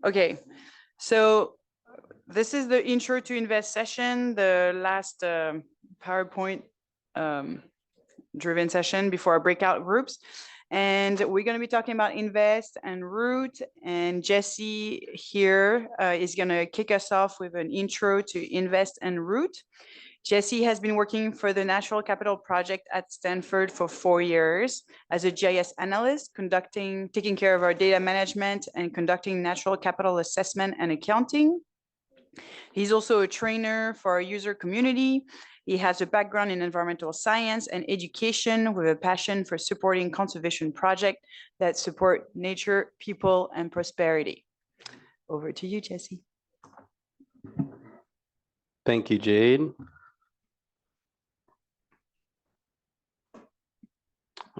Okay, so this is the intro to invest session, the last PowerPoint driven session before our breakout groups. And we're going to be talking about invest and root. And Jesse here is going to kick us off with an intro to invest and root. Jesse has been working for the Natural Capital Project at Stanford for 4 years as a GIS analyst, taking care of our data management and conducting natural capital assessment and accounting. He's also a trainer for our user community. He has a background in environmental science and education with a passion for supporting conservation projects that support nature, people, and prosperity. Over to you, Jesse. Thank you, Jade.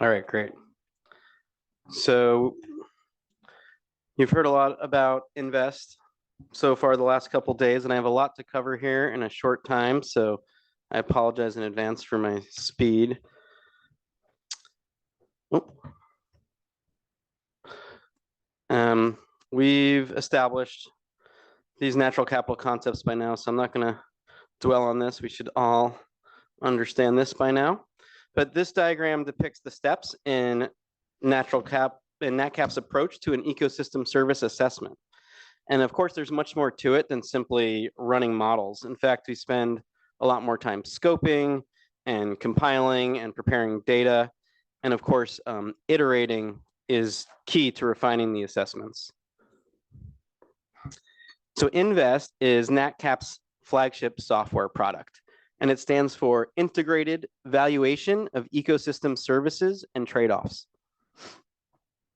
All right, great. So you've heard a lot about invest so far the last couple days, and I have a lot to cover here in a short time, so I apologize in advance for my speed. We've established these natural capital concepts by now, so I'm not going to dwell on this. We should all understand this by now. But this diagram depicts the steps in NatCap's approach to an ecosystem service assessment. And of course, there's much more to it than simply running models. In fact, we spend a lot more time scoping and compiling and preparing data. And of course, iterating is key to refining the assessments. So Invest is NatCap's flagship software product, and it stands for Integrated Valuation of Ecosystem Services and Trade-offs.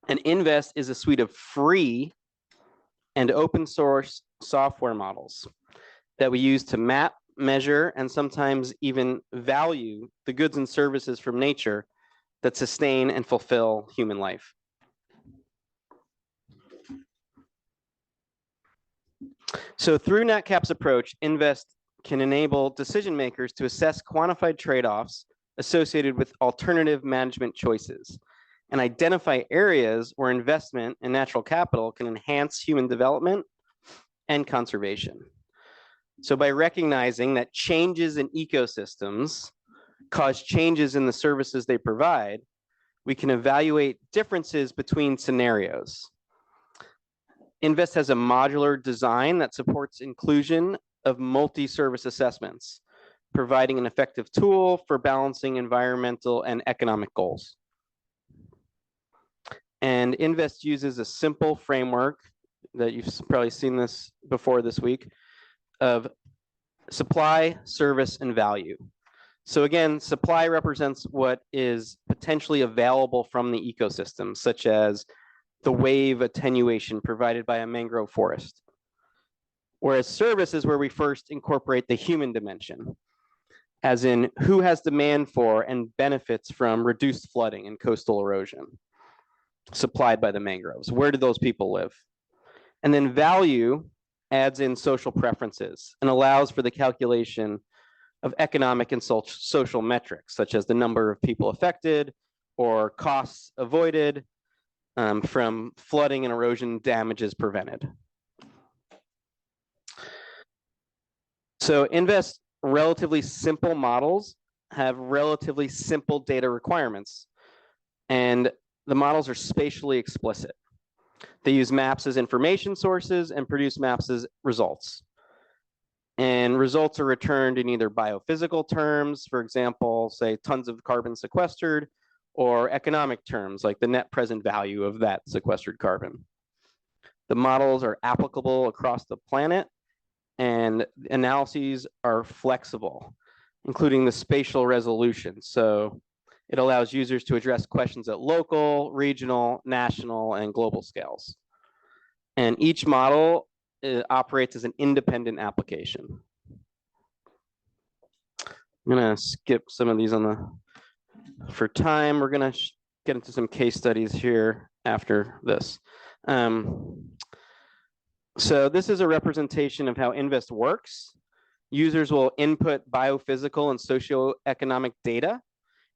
And Invest is a suite of free and open source software models that we use to map, measure, and sometimes even value the goods and services from nature that sustain and fulfill human life. So through NatCap's approach, Invest can enable decision makers to assess quantified trade-offs associated with alternative management choices and identify areas where investment in natural capital can enhance human development and conservation. So by recognizing that changes in ecosystems cause changes in the services they provide, we can evaluate differences between scenarios. Invest has a modular design that supports inclusion of multi-service assessments, providing an effective tool for balancing environmental and economic goals. And Invest uses a simple framework that you've probably seen this before this week of supply, service, and value. So again, supply represents what is potentially available from the ecosystem, such as the wave attenuation provided by a mangrove forest. Whereas service is where we first incorporate the human dimension, as in who has demand for and benefits from reduced flooding and coastal erosion supplied by the mangroves. Where do those people live? And then value adds in social preferences and allows for the calculation of economic and social metrics, such as the number of people affected or costs avoided from flooding and erosion damages prevented. So Invest relatively simple models have relatively simple data requirements, and the models are spatially explicit. They use maps as information sources and produce maps as results. And results are returned in either biophysical terms, for example, say tons of carbon sequestered, or economic terms like the net present value of that sequestered carbon. The models are applicable across the planet, and analyses are flexible, including the spatial resolution. So it allows users to address questions at local, regional, national, and global scales. And each model operates as an independent application. I'm gonna skip some of these for time. We're gonna get into some case studies here after this. So this is a representation of how Invest works. Users will input biophysical and socioeconomic data,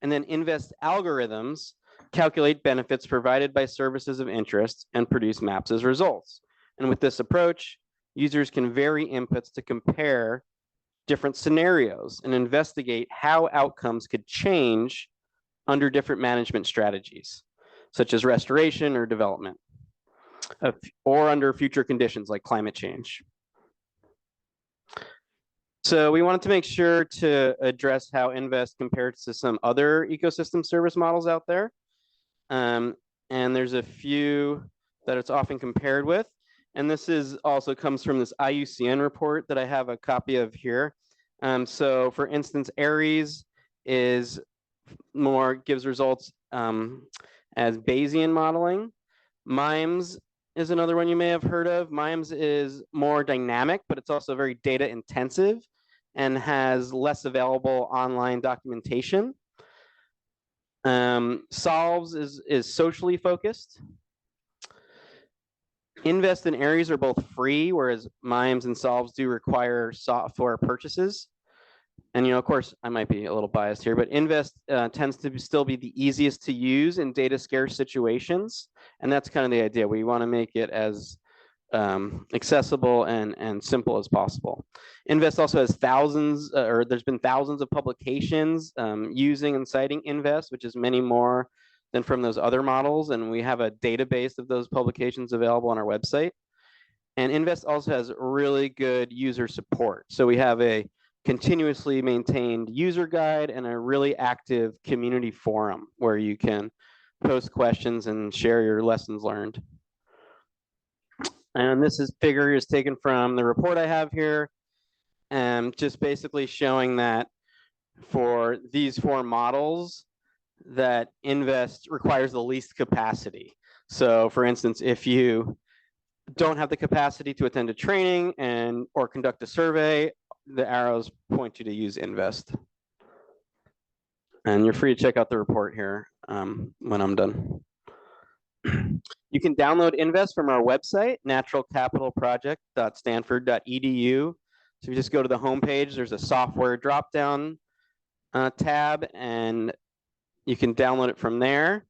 and then Invest algorithms calculate benefits provided by services of interest and produce maps as results. And with this approach, users can vary inputs to compare different scenarios and investigate how outcomes could change under different management strategies, such as restoration or development, or under future conditions like climate change. So we wanted to make sure to address how Invest compares to some other ecosystem service models out there. And there's a few that it's often compared with. And this is also comes from this IUCN report that I have a copy of here. So for instance, Aries gives results as Bayesian modeling. MIMES is another one you may have heard of. MIMES is more dynamic, but it's also very data intensive and has less available online documentation. Solves is socially focused. Invest and Aries are both free, whereas MIMES and Solves do require software purchases. And of course, I might be a little biased here, but Invest tends to still be the easiest to use in data scarce situations. And that's kind of the idea. We want to make it as accessible and simple as possible. Invest also has there's been thousands of publications using and citing Invest, which is many more than from those other models. And we have a database of those publications available on our website. And Invest also has really good user support. So we have a continuously maintained user guide and a really active community forum where you can post questions and share your lessons learned. And this figure is taken from the report I have here, just basically showing that for these 4 models, that Invest requires the least capacity. So for instance, if you don't have the capacity to attend a training or conduct a survey, the arrows point you to use Invest. And you're free to check out the report here when I'm done. You can download Invest from our website, naturalcapitalproject.stanford.edu. So if you just go to the homepage, there's a software dropdown tab, and you can download it from there.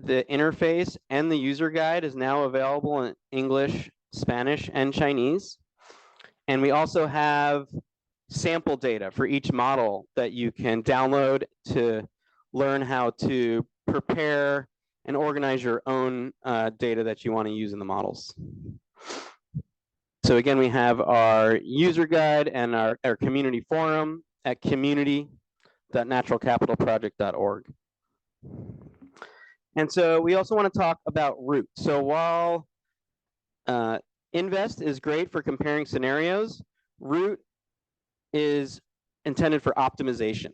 The interface and the user guide is now available in English, Spanish, and Chinese. And we also have sample data for each model that you can download to learn how to prepare and organize your own data that you want to use in the models. So again, we have our user guide and our community forum at community.naturalcapitalproject.org. And so we also want to talk about Root. So while Invest is great for comparing scenarios, Root is intended for optimization.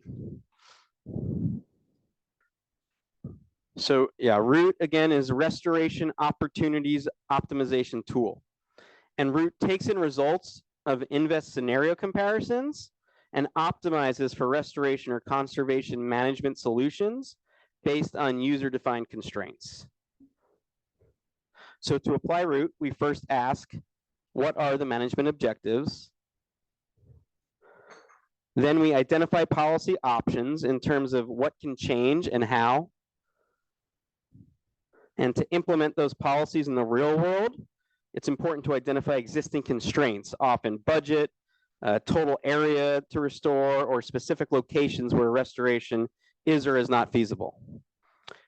So yeah, Root again is restoration opportunities optimization tool. And Root takes in results of Invest scenario comparisons and optimizes for restoration or conservation management solutions based on user-defined constraints. So to apply Root, we first ask, what are the management objectives? Then we identify policy options in terms of what can change and how. And to implement those policies in the real world, it's important to identify existing constraints, often budget, total area to restore, or specific locations where restoration is or is not feasible.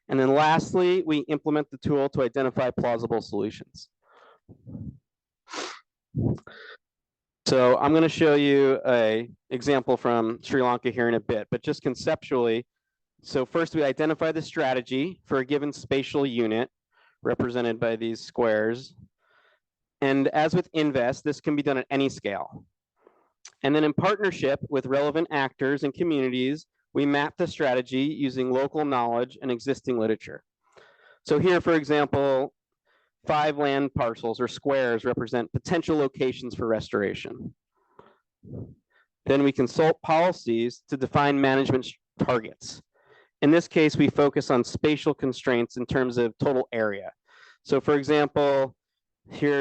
And then lastly, we implement the tool to identify plausible solutions. So I'm going to show you an example from Sri Lanka here in a bit, but just conceptually, so first we identify the strategy for a given spatial unit represented by these squares. And as with Invest, this can be done at any scale. And then in partnership with relevant actors and communities, we map the strategy using local knowledge and existing literature. So here, for example, 5 land parcels or squares represent potential locations for restoration. Then we consult policies to define management targets. In this case, we focus on spatial constraints in terms of total area. So for example,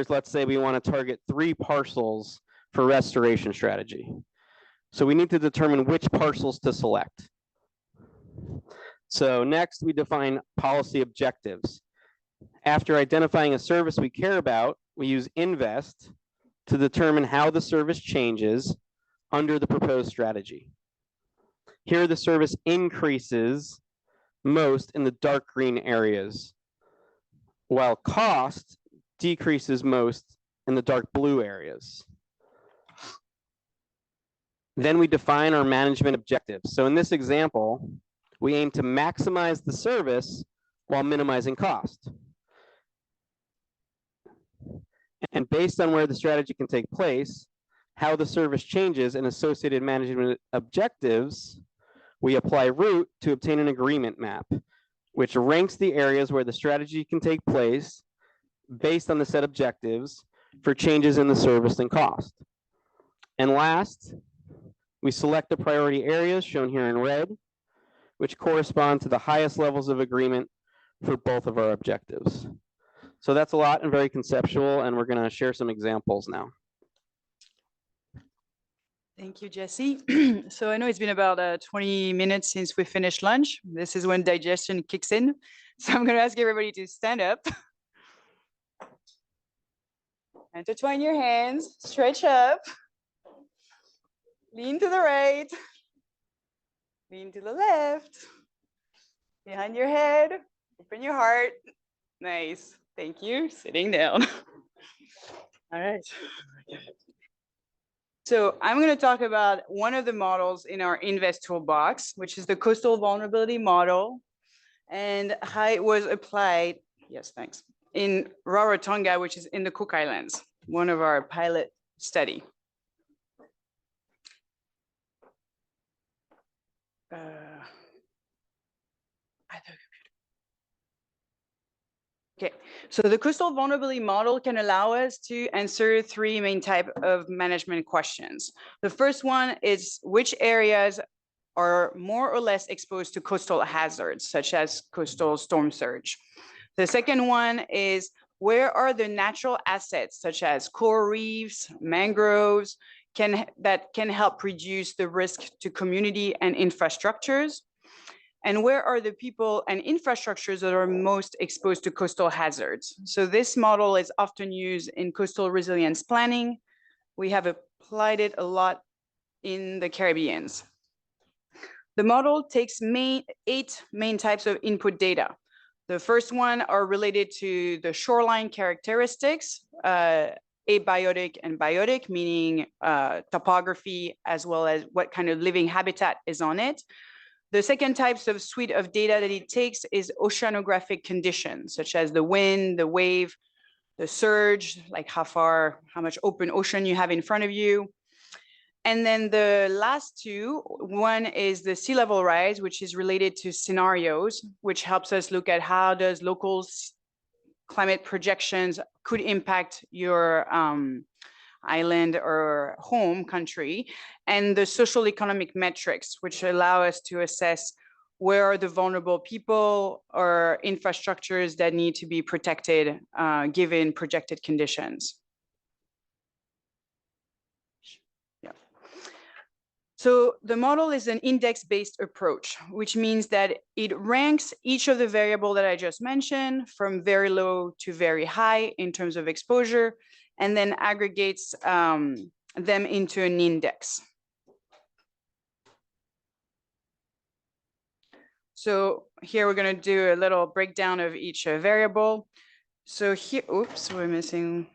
let's say we want to target 3 parcels for restoration strategy. So we need to determine which parcels to select. So next we define policy objectives. After identifying a service we care about, we use invest to determine how the service changes under the proposed strategy. Here, the service increases most in the dark green areas, while cost decreases most in the dark blue areas. Then we define our management objectives. So in this example, we aim to maximize the service while minimizing cost. And based on where the strategy can take place, how the service changes, and associated management objectives, we apply route to obtain an agreement map, which ranks the areas where the strategy can take place based on the set objectives for changes in the service and cost. And last, we select the priority areas shown here in red, which correspond to the highest levels of agreement for both of our objectives. So that's a lot and very conceptual, and we're going to share some examples now. Thank you, Jesse. So I know it's been about 20 minutes since we finished lunch. This is when digestion kicks in. So I'm going to ask everybody to stand up. Intertwine your hands, stretch up, lean to the right, lean to the left, behind your head, open your heart. Nice. Thank you. Sitting down. All right. So I'm going to talk about one of the models in our Invest Toolbox, which is the Coastal Vulnerability Model, and how it was applied, yes, thanks, in Rarotonga, which is in the Cook Islands, one of our pilot study. Okay, so the coastal vulnerability model can allow us to answer three main types of management questions. The first one is which areas are more or less exposed to coastal hazards, such as coastal storm surge. The second one is where are the natural assets, such as coral reefs, mangroves, that can help reduce the risk to community and infrastructures. And where are the people and infrastructures that are most exposed to coastal hazards? So this model is often used in coastal resilience planning. We have applied it a lot in the Caribbean. The model takes 8 main types of input data. The first one are related to the shoreline characteristics, abiotic and biotic, meaning topography, as well as what kind of living habitat is on it. The second types of suite of data that it takes is oceanographic conditions, such as the wind, the wave, the surge, like how much open ocean you have in front of you. And then the last two, one is the sea level rise, which is related to scenarios, which helps us look at how does local climate projections could impact your island or home country, and the social economic metrics, which allow us to assess where are the vulnerable people or infrastructures that need to be protected given projected conditions. Yeah. So the model is an index-based approach, which means that it ranks each of the variables that I just mentioned from very low to very high in terms of exposure, and then aggregates them into an index. So here we're going to do a little breakdown of each variable. So here, oops, we're missing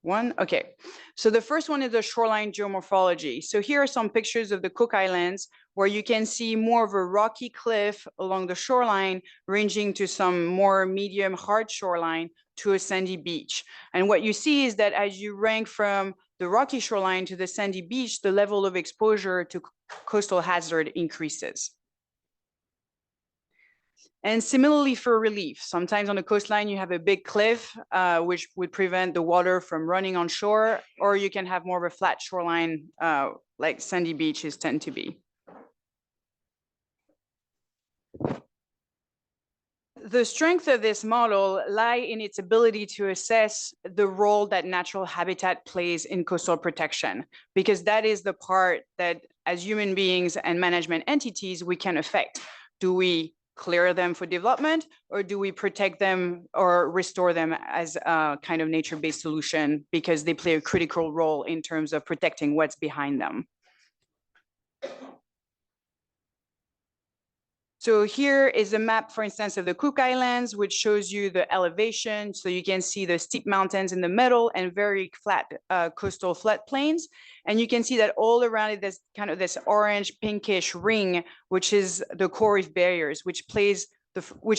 one. Okay, so the first one is the shoreline geomorphology. So here are some pictures of the Cook Islands where you can see more of a rocky cliff along the shoreline, ranging to some more medium hard shoreline to a sandy beach. And what you see is that as you rank from the rocky shoreline to the sandy beach, the level of exposure to coastal hazard increases. And similarly for relief, sometimes on the coastline, you have a big cliff, which would prevent the water from running on shore, or you can have more of a flat shoreline like sandy beaches tend to be. The strength of this model lie in its ability to assess the role that natural habitat plays in coastal protection, because that is the part that as human beings and management entities, we can affect. Do we clear them for development, or do we protect them or restore them as a kind of nature-based solution because they play a critical role in terms of protecting what's behind them? So here is a map, for instance, of the Cook Islands, which shows you the elevation. So you can see the steep mountains in the middle and very flat coastal floodplains. And you can see that all around it, there's kind of this orange pinkish ring, which is the core reef barriers, which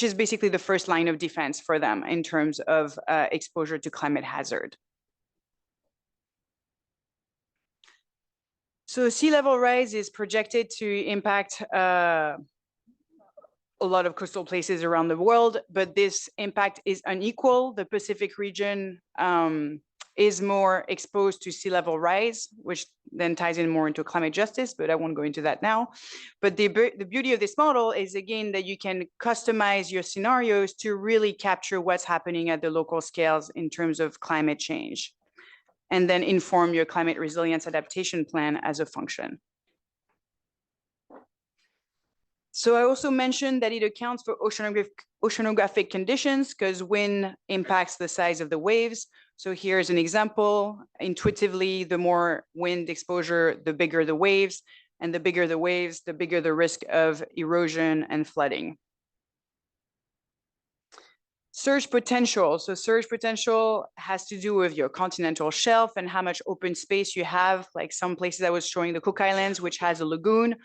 is basically the first line of defense for them in terms of exposure to climate hazard. So sea level rise is projected to impact a lot of coastal places around the world, but this impact is unequal. The Pacific region is more exposed to sea level rise, which then ties in more into climate justice, but I won't go into that now. But the beauty of this model is, again, that you can customize your scenarios to really capture what's happening at the local scales in terms of climate change, and then inform your climate resilience adaptation plan as a function. So I also mentioned that it accounts for oceanographic conditions because wind impacts the size of the waves. So here's an example. Intuitively, the more wind exposure, the bigger the waves, and the bigger the waves, the bigger the risk of erosion and flooding. Surge potential. So surge potential has to do with your continental shelf and how much open space you have. Like some places I was showing the Cook Islands, which has a lagoon.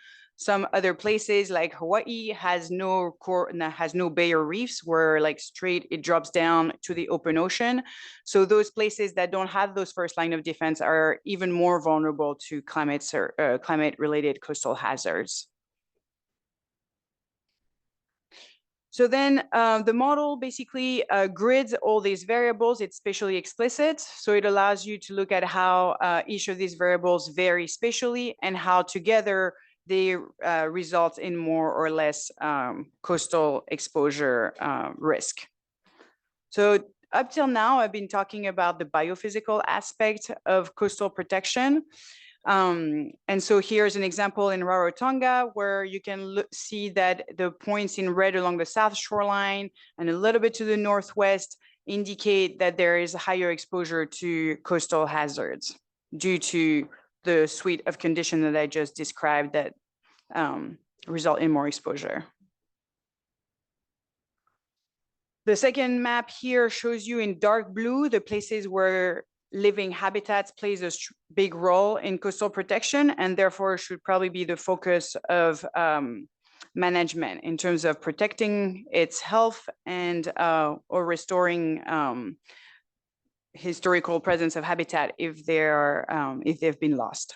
Some other places like Hawaii has no bay or reefs where like straight it drops down to the open ocean. So those places that don't have those first line of defense are even more vulnerable to climate-related coastal hazards. So then the model basically grids all these variables. It's spatially explicit. So it allows you to look at how each of these variables vary spatially and how together they result in more or less coastal exposure risk. So up till now, I've been talking about the biophysical aspect of coastal protection. And so here's an example in Rarotonga where you can see that the points in red along the south shoreline and a little bit to the northwest indicate that there is a higher exposure to coastal hazards due to the suite of conditions that I just described that result in more exposure. The second map here shows you in dark blue the places where living habitats plays a big role in coastal protection and therefore should probably be the focus of management in terms of protecting its health and or restoring historical presence of habitat if they've been lost.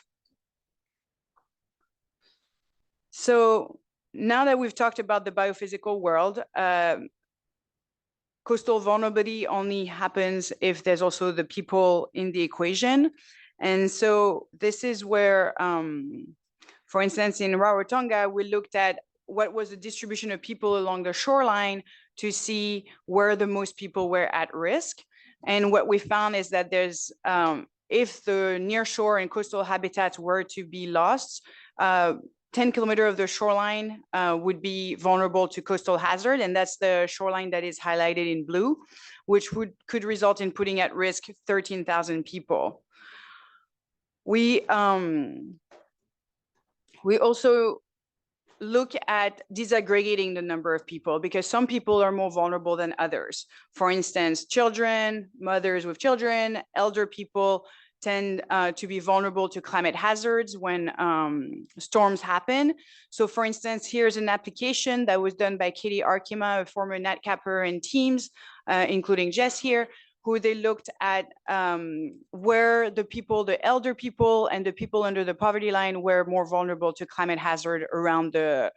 So now that we've talked about the biophysical world, coastal vulnerability only happens if there's also the people in the equation. And so this is where, for instance, in Rarotonga, we looked at what was the distribution of people along the shoreline to see where the most people were at risk. And what we found is that there's, if the nearshore and coastal habitats were to be lost, 10 kilometers of the shoreline would be vulnerable to coastal hazard, and that's the shoreline that is highlighted in blue, which could result in putting at risk 13,000 people. We also look at disaggregating the number of people because some people are more vulnerable than others. For instance, children, mothers with children, elder people tend to be vulnerable to climate hazards when storms happen. So for instance, here's an application that was done by Katie Arkema, a former NatCapper and teams, including Jess here, who they looked at where the elder people and the people under the poverty line were more vulnerable to climate hazard around the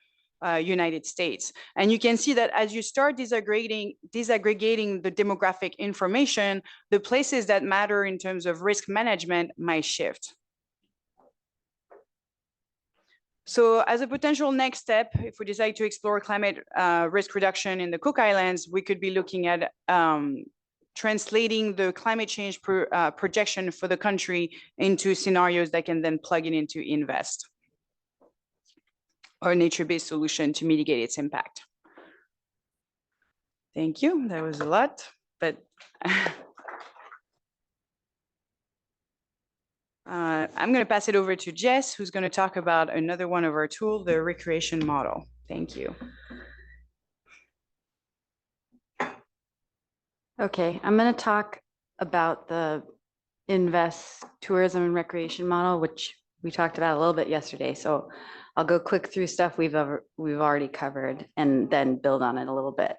United States. And you can see that as you start disaggregating the demographic information, the places that matter in terms of risk management might shift. So as a potential next step, if we decide to explore climate risk reduction in the Cook Islands, we could be looking at translating the climate change projection for the country into scenarios that can then plug it into INVEST, or a nature-based solution to mitigate its impact. Thank you. That was a lot, but I'm going to pass it over to Jess, who's going to talk about another one of our tools, the recreation model. Thank you. Okay, I'm going to talk about the Invest tourism and recreation model, which we talked about a little bit yesterday. So I'll go quick through stuff we've already covered and then build on it a little bit.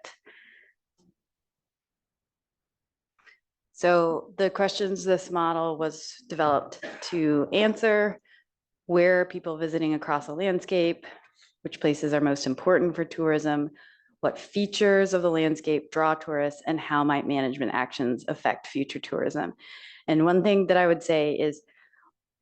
So the questions this model was developed to answer: where are people visiting across a landscape? Which places are most important for tourism? What features of the landscape draw tourists, and how might management actions affect future tourism? And one thing that I would say is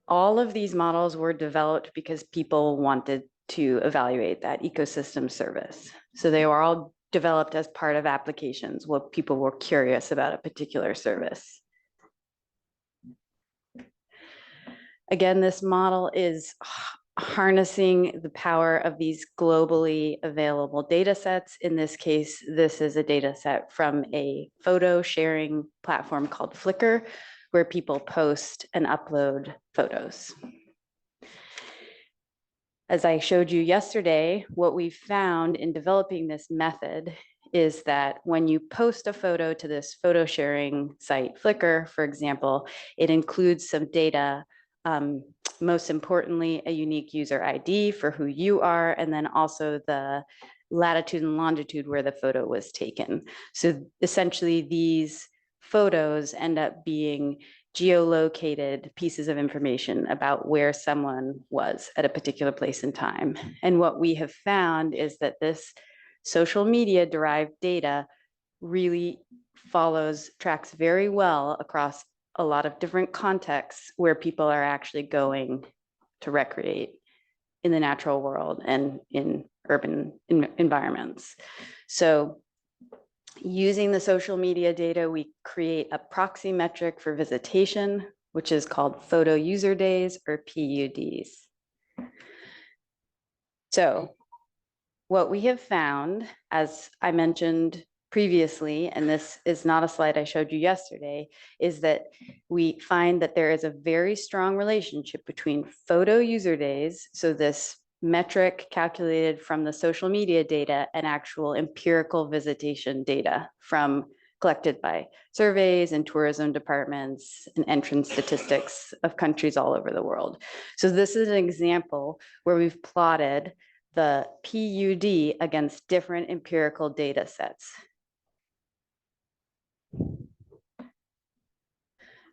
all of these models were developed because people wanted to evaluate that ecosystem service. So they were all developed as part of applications where people were curious about a particular service. Again, this model is harnessing the power of these globally available data sets. In this case, this is a data set from a photo sharing platform called Flickr, where people post and upload photos. As I showed you yesterday, what we found in developing this method is that when you post a photo to this photo sharing site, Flickr, for example, it includes some data, most importantly, a unique user ID for who you are, and then also the latitude and longitude where the photo was taken. So essentially, these photos end up being geolocated pieces of information about where someone was at a particular place and time. And what we have found is that this social media derived data really tracks very well across a lot of different contexts where people are actually going to recreate in the natural world and in urban environments. So using the social media data, we create a proxy metric for visitation, which is called photo user days, or PUDs. So what we have found, as I mentioned previously, and this is not a slide I showed you yesterday, is that we find that there is a very strong relationship between photo user days, so this metric calculated from the social media data, and actual empirical visitation data collected by surveys and tourism departments and entrance statistics of countries all over the world. So this is an example where we've plotted the PUD against different empirical data sets.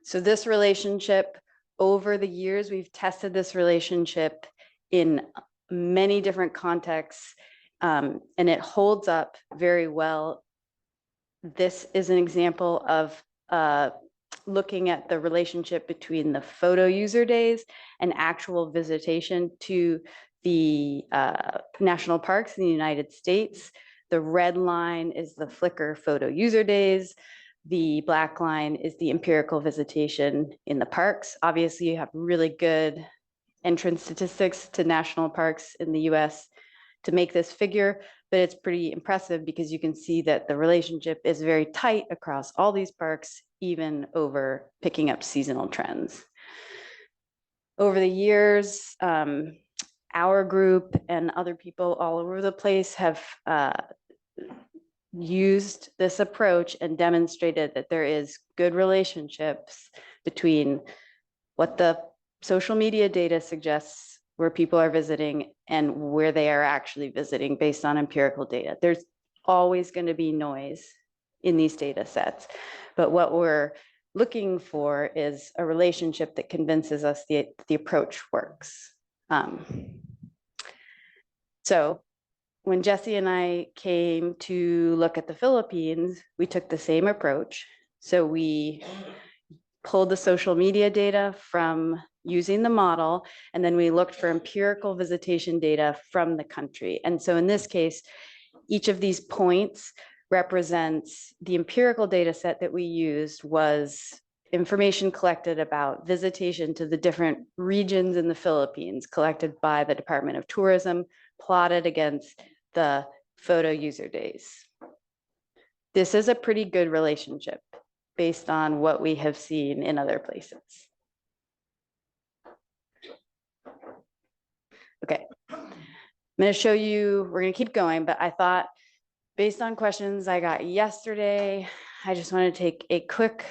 So this relationship, over the years, we've tested this relationship in many different contexts, and it holds up very well. This is an example of looking at the relationship between the photo user days and actual visitation to the national parks in the United States. The red line is the Flickr photo user days. The black line is the empirical visitation in the parks. Obviously, you have really good entrance statistics to national parks in the US to make this figure, but it's pretty impressive because you can see that the relationship is very tight across all these parks, even over picking up seasonal trends. Over the years, our group and other people all over the place have used this approach and demonstrated that there is good relationships between what the social media data suggests where people are visiting and where they are actually visiting based on empirical data. There's always going to be noise in these data sets, but what we're looking for is a relationship that convinces us the approach works. So when Jesse and I came to look at the Philippines, we took the same approach. So we pulled the social media data from using the model, and then we looked for empirical visitation data from the country. And so in this case, each of these points represents the empirical data set that we used was information collected about visitation to the different regions in the Philippines, collected by the Department of Tourism, plotted against the photo user days. This is a pretty good relationship based on what we have seen in other places. Okay, I'm going to show you, we're going to keep going, but I thought based on questions I got yesterday, I just want to take a quick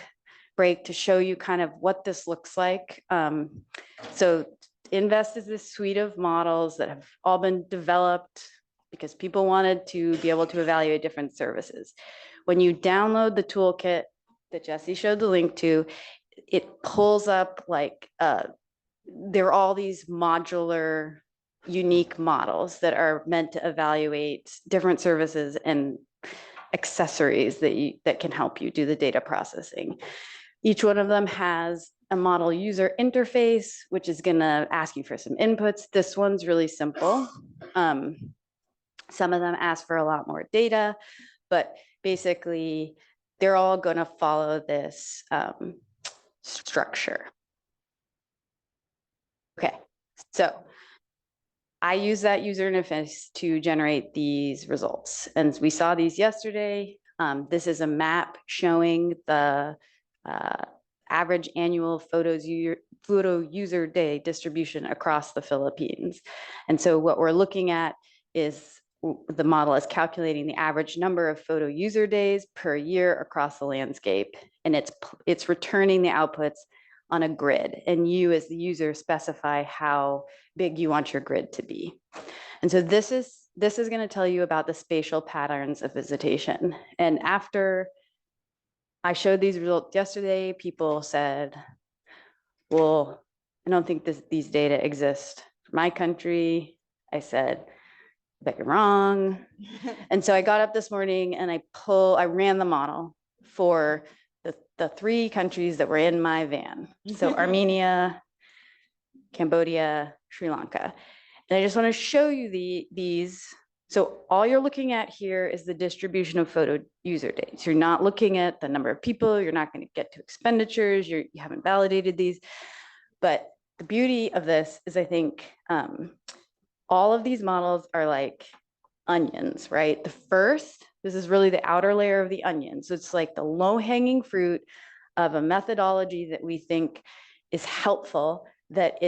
break to show you kind of what this looks like. So Invest is this suite of models that have all been developed because people wanted to be able to evaluate different services. When you download the toolkit that Jesse showed the link to, it pulls up like, there are all these modular, unique models that are meant to evaluate different services and accessories that can help you do the data processing. Each one of them has a model user interface, which is going to ask you for some inputs. This one's really simple. Some of them ask for a lot more data, but basically they're all going to follow this structure. Okay, so I use that user interface to generate these results. And we saw these yesterday. This is a map showing the average annual photo user day distribution across the Philippines. And so what we're looking at is the model is calculating the average number of photo user days per year across the landscape. And it's returning the outputs on a grid. And you as the user specify how big you want your grid to be. And so this is going to tell you about the spatial patterns of visitation. And after I showed these results yesterday, people said, well, I don't think these data exist for my country. I said, I bet you're wrong. And so I got up this morning and I ran the model for the 3 countries that were in my van. So Armenia, Cambodia, Sri Lanka. And I just want to show you these. So all you're looking at here is the distribution of photo user days. You're not looking at the number of people. You're not going to get to expenditures. You haven't validated these. But the beauty of this is I think all of these models are like onions, right? This is really the outer layer of the onion. So it's like the low-hanging fruit of a methodology that we think is helpful, that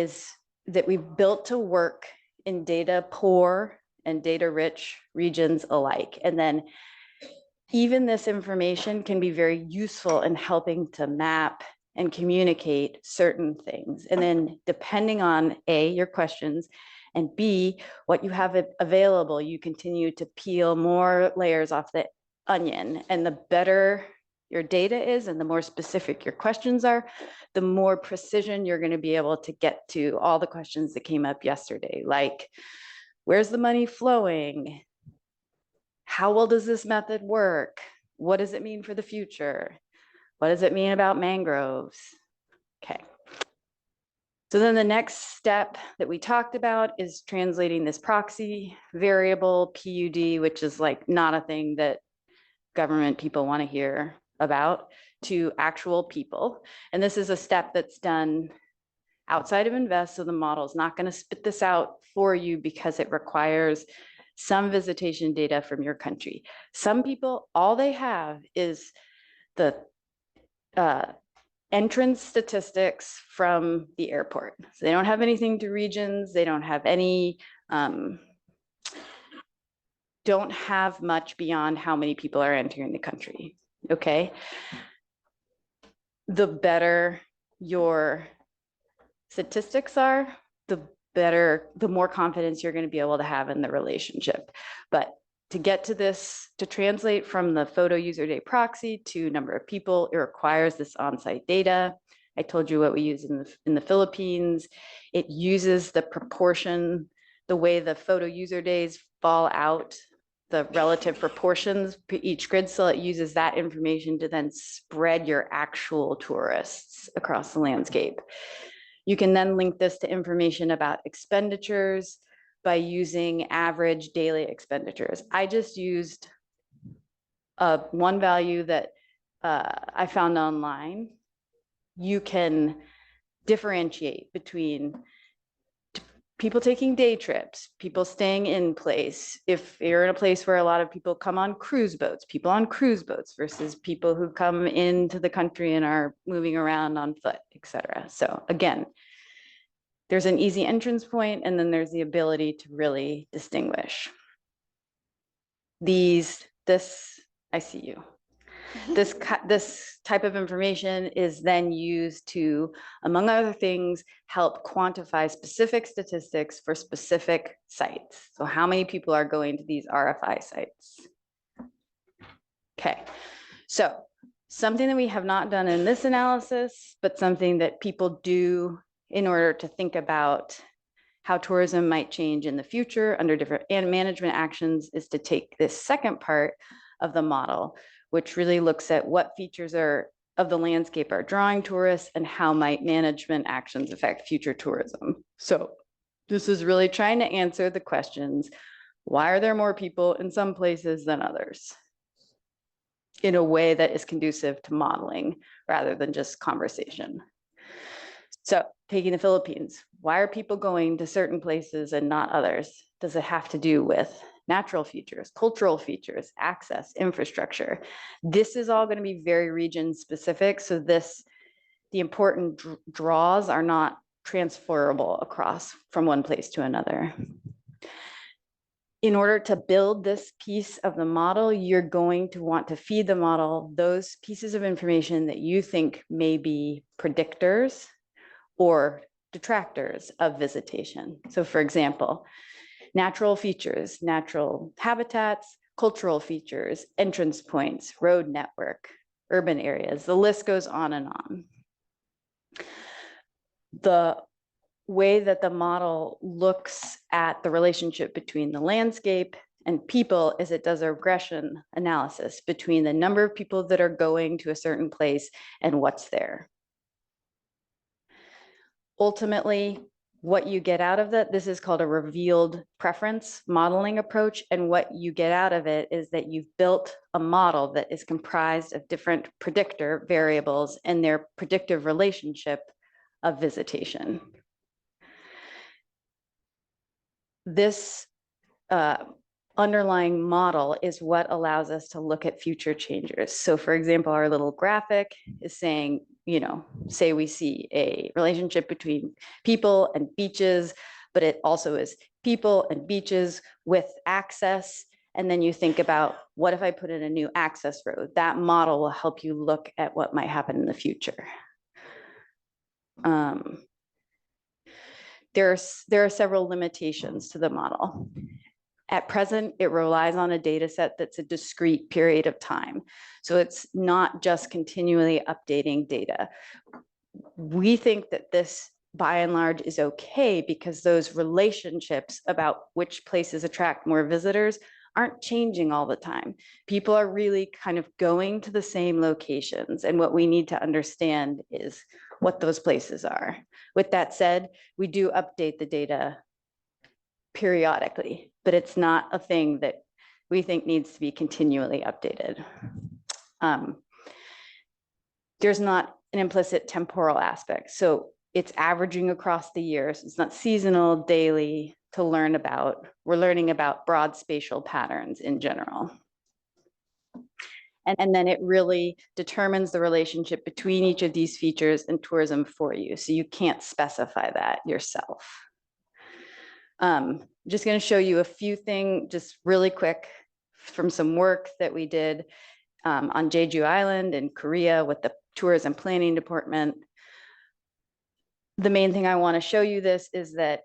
we've built to work in data poor and data rich regions alike. And then even this information can be very useful in helping to map and communicate certain things. And then depending on A, your questions, and B, what you have available, you continue to peel more layers off the onion. And the better your data is and the more specific your questions are, the more precision you're going to be able to get to all the questions that came up yesterday, like where's the money flowing? How well does this method work? What does it mean for the future? What does it mean about mangroves? Okay. So then the next step that we talked about is translating this proxy variable PUD, which is like not a thing that government people want to hear about, to actual people. And this is a step that's done outside of Invest. So the model is not going to spit this out for you because it requires some visitation data from your country. Some people, all they have is the entrance statistics from the airport. So they don't have anything to regions. They don't have any, don't have much beyond how many people are entering the country. Okay. The better your statistics are, the more confidence you're going to be able to have in the relationship. But to get to this, to translate from the photo user day proxy to number of people, it requires this on-site data. I told you what we use in the Philippines. It uses the proportion, the way the photo user days fall out, the relative proportions per each grid cell. It uses that information to then spread your actual tourists across the landscape. You can then link this to information about expenditures by using average daily expenditures. I just used one value that I found online. You can differentiate between people taking day trips, people staying in place. If you're in a place where a lot of people come on cruise boats, people on cruise boats versus people who come into the country and are moving around on foot, et cetera. So again, there's an easy entrance point, and then there's the ability to really distinguish. I see you. This type of information is then used to, among other things, help quantify specific statistics for specific sites. So how many people are going to these RFI sites? Okay, so something that we have not done in this analysis, but something that people do in order to think about how tourism might change in the future under different management actions, is to take this second part of the model, which really looks at what features of the landscape are drawing tourists and how might management actions affect future tourism. So this is really trying to answer the questions, why are there more people in some places than others? In a way that is conducive to modeling rather than just conversation. So taking the Philippines, why are people going to certain places and not others? Does it have to do with natural features, cultural features, access, infrastructure? This is all going to be very region specific. So the important draws are not transferable across from one place to another. In order to build this piece of the model, you're going to want to feed the model those pieces of information that you think may be predictors or detractors of visitation. So for example, natural features, natural habitats, cultural features, entrance points, road network, urban areas, the list goes on and on. The way that the model looks at the relationship between the landscape and people is it does a regression analysis between the number of people that are going to a certain place and what's there. Ultimately, what you get out of that, this is called a revealed preference modeling approach. And what you get out of it is that you've built a model that is comprised of different predictor variables and their predictive relationship of visitation. This underlying model is what allows us to look at future changes. So for example, our little graphic is saying, say we see a relationship between people and beaches, but it also is people and beaches with access. And then you think about, what if I put in a new access road? That model will help you look at what might happen in the future. There are several limitations to the model. At present, it relies on a data set that's a discrete period of time. So it's not just continually updating data. We think that this, by and large, is okay because those relationships about which places attract more visitors aren't changing all the time. People are really kind of going to the same locations. And what we need to understand is what those places are. With that said, we do update the data periodically, but it's not a thing that we think needs to be continually updated. There's not an implicit temporal aspect. So it's averaging across the years. It's not seasonal, daily to learn about. We're learning about broad spatial patterns in general. And then it really determines the relationship between each of these features and tourism for you. So you can't specify that yourself. Just going to show you a few things just really quick from some work that we did on Jeju Island in Korea with the tourism planning department. The main thing I want to show you this is that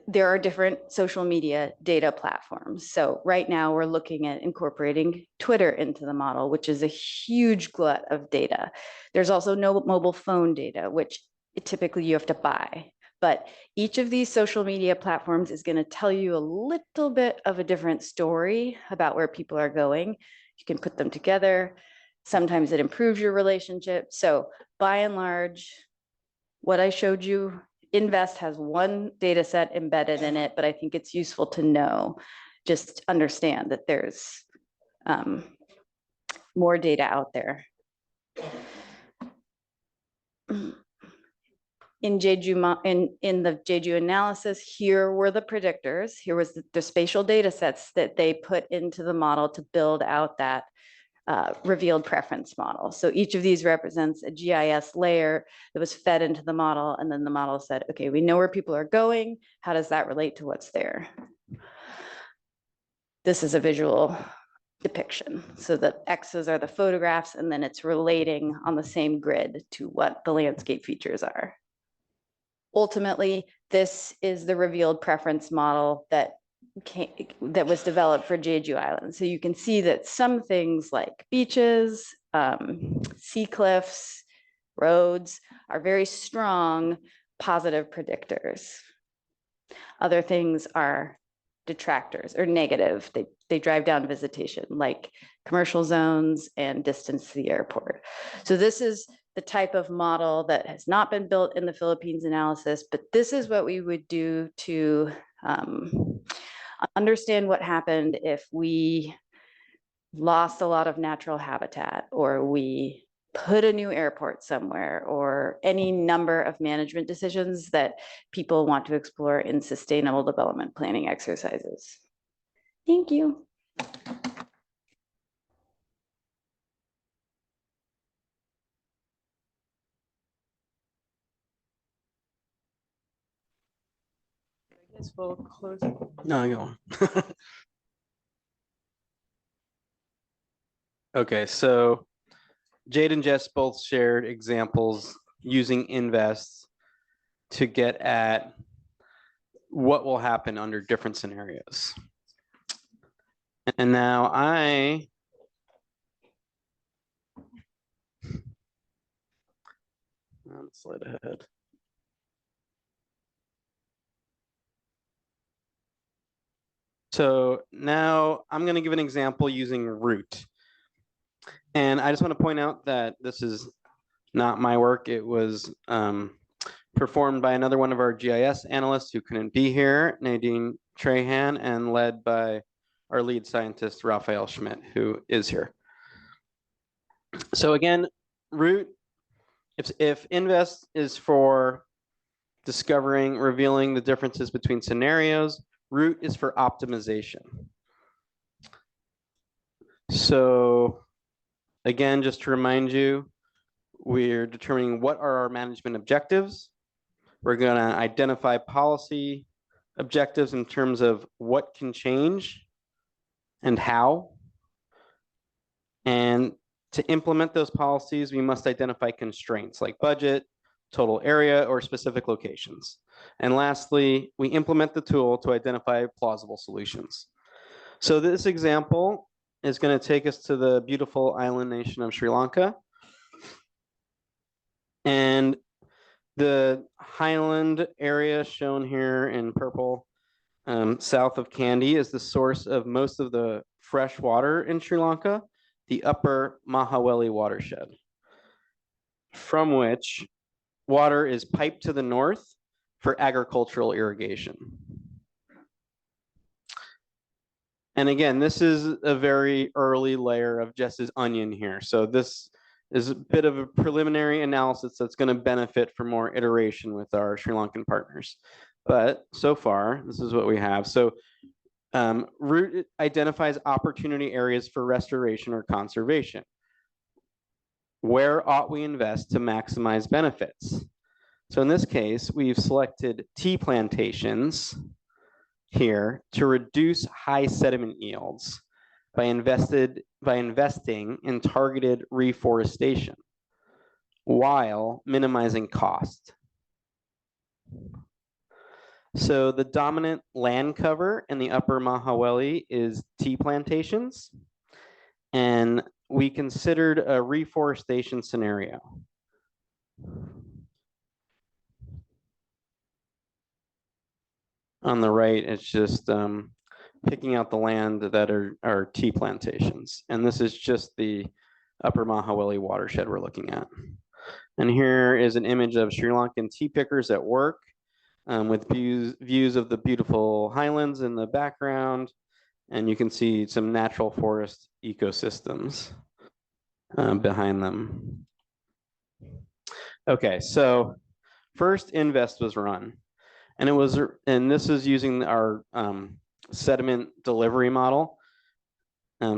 there are different social media data platforms. So right now we're looking at incorporating Twitter into the model, which is a huge glut of data. There's also no mobile phone data, which typically you have to buy. But each of these social media platforms is going to tell you a little bit of a different story about where people are going. You can put them together. Sometimes it improves your relationship. So by and large, what I showed you, Invest has one data set embedded in it, but I think it's useful to know, just understand that there's more data out there. in the Jeju analysis, here were the predictors. Here was the spatial data sets that they put into the model to build out that revealed preference model. So each of these represents a GIS layer that was fed into the model. And then the model said, okay, we know where people are going. How does that relate to what's there? This is a visual depiction. So the X's are the photographs, and then it's relating on the same grid to what the landscape features are. Ultimately, this is the revealed preference model that was developed for Jeju Island. So you can see that some things like beaches, sea cliffs, roads are very strong positive predictors. Other things are detractors or negative. They drive down visitation, like commercial zones and distance to the airport. So this is the type of model that has not been built in the Philippines analysis, but this is what we would do to understand what happened if we lost a lot of natural habitat, or we put a new airport somewhere, or any number of management decisions that people want to explore in sustainable development planning exercises. Thank you. I guess we'll close. No, go on. Okay, so Jade and Jess both shared examples using Invest to get at what will happen under different scenarios. And now let's slide ahead. So now I'm going to give an example using root. And I just want to point out that this is not my work. It was performed by another one of our GIS analysts who couldn't be here, Nadine Trahan, and led by our lead scientist, Raphael Schmidt, who is here. So again, root, if Invest is for discovering, revealing the differences between scenarios, root is for optimization. So again, just to remind you, we're determining what are our management objectives. We're going to identify policy objectives in terms of what can change and how. And to implement those policies, we must identify constraints like budget, total area, or specific locations. And lastly, we implement the tool to identify plausible solutions. So this example is going to take us to the beautiful island nation of Sri Lanka. And the highland area shown here in purple, south of Kandy, is the source of most of the fresh water in Sri Lanka, the upper Mahaweli watershed, from which water is piped to the north for agricultural irrigation. And again, this is a very early layer of Jess's onion here. So this is a bit of a preliminary analysis that's going to benefit from more iteration with our Sri Lankan partners. But so far, this is what we have. So root identifies opportunity areas for restoration or conservation. Where ought we invest to maximize benefits? So in this case, we've selected tea plantations here to reduce high sediment yields by investing in targeted reforestation while minimizing cost. So the dominant land cover in the upper Mahaweli is tea plantations, and we considered a reforestation scenario. On the right, it's just picking out the land that are tea plantations. And this is just the upper Mahaweli watershed we're looking at. And here is an image of Sri Lankan tea pickers at work with views of the beautiful highlands in the background. And you can see some natural forest ecosystems behind them. Okay, so first invest was run, and this is using our sediment delivery model.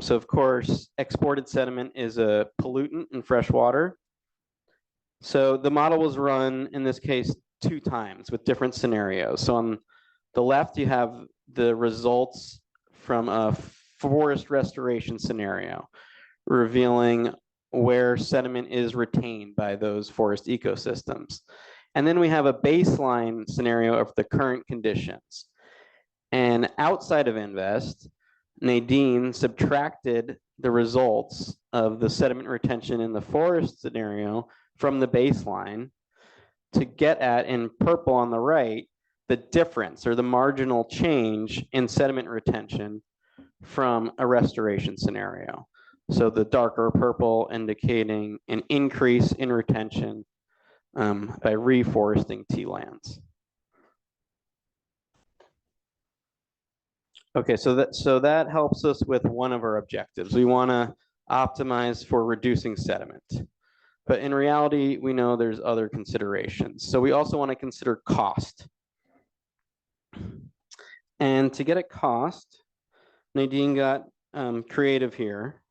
So of course, exported sediment is a pollutant in fresh water. So the model was run, in this case, 2 times with different scenarios. So on the left, you have the results from a forest restoration scenario, revealing where sediment is retained by those forest ecosystems. And then we have a baseline scenario of the current conditions. And outside of Invest, Nadine subtracted the results of the sediment retention in the forest scenario from the baseline to get at, in purple on the right, the difference or the marginal change in sediment retention from a restoration scenario. So the darker purple indicating an increase in retention by reforesting tea lands. Okay, so that helps us with one of our objectives. We want to optimize for reducing sediment. But in reality, we know there's other considerations. So we also want to consider cost. And to get at cost, Nadine got creative here.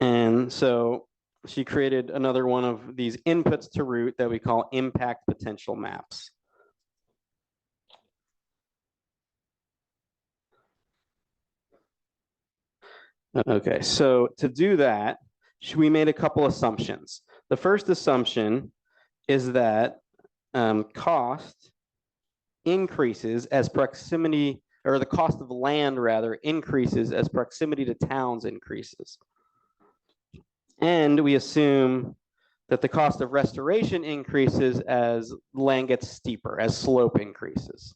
And so she created another one of these inputs to root that we call impact potential maps. Okay, so to do that, we made a couple assumptions. The first assumption is that cost increases as proximity, or the cost of land rather, increases as proximity to towns increases. And we assume that the cost of restoration increases as land gets steeper, as slope increases.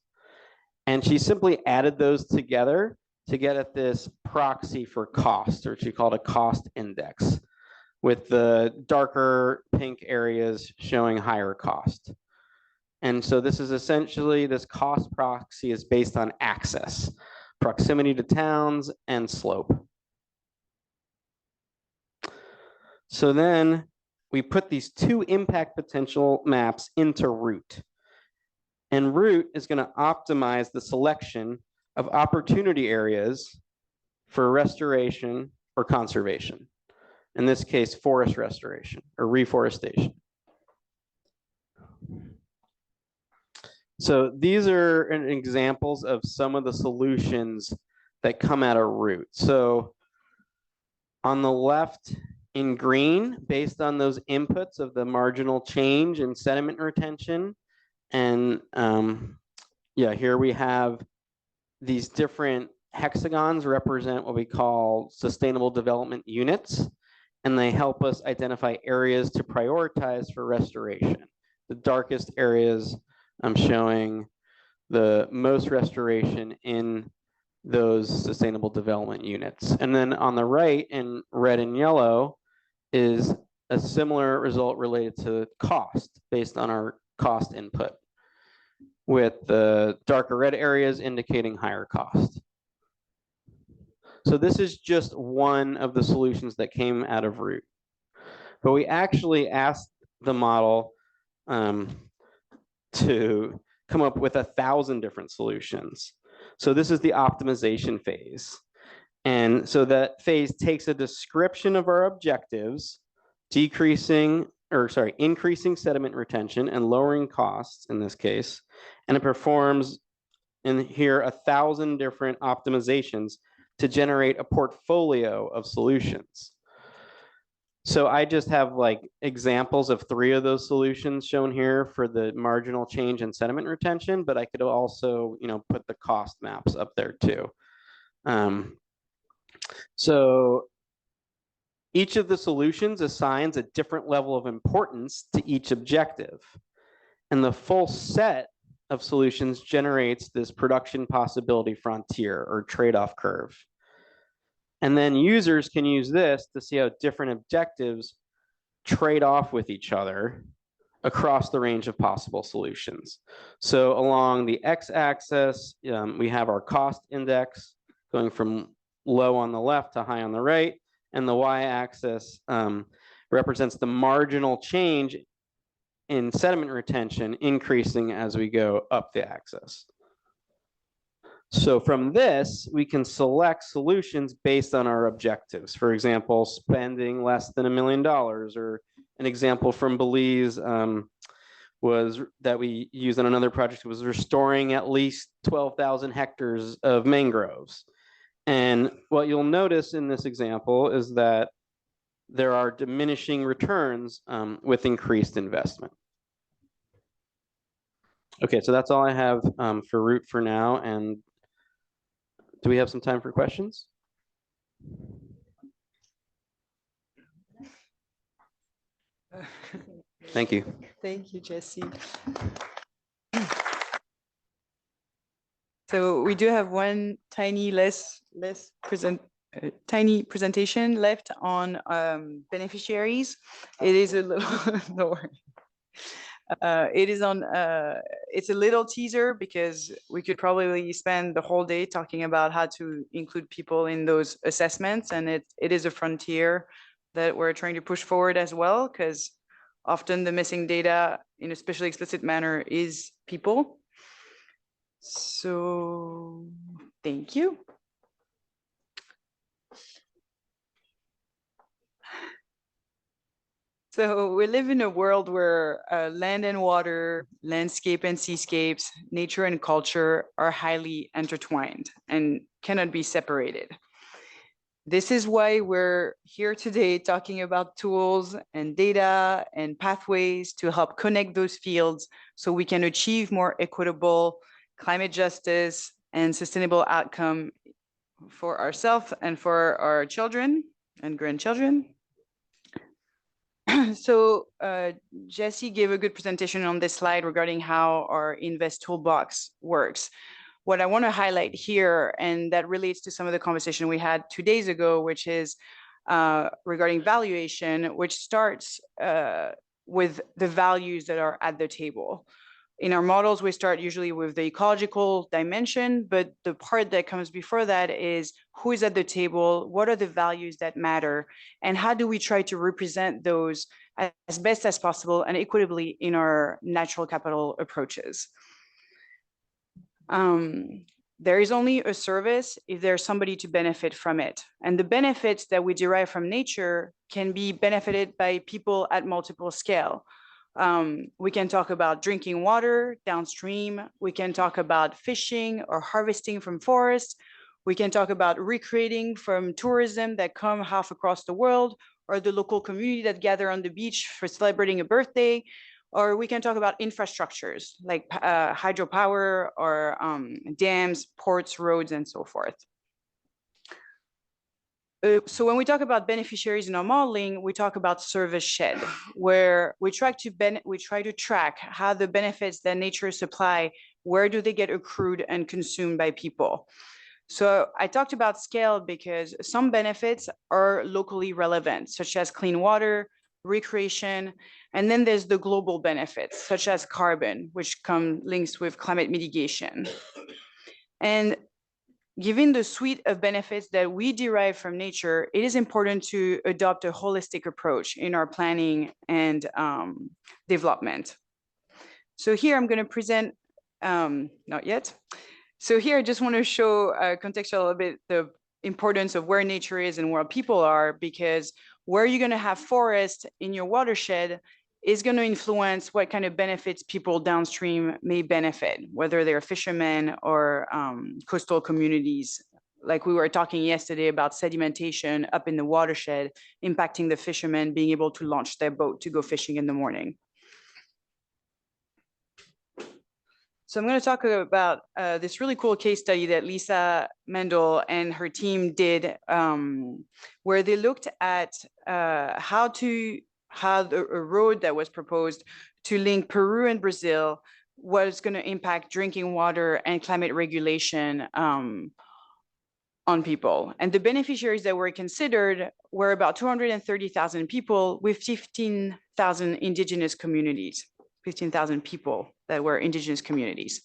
And she simply added those together to get at this proxy for cost, or she called a cost index, with the darker pink areas showing higher cost. And so this is essentially, this cost proxy is based on access, proximity to towns, and slope. So then we put these 2 impact potential maps into root. And root is going to optimize the selection of opportunity areas for restoration or conservation. In this case, forest restoration or reforestation. So these are examples of some of the solutions that come out of root. So on the left in green, based on those inputs of the marginal change in sediment retention, and yeah, here we have these different hexagons represent what we call sustainable development units, and they help us identify areas to prioritize for restoration. The darkest areas I'm showing the most restoration in those sustainable development units. And then on the right in red and yellow is a similar result related to cost based on our cost input, with the darker red areas indicating higher cost. So this is just one of the solutions that came out of root. But we actually asked the model to come up with 1,000 different solutions. So this is the optimization phase. And so that phase takes a description of our objectives, increasing sediment retention and lowering costs in this case, and it performs in here 1,000 different optimizations to generate a portfolio of solutions. So I just have like examples of 3 of those solutions shown here for the marginal change in sediment retention, but I could also, put the cost maps up there too. So each of the solutions assigns a different level of importance to each objective, and the full set of solutions generates this production possibility frontier or trade-off curve. And then users can use this to see how different objectives trade off with each other across the range of possible solutions. So along the x-axis, we have our cost index going from low on the left to high on the right, and the y-axis represents the marginal change in sediment retention increasing as we go up the axis. So from this, we can select solutions based on our objectives. For example, spending less than $1 million, or an example from Belize was that we used on another project was restoring at least 12,000 hectares of mangroves. And what you'll notice in this example is that there are diminishing returns with increased investment. Okay, so that's all I have for Root for now. And do we have some time for questions? Thank you. Thank you, Jesse. So we do have one tiny tiny presentation left on beneficiaries. It is a little, no worry. It is on, it's a little teaser because we could probably spend the whole day talking about how to include people in those assessments. And it is a frontier that we're trying to push forward as well, because often the missing data in a spatially explicit manner is people. So thank you. So we live in a world where land and water, landscape and seascapes, nature and culture are highly intertwined and cannot be separated. This is why we're here today talking about tools and data and pathways to help connect those fields so we can achieve more equitable climate justice and sustainable outcome for ourselves and for our children and grandchildren. So Jesse gave a good presentation on this slide regarding how our Invest Toolbox works. What I want to highlight here, and that relates to some of the conversation we had 2 days ago, which is regarding valuation, which starts with the values that are at the table. In our models, we start usually with the ecological dimension, but the part that comes before that is who is at the table, what are the values that matter, and how do we try to represent those as best as possible and equitably in our natural capital approaches. There is only a service if there's somebody to benefit from it. And the benefits that we derive from nature can be benefited by people at multiple scale. We can talk about drinking water downstream. We can talk about fishing or harvesting from forests. We can talk about recreating from tourism that come half across the world, or the local community that gather on the beach for celebrating a birthday. Or we can talk about infrastructures like hydropower or dams, ports, roads, and so forth. So when we talk about beneficiaries in our modeling, we talk about service shed, where we try to track how the benefits that nature supply, where do they get accrued and consumed by people. So I talked about scale because some benefits are locally relevant, such as clean water, recreation, and then there's the global benefits, such as carbon, which come linked with climate mitigation. And given the suite of benefits that we derive from nature, it is important to adopt a holistic approach in our planning and development. So here I'm going to present, not yet. So here I just want to show contextual a bit the importance of where nature is and where people are, because where you're going to have forest in your watershed is going to influence what kind of benefits people downstream may benefit, whether they're fishermen or coastal communities. Like we were talking yesterday about sedimentation up in the watershed, impacting the fishermen being able to launch their boat to go fishing in the morning. So I'm going to talk about this really cool case study that Lisa Mendel and her team did, where they looked at how a road that was proposed to link Peru and Brazil was going to impact drinking water and climate regulation on people. And the beneficiaries that were considered were about 230,000 people with 15,000 indigenous communities, 15,000 people that were indigenous communities.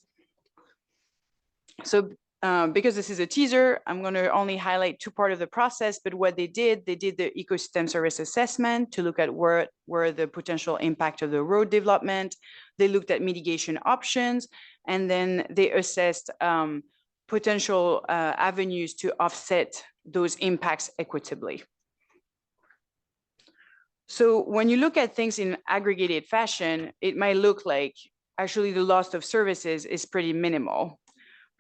So because this is a teaser, I'm going to only highlight two parts of the process, but what they did the ecosystem service assessment to look at where the potential impact of the road development. They looked at mitigation options, and then they assessed potential avenues to offset those impacts equitably. So when you look at things in aggregated fashion, it might look like actually the loss of services is pretty minimal.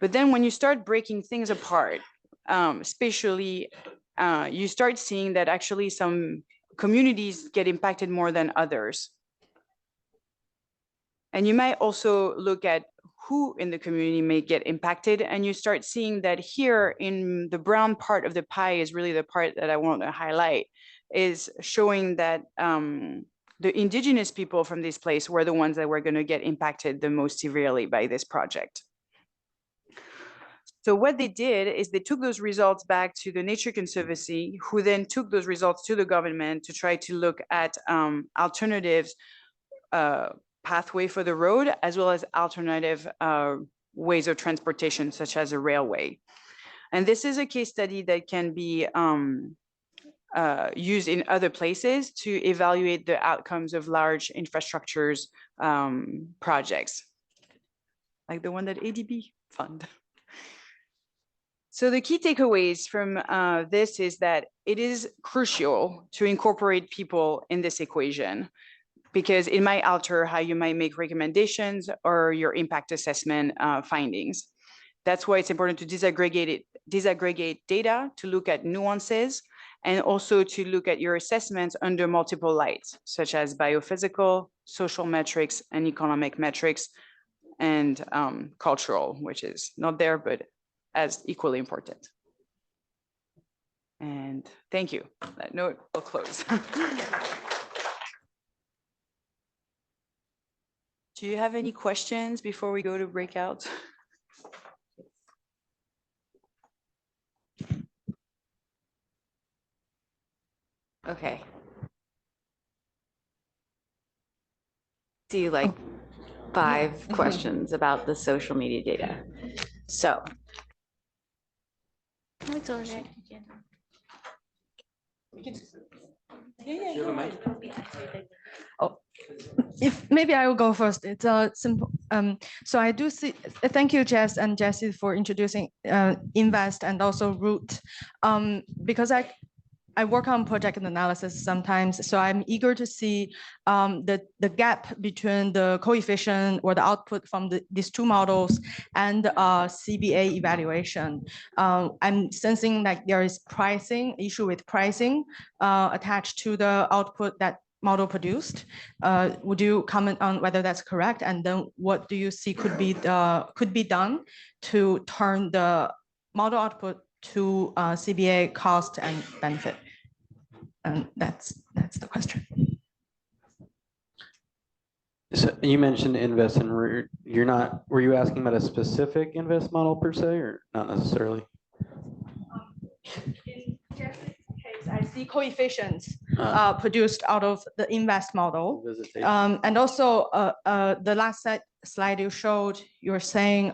But then when you start breaking things apart, spatially, you start seeing that actually some communities get impacted more than others. And you might also look at who in the community may get impacted, and you start seeing that here in the brown part of the pie is really the part that I want to highlight, is showing that the indigenous people from this place were the ones that were going to get impacted the most severely by this project. So what they did is they took those results back to the Nature Conservancy, who then took those results to the government to try to look at alternatives pathway for the road, as well as alternative ways of transportation, such as a railway. And this is a case study that can be used in other places to evaluate the outcomes of large infrastructures projects, like the one that ADB fund. So the key takeaways from this is that it is crucial to incorporate people in this equation, because it might alter how you might make recommendations or your impact assessment findings. That's why it's important to disaggregate data to look at nuances, and also to look at your assessments under multiple lights, such as biophysical, social metrics, and economic metrics, and cultural, which is not there, but as equally important. And thank you. That note will close. Do you have any questions before we go to breakout? Okay. See like 5 questions about the social media data. So. It's all right. Oh, if maybe I will go first. It's a simple. So I do see. Thank you, Jess and Jessie, for introducing Invest and also Root, because I work on project analysis sometimes, so I'm eager to see the gap between the coefficient or the output from these two models and CBA evaluation. I'm sensing like there is issue with pricing attached to the output that model produced. Would you comment on whether that's correct? And then what do you see could be done to turn the model output to CBA cost and benefit? And that's the question. So you mentioned Invest and were you asking about a specific Invest model per se, or not necessarily? In Jeffrey's case, I see coefficients produced out of the Invest model. And also the last slide you showed, you're saying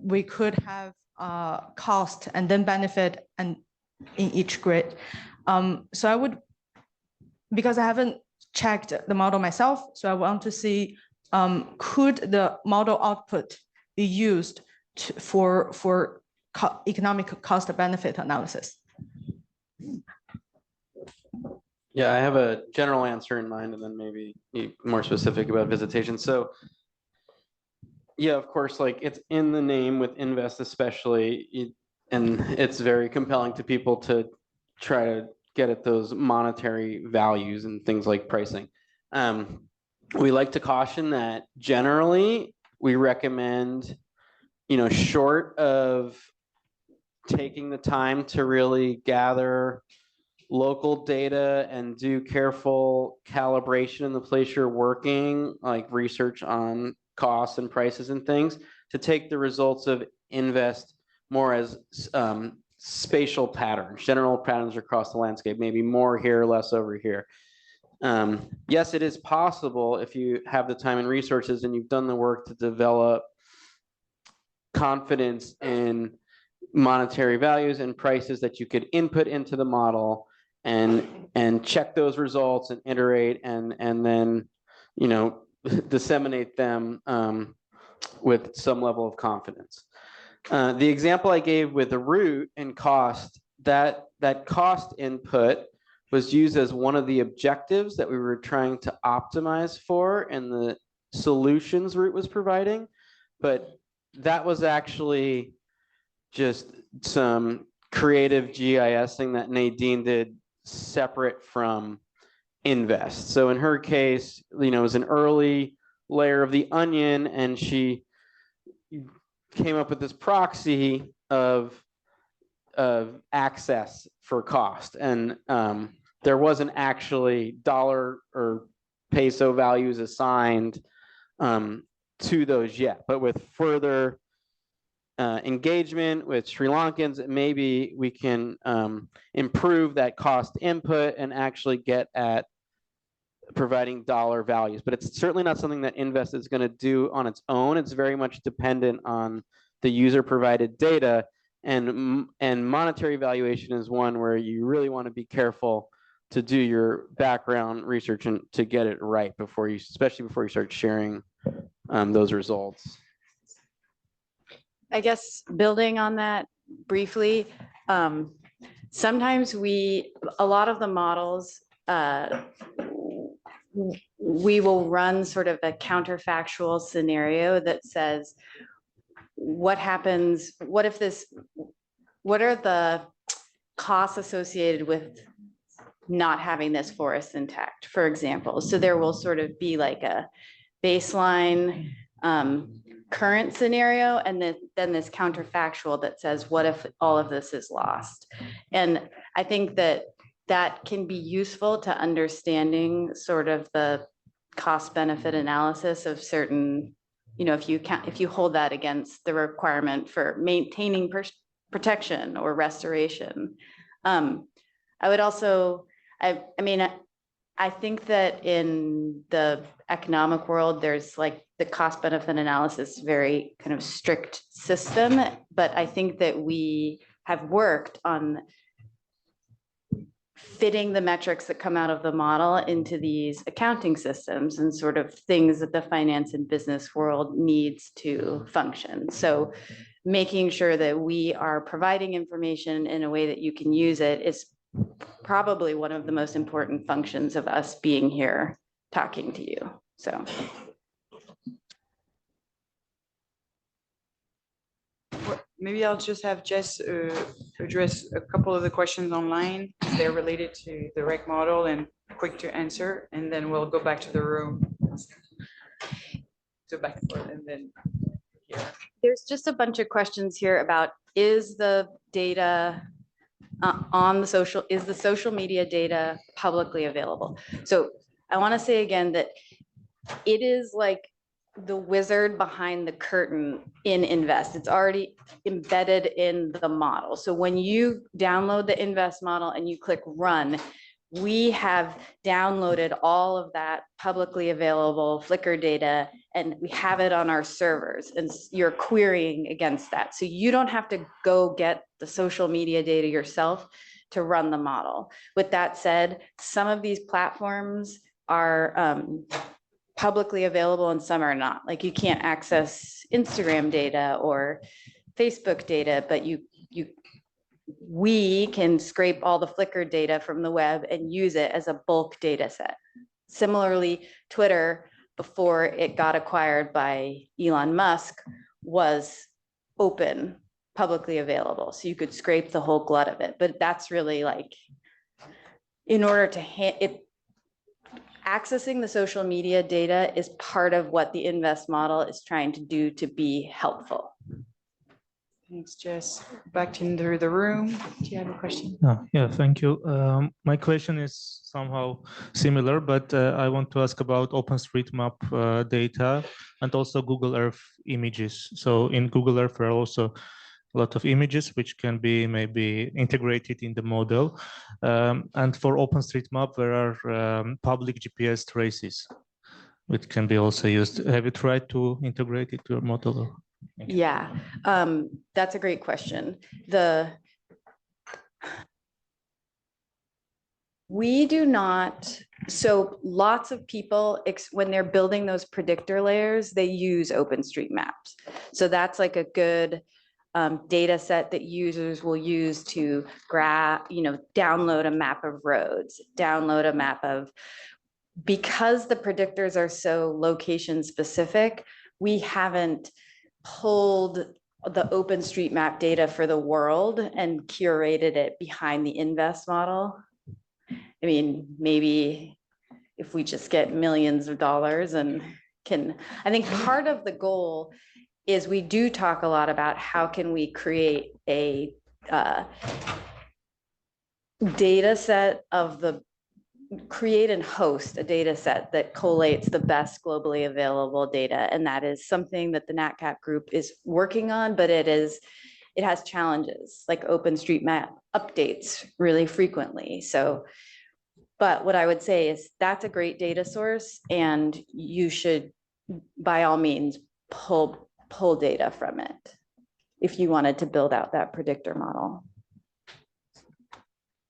we could have cost and then benefit and in each grid. So I would, because I haven't checked the model myself, so I want to see could the model output be used for economic cost benefit analysis? Yeah, I have a general answer in mind, and then maybe more specific about visitation. So yeah, of course, like it's in the name with Invest especially, and it's very compelling to people to try to get at those monetary values and things like pricing. We like to caution that generally we recommend, short of taking the time to really gather local data and do careful calibration in the place you're working, like research on costs and prices and things, to take the results of Invest more as spatial patterns, general patterns across the landscape, maybe more here, less over here. Yes, it is possible if you have the time and resources and you've done the work to develop confidence in monetary values and prices that you could input into the model and check those results and iterate and then, you know, disseminate them with some level of confidence. The example I gave with the root and cost, that cost input was used as one of the objectives that we were trying to optimize for in the solutions root was providing, but that was actually just some creative GISing that Nadine did separate from invest. So in her case, you know, it was an early layer of the onion, and she came up with this proxy of access for cost, and there wasn't actually dollar or peso values assigned to those yet. But with further engagement with Sri Lankans, maybe we can improve that cost input and actually get at providing dollar values. But it's certainly not something that Invest is going to do on its own. It's very much dependent on the user provided data, and monetary valuation is one where you really want to be careful to do your background research and to get it right before you, especially before you start sharing those results. I guess building on that briefly, sometimes a lot of the models, we will run sort of a counterfactual scenario that says, what happens, what are the costs associated with not having this forest intact, for example? So there will sort of be like a baseline current scenario, and then this counterfactual that says, what if all of this is lost? And I think that can be useful to understanding sort of the cost benefit analysis of certain, you know, if you hold that against the requirement for maintaining protection or restoration. I would also, I mean, I think that in the economic world, there's like the cost benefit analysis, very kind of strict system, but I think that we have worked on fitting the metrics that come out of the model into these accounting systems and sort of things that the finance and business world needs to function. So making sure that we are providing information in a way that you can use it is probably one of the most important functions of us being here talking to you. So. Maybe I'll just have Jess address a couple of the questions online. They're related to the rec model and quick to answer, and then we'll go back to the room. So back and forth, and then here. There's just a bunch of questions here about, is the data on the social media data publicly available? So I want to say again that it is like the wizard behind the curtain in Invest. It's already embedded in the model. So when you download the Invest model and you click run, we have downloaded all of that publicly available Flickr data, and we have it on our servers, and you're querying against that. So you don't have to go get the social media data yourself to run the model. With that said, some of these platforms are publicly available and some are not. Like you can't access Instagram data or Facebook data, but we can scrape all the Flickr data from the web and use it as a bulk data set. Similarly, Twitter, before it got acquired by Elon Musk, was open, publicly available. So you could scrape the whole glut of it. But that's really like, in order to accessing the social media data is part of what the Invest model is trying to do to be helpful. Thanks, Jess. Back into the room. Do you have a question? Yeah, thank you. My question is somehow similar, but I want to ask about OpenStreetMap data and also Google Earth images. So in Google Earth, there are also a lot of images which can be maybe integrated in the model. And for OpenStreetMap, there are public GPS traces which can be also used. Have you tried to integrate it to your model? Thank you. Yeah, that's a great question. We do not, so lots of people, when they're building those predictor layers, they use OpenStreetMaps. So that's like a good data set that users will use to download a map of roads, download a map of, because the predictors are so location specific, we haven't pulled the OpenStreetMap data for the world and curated it behind the invest model. I mean, maybe if we just get millions of dollars and I think part of the goal is we do talk a lot about how can we create a data set create and host a data set that collates the best globally available data. And that is something that the NatCap group is working on, but it has challenges, like OpenStreetMap updates really frequently. So, but what I would say is that's a great data source, and you should, by all means, pull data from it if you wanted to build out that predictor model.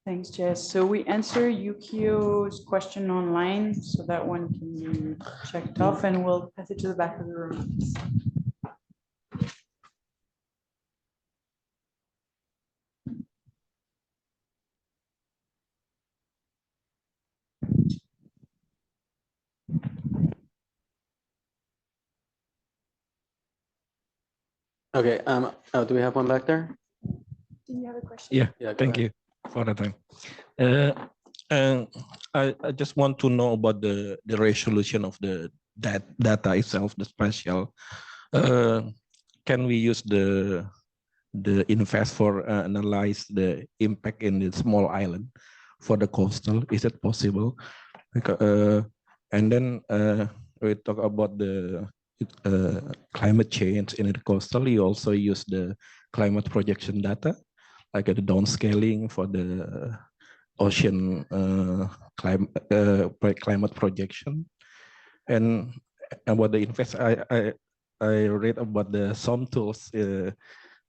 Thanks, Jess. So we answer Yukio's question online, so that one can be checked off, and we'll pass it to the back of the room. Okay, do we have one back there? Do you have a question? Yeah, Yeah, go thank ahead. you for the time. I just want to know about the resolution of the data itself, the spatial. Can we use the invest for analyze the impact in the small island for the coastal? Is it possible? And then we talk about the climate change in the coastal. You also use the climate projection data, like the downscaling for the ocean climate projection. And about the invest, I read about the some tools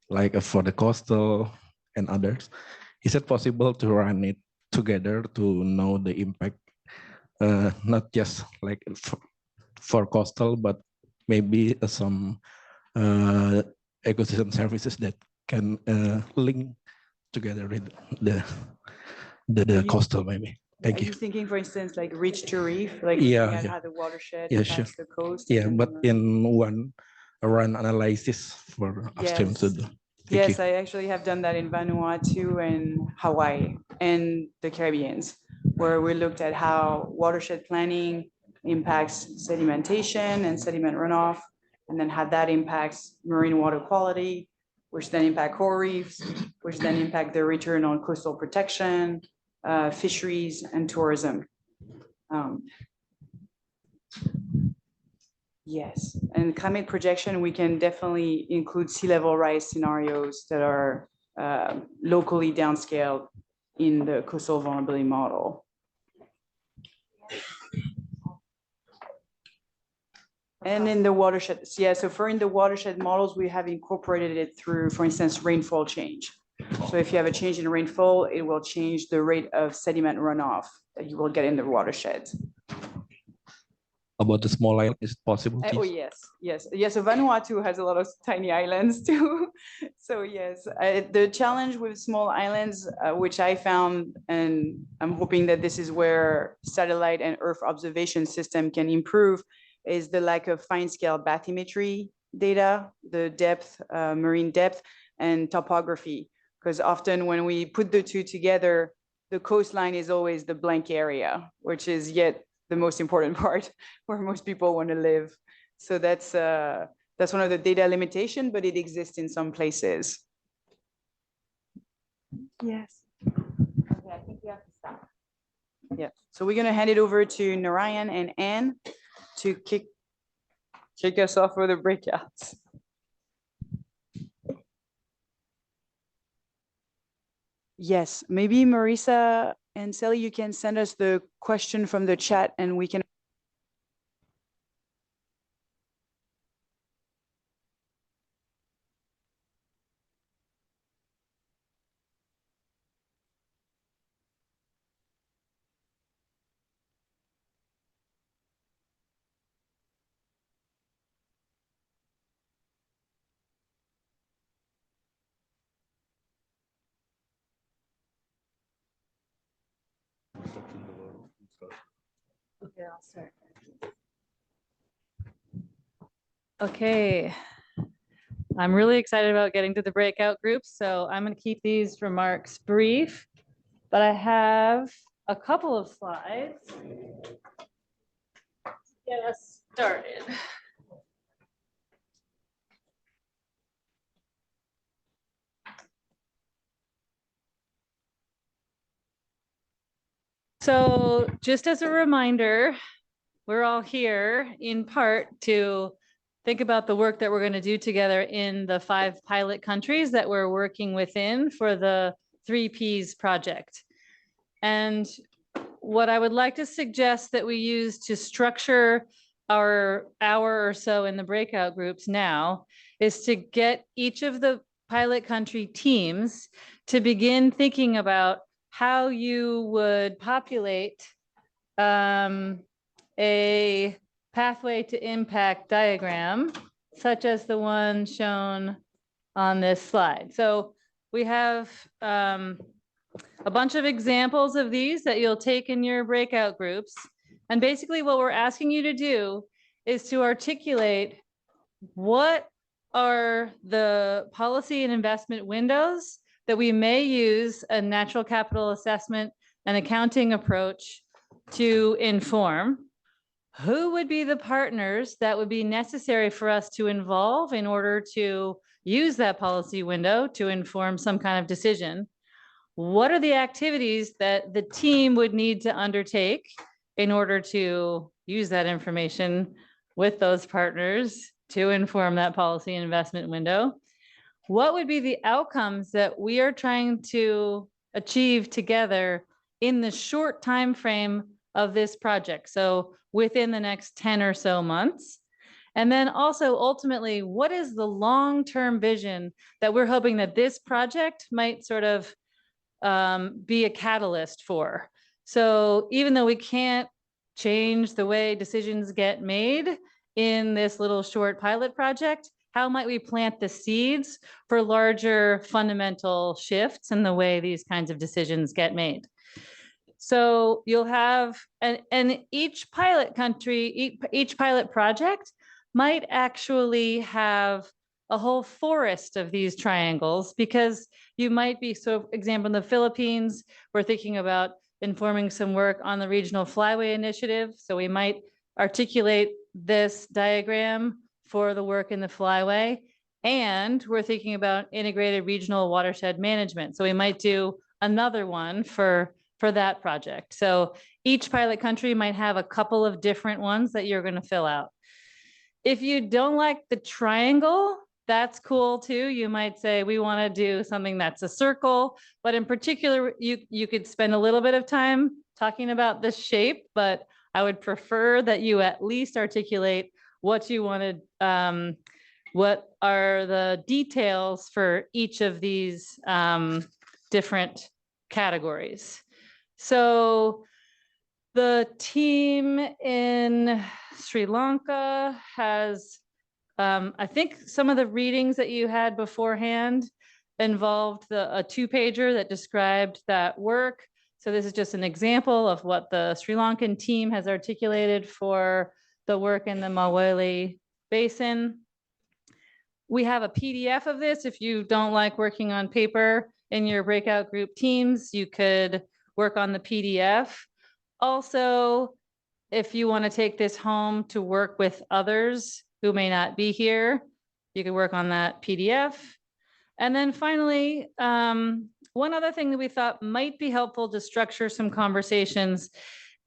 like for the coastal and others. Is it possible to run it together to know the impact, not just like for coastal, but maybe some ecosystem services that can link together with the coastal maybe. Thank Are you. you thinking, for instance, like reach to reef, like Yeah, looking at yeah. how the watershed Yeah, impacts sure. the coast? Yeah, and but then in one run analysis for upstream Yes. to do. Thank Yes, you. I actually have done that in Vanuatu and Hawaii and the Caribbeans, where we looked at how watershed planning impacts sedimentation and sediment runoff, and then how that impacts marine water quality, which then impact coral reefs, which then impact the return on coastal protection, fisheries, and tourism. Yes, and climate projection, we can definitely include sea level rise scenarios that are locally downscaled in the coastal vulnerability model. And in the watershed, yeah, so for in the watershed models, we have incorporated it through, for instance, rainfall change. So if you have a change in rainfall, it will change the rate of sediment runoff that you will get in the watershed. About the small island, is it possible? Oh, yes, yes. Yes, so Vanuatu has a lot of tiny islands too. So yes, the challenge with small islands, which I found, and I'm hoping that this is where satellite and Earth observation system can improve, is the lack of fine scale bathymetry data, the depth, marine depth, and topography. Because often when we put the two together, the coastline is always the blank area, which is yet the most important part where most people want to live. So that's one of the data limitation, but it exists in some places. Yes. Okay, I think we have to stop. Yeah, so we're gonna hand it over to Narayan and Anne to kick us off with the breakouts. Yes, maybe Marisa and Sally, you can send us the question from the chat and we can. Okay, I'll start. Okay. I'm really excited about getting to the breakout groups, so I'm going to keep these remarks brief, but I have a couple of slides to get us started. So just as a reminder, we're all here in part to think about the work that we're going to do together in the 5 pilot countries that we're working within for the 3Ps project. And what I would like to suggest that we use to structure our hour or so in the breakout groups now is to get each of the pilot country teams to begin thinking about how you would populate a pathway to impact diagram, such as the one shown on this slide. So we have a bunch of examples of these that you'll take in your breakout groups. And basically what we're asking you to do is to articulate what are the policy and investment windows that we may use a natural capital assessment and accounting approach to inform. Who would be the partners that would be necessary for us to involve in order to use that policy window to inform some kind of decision? What are the activities that the team would need to undertake in order to use that information with those partners to inform that policy and investment window? What would be the outcomes that we are trying to achieve together in the short time frame of this project? So within the next 10 or so months. And then also ultimately, what is the long-term vision that we're hoping that this project might sort of be a catalyst for? So even though we can't change the way decisions get made in this little short pilot project, how might we plant the seeds for larger fundamental shifts in the way these kinds of decisions get made? So you'll have, and each pilot country, each pilot project might actually have a whole forest of these triangles, because you might be, so for example, in the Philippines, we're thinking about informing some work on the regional flyway initiative. So we might articulate this diagram for the work in the flyway. And we're thinking about integrated regional watershed management. So we might do another one for that project. So each pilot country might have a couple of different ones that you're going to fill out. If you don't like the triangle, that's cool too. You might say, we want to do something that's a circle, but in particular, you could spend a little bit of time talking about the shape, but I would prefer that you at least articulate what you wanted, what are the details for each of these different categories. So the team in Sri Lanka has, I think some of the readings that you had beforehand involved a 2-pager that described that work. So this is just an example of what the Sri Lankan team has articulated for the work in the Maweli Basin. We have a PDF of this. If you don't like working on paper in your breakout group teams, you could work on the PDF. Also, if you want to take this home to work with others who may not be here, you can work on that PDF. And then finally, one other thing that we thought might be helpful to structure some conversations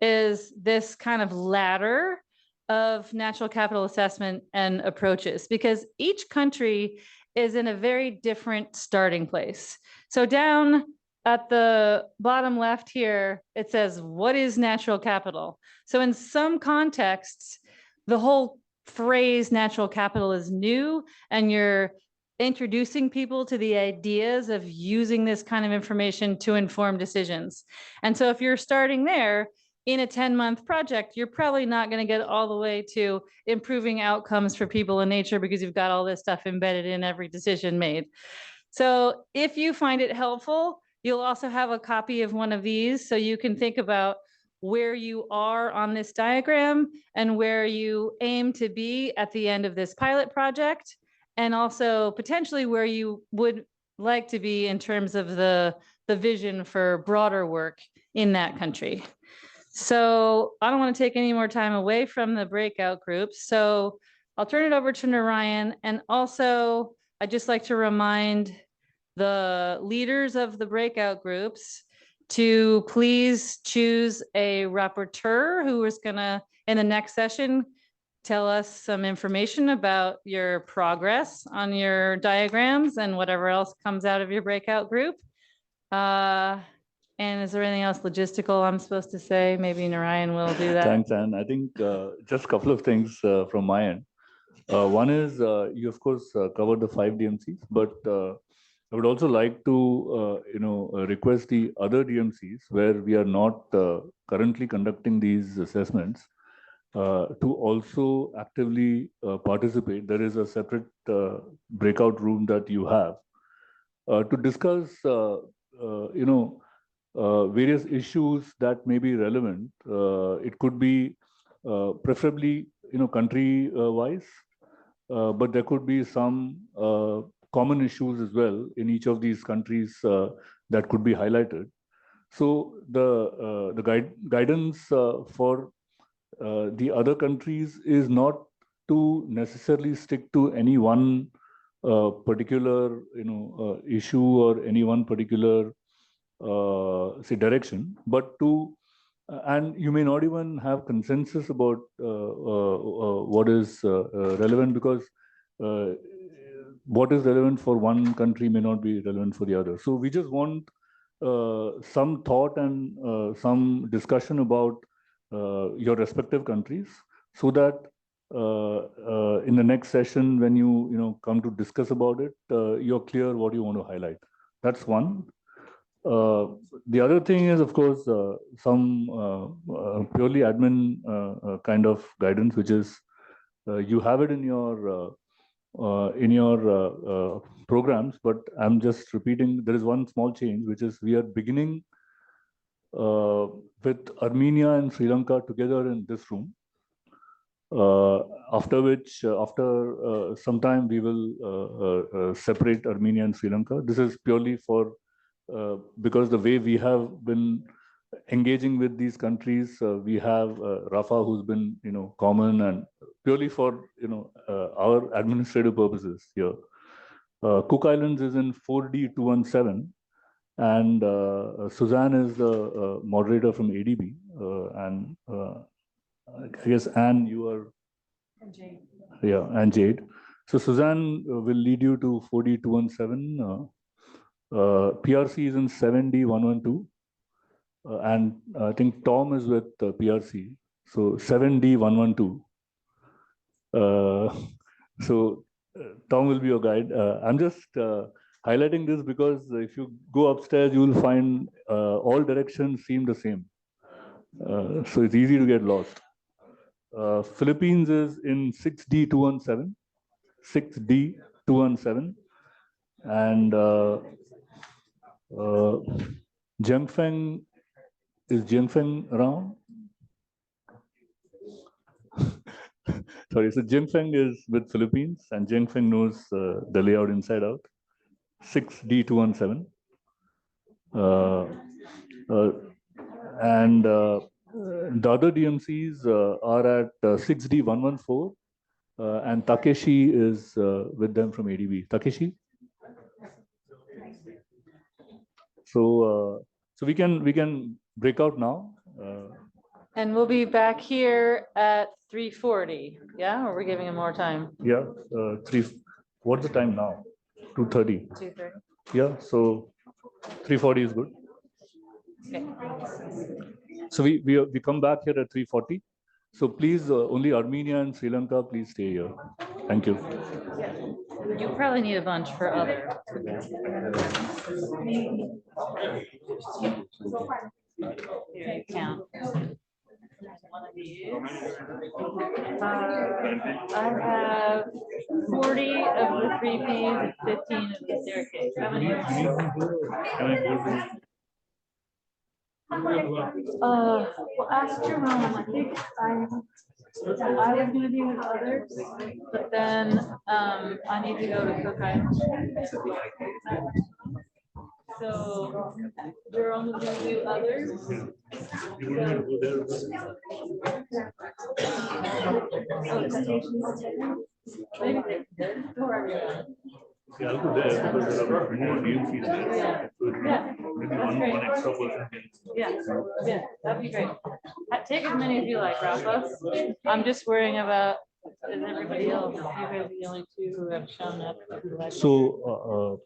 is this kind of ladder of natural capital assessment and approaches, because each country is in a very different starting place. So down at the bottom left here, it says, what is natural capital? So in some contexts, the whole phrase natural capital is new, and you're introducing people to the ideas of using this kind of information to inform decisions. And so if you're starting there in a 10-month project, you're probably not going to get all the way to improving outcomes for people in nature, because you've got all this stuff embedded in every decision made. So if you find it helpful, you'll also have a copy of one of these, so you can think about where you are on this diagram and where you aim to be at the end of this pilot project, and also potentially where you would like to be in terms of the vision for broader work in that country. So I don't want to take any more time away from the breakout groups. So I'll turn it over to Narayan. And also, I'd just like to remind the leaders of the breakout groups to please choose a rapporteur who is gonna, in the next session, tell us some information about your progress on your diagrams and whatever else comes out of your breakout group. And is there anything else logistical I'm supposed to say? Maybe Narayan will do that. Thanks, Anne. I think just a couple of things from my end. One is you of course covered the 5 DMCs, but I would also like to request the other DMCs where we are not currently conducting these assessments to also actively participate. There is a separate breakout room that you have to discuss various issues that may be relevant. It could be preferably country wise, but there could be some common issues as well in each of these countries that could be highlighted. So the guidance for the other countries is not to necessarily stick to any one particular issue or any one particular say direction, but to and you may not even have consensus about what is relevant, because what is relevant for one country may not be relevant for the other. So we just want some thought and some discussion about your respective countries, so that in the next session when you come to discuss about it, you're clear what you want to highlight. That's one. The other thing is, of course, some purely admin kind of guidance, which is you have it in your programs, but I'm just repeating. There is one small change, which is we are beginning with Armenia and Sri Lanka together in this room. After which, after some time, we will separate Armenia and Sri Lanka. This is purely for because the way we have been engaging with these countries, we have Rafa, who's been common, and purely for our administrative purposes here. Cook Islands is in 4D217, and Suzanne is the moderator from ADB, and I guess Anne, you are, and Jade. Yeah, and Jade. So Suzanne will lead you to 4D217. PRC is in 7D112, and I think Tom is with PRC, so 7D112. So Tom will be your guide. I'm just highlighting this because if you go upstairs, you will find all directions seem the same. So it's easy to get lost. Philippines is in 6D217, 6D217, and Jiangfeng, is Jiangfeng around? Sorry, so Jiangfeng is with Philippines, and Jiangfeng knows the layout inside out. 6D217. And the other DMCs are at 6D114, and Takeshi is with them from ADB. Takeshi? So we can break out now. And we'll be back here at 3:40. Yeah, or we're giving him more time? Yeah, what's the time now? 2:30. 2:30. Yeah, so 3:40 is good. Okay. So we come back here at 3:40. So please, only Armenia and Sri Lanka, please stay here. Thank you. You probably need a bunch for other. Here you count. One of these. I have 40 of the 3Ps and 15 of the staircase. How many? Well, ask Jerome, I think I was gonna be with others, but then, I need to go to Cook Island. So Jerome is gonna do others. Maybe for everyone. Yeah, I'll go there because there are more DMCs there. So Yeah, maybe that's one great. extra person can. Yeah, yeah, that'd be great. Take as many as you like, Rafa. I'm just worrying about, is everybody else, you guys are the only two who have shown up. So,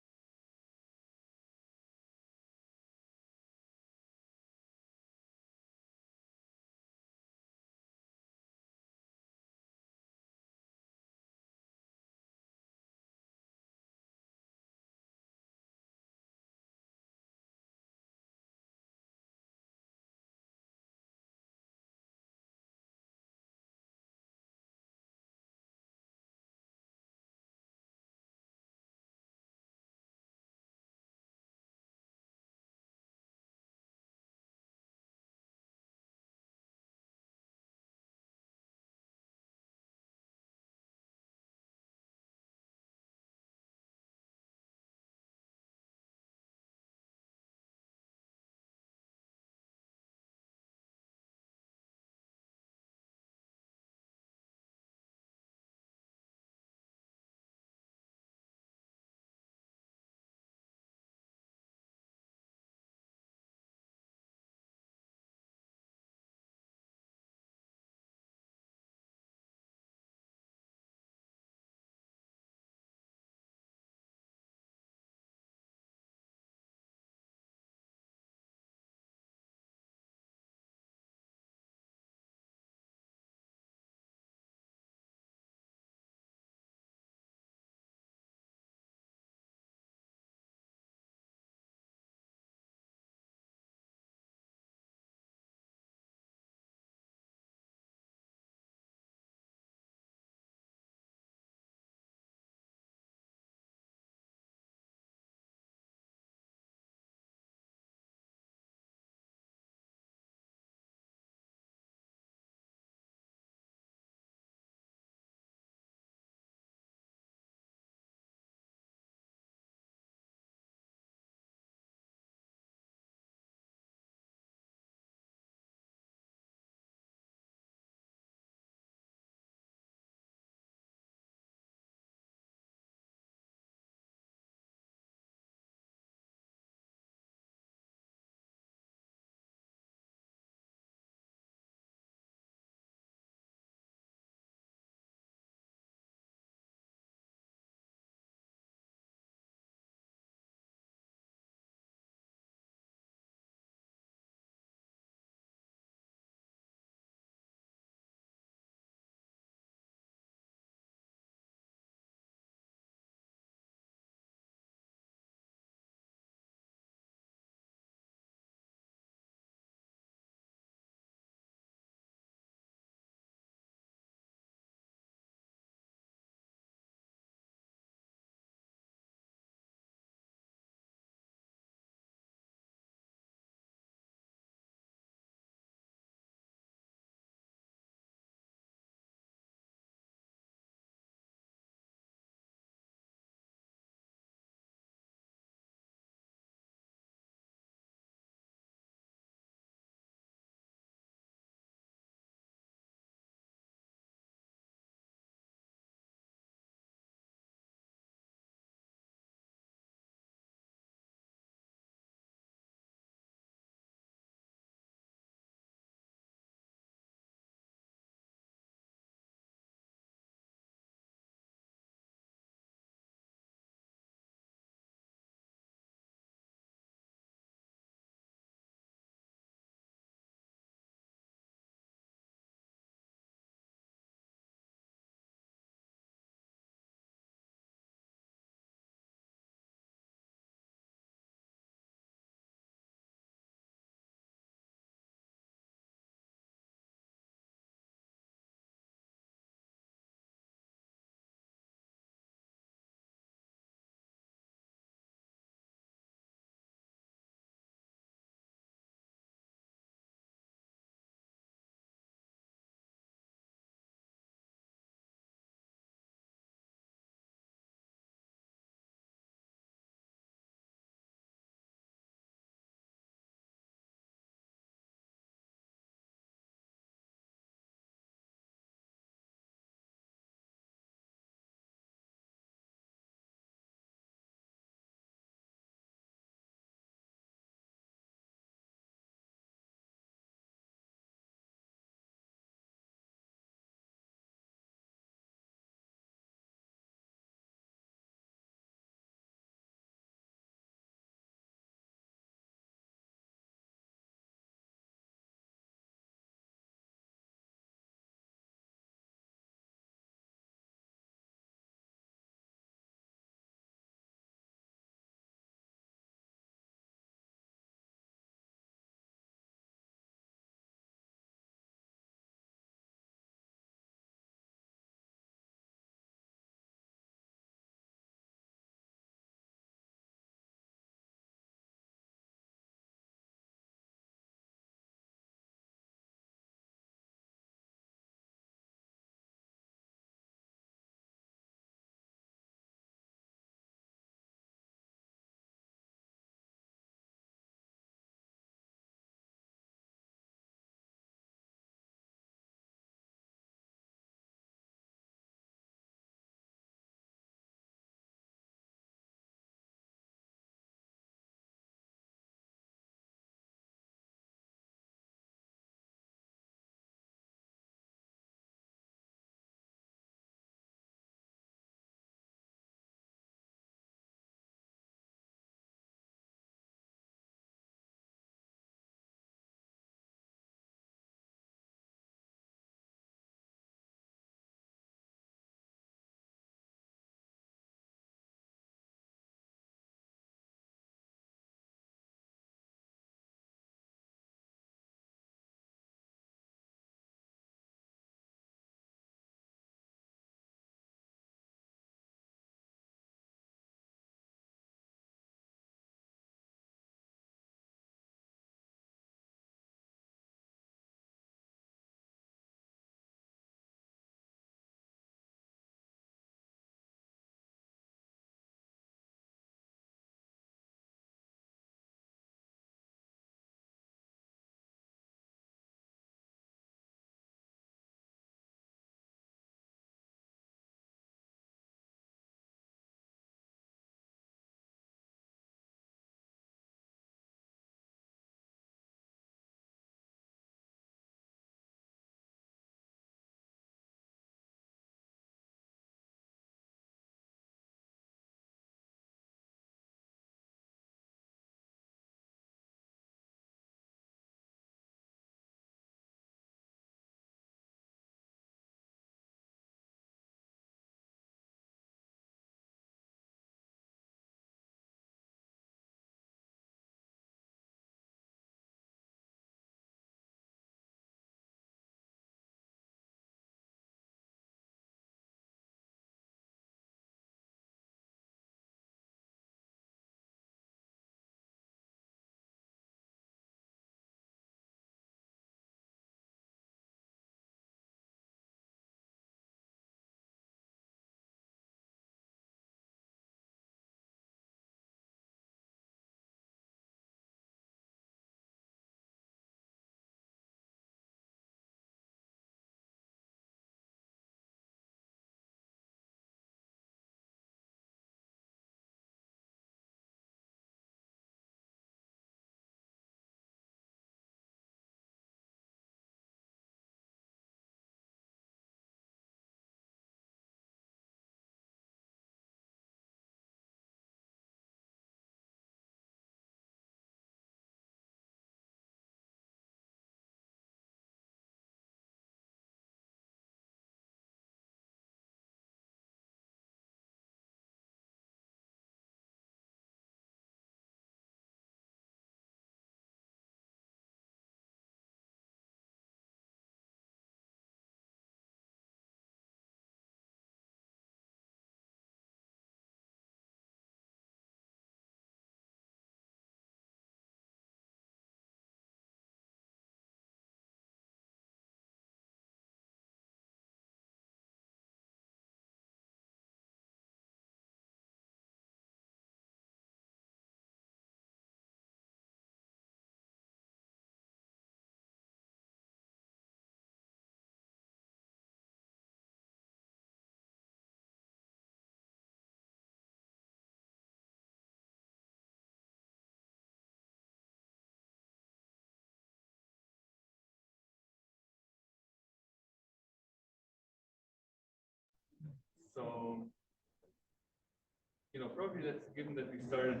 probably that's given that we started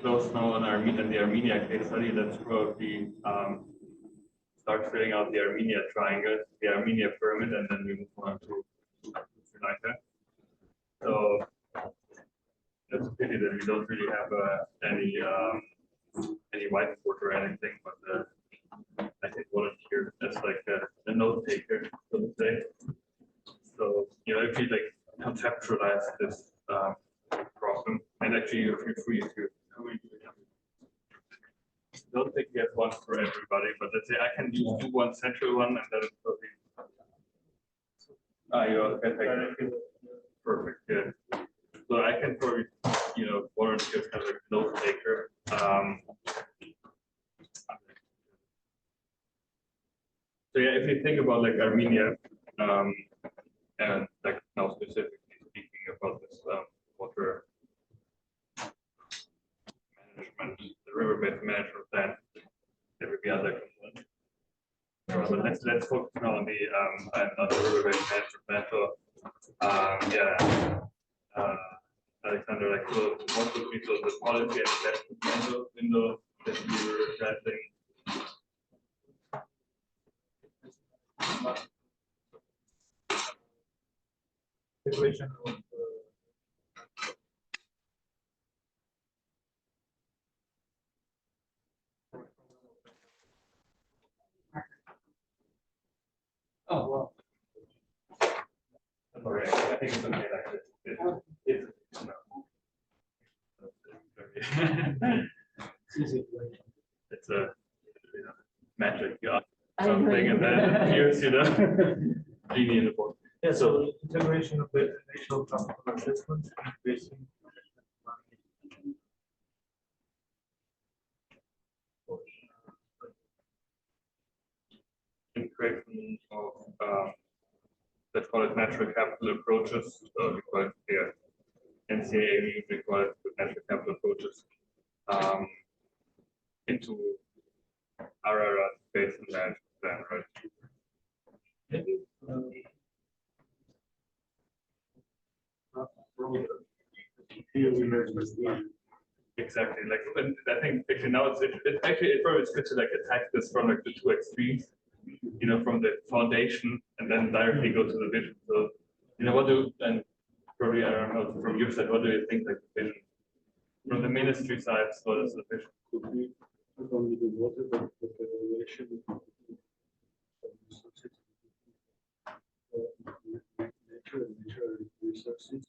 close now on the Armenia case study. Let's probably start filling out the Armenia triangle, the Armenia pyramid, and then we move on to Sri Lanka. So that's a pity that we don't really have any whiteboard or anything, but I think volunteer as like a note taker, so to say. So if we like conceptualize this problem, and actually feel free to come into it. Don't think we have one for everybody, but let's say I can do one central one, and then probably. Perfect. Yeah. So I can probably, volunteer as a note taker. So yeah, if you think about like Armenia, and like now specifically speaking about this water management, the riverbed management plan, there will be other components. But let's focus now on the riverbed management plan. So Alexander, like what would be the policy and investment window that we were addressing? Situation of wow. Sorry, I think it's okay like this. It's a magic, something, and then it appears, genie in the book. Yeah, so integration of the initial customer assessment, basically. Integration of let's call it natural capital approaches, because here NCAA we call it natural capital approaches into RRR space and management plan, right? Exactly. Like, and I think actually now it's probably good to like attack this from like the two extremes, from the foundation and then directly go to the vision. So, and probably I don't know from your side, what do you think like the vision from the ministry side? What is the vision? Could be not only the water, but the evaluation of nature and natural resources.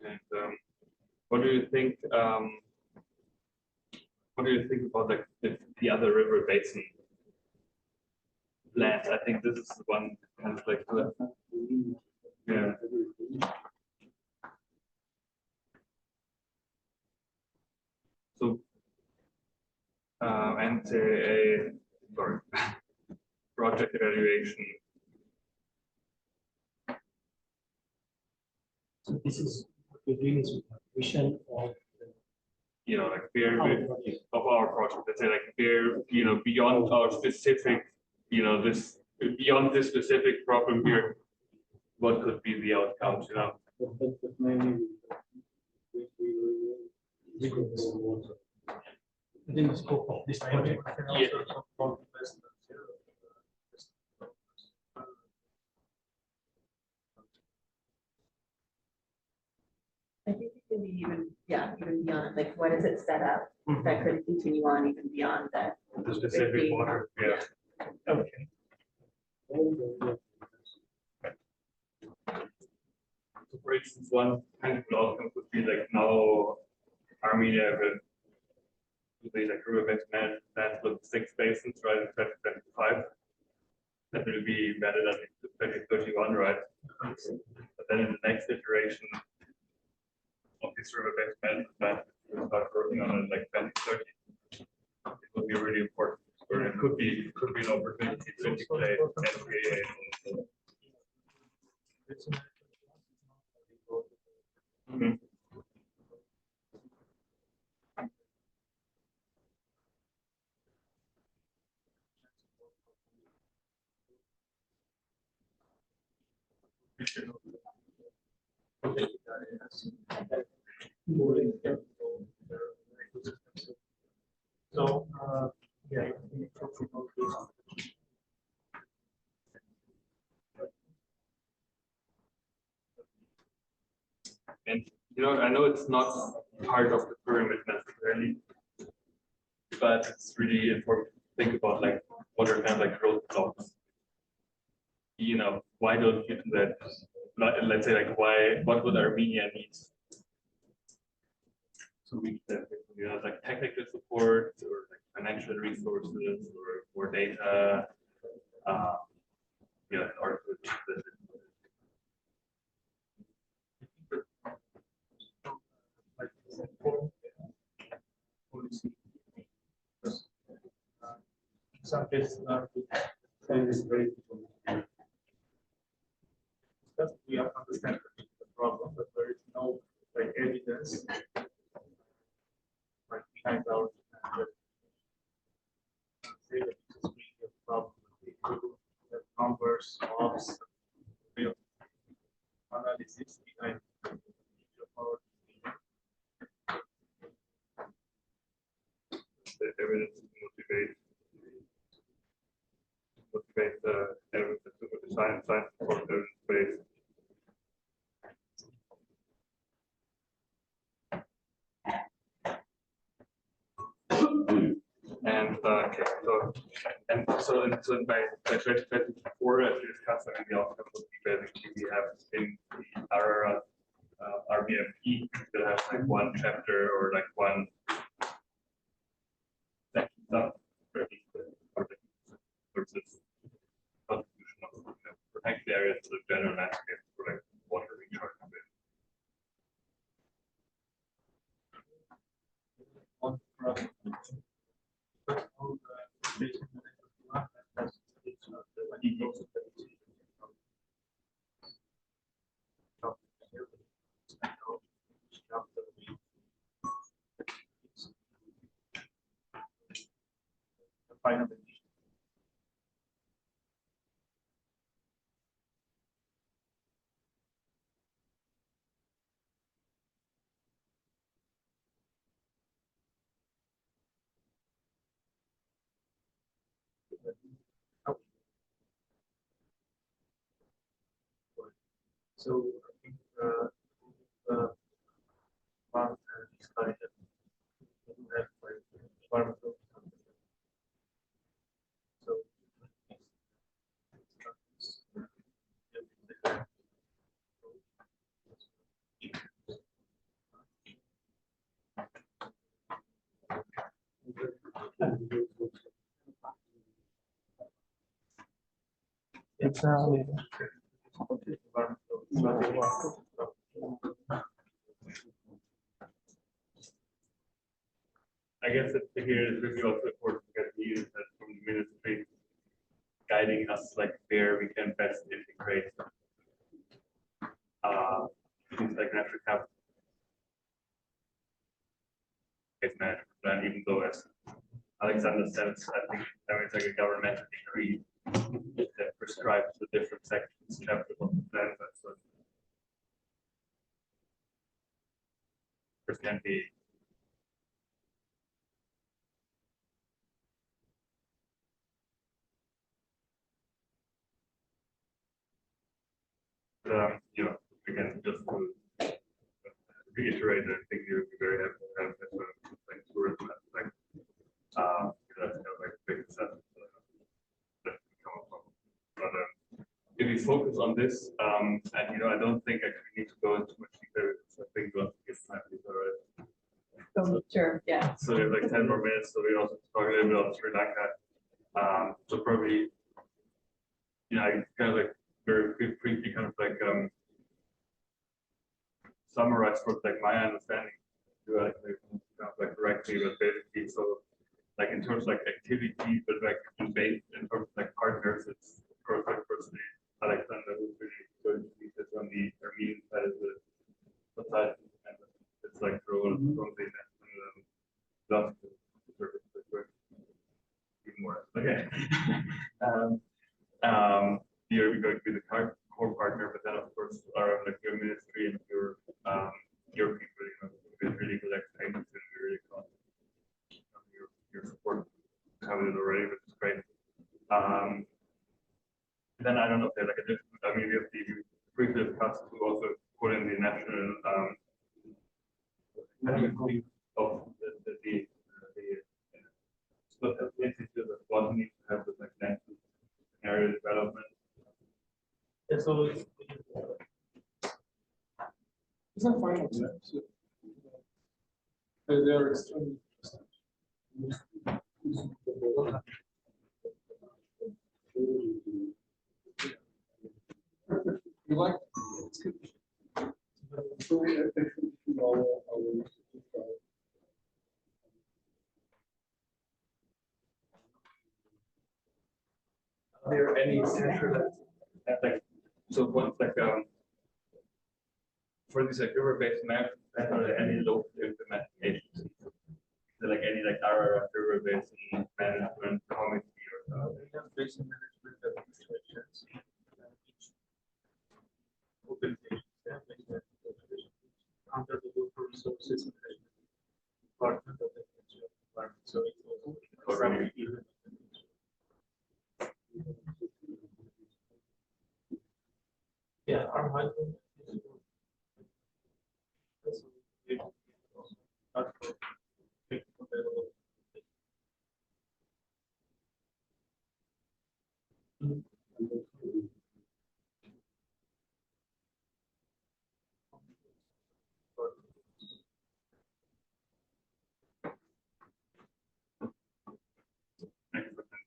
And what do you think? What do you think about the other river basin plans? I think this is the one kind of like yeah. So and a sorry project evaluation. So this is the agreements with vision of like of our project. Let's say like beyond our specific, this beyond this specific problem here, what could be the outcomes, But mainly within the scope of this project. Yeah. I think it can be even beyond, like, what is it set up that could continue on even beyond that? The specific water, yeah. Okay. So for instance, one tangible outcome could be like now Armenia will do the like riverbed management plan with 6 basins, right, in 2025. That will be valid until 2031, right? But then in the next iteration of this riverbed management plan, we'll start working on it like 2030. It would be really important, or it could be an opportunity to integrate NCAA. Mm-hmm. So, yeah. And I know it's not part of the pyramid necessarily, but it's really important to think about like what are kind of like growth blocks. Why don't you do that? Let's say like what would Armenia need? So we like technical support or like financial resources or more data. In order to achieve this. Some cases are very because we understand the problem, but there is no like evidence like behind our say that this is really a problem. The numbers, mobs, real analysis behind our the evidence to motivate the evidence to science support evidence based. And okay, so by 2024, as we discussed, the outcome would be basically we have in the Ararat RBMP that has like one chapter or like one section of versus contribution of protected areas to the general landscape for like water recharge. So I think one study that we have like environmental. So it's I guess that here is really also important to get views from the ministry guiding us like where we can best integrate things like natural capital management plan, even though as Alexander said, I think it's like a governmental decree that prescribes the different sections, chapters of the plan. So there can be again, just to reiterate, I think you would be very happy to have that sort of like tourism aspect. That's kind of like big assessment that we come up from. But if we focus on this, and I don't think actually we need to go into much detail because I think we'll get time to already. Sure, yeah. So we have like 10 more minutes, so we also talk a little bit about Sri Lanka. So probably, I kind of like very briefly kind of like summarize what like my understanding, kind of like correctly, but basically, so like in terms of like activity, but like in terms of like partners, it's of course like personally Alexander who's really going to be this on the Armenian side of the society, and it's like role from the national even more. Okay. Here we're going to be the core partner, but then of your support covered it already, which is great. Then I don't know if there's like a different, I mean, we have the briefly discussed to also put in the national of the institute of one needs to have the like national area development. Yeah, so it's not final. They are extremely you like it's good. Are there any centralized like so what's like for this like river-based map, are there any local implementing agencies? Is there like any like RRF river-based management committee or Basin management administrations, open under the local resources management department of the Ministry of Environment. So it's already yeah, our husband in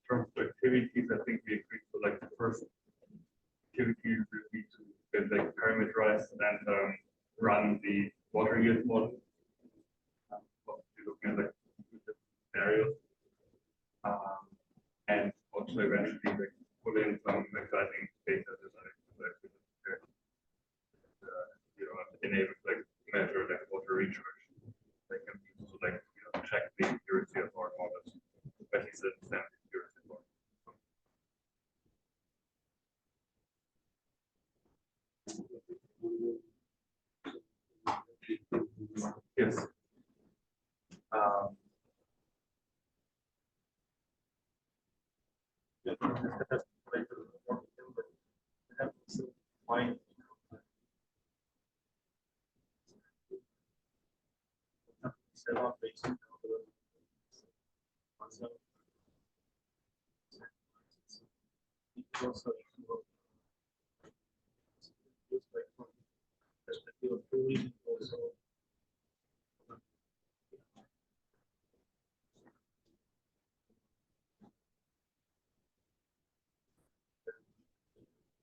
terms of activities, I think we agreed to like the first activity would be to get like parameterize and run the water use model. Looking at like scenarios. And also eventually like put in some exciting data that you know enable like measure like water recharge. They can be to like check the accuracy of our models, at least understand the accuracy of our models. Yes.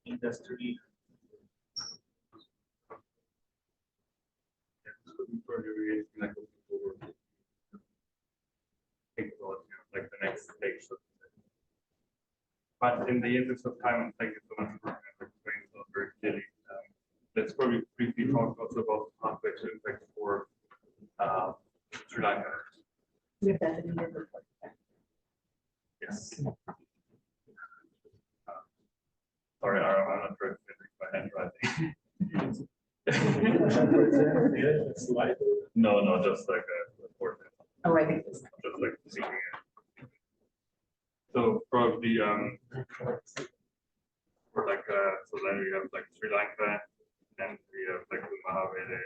industry. Think about like the next stage. But in the interest of time, and thank you so much for explaining so very clearly. Let's probably briefly talk also about the pathway to impact for Sri Lanka. Yes. Sorry, I'm not very good with my handwriting. No, just like a report. Oh, I think this. Just like seeing it. So probably for like so then we have like Sri Lanka, and we have like the Mahavele.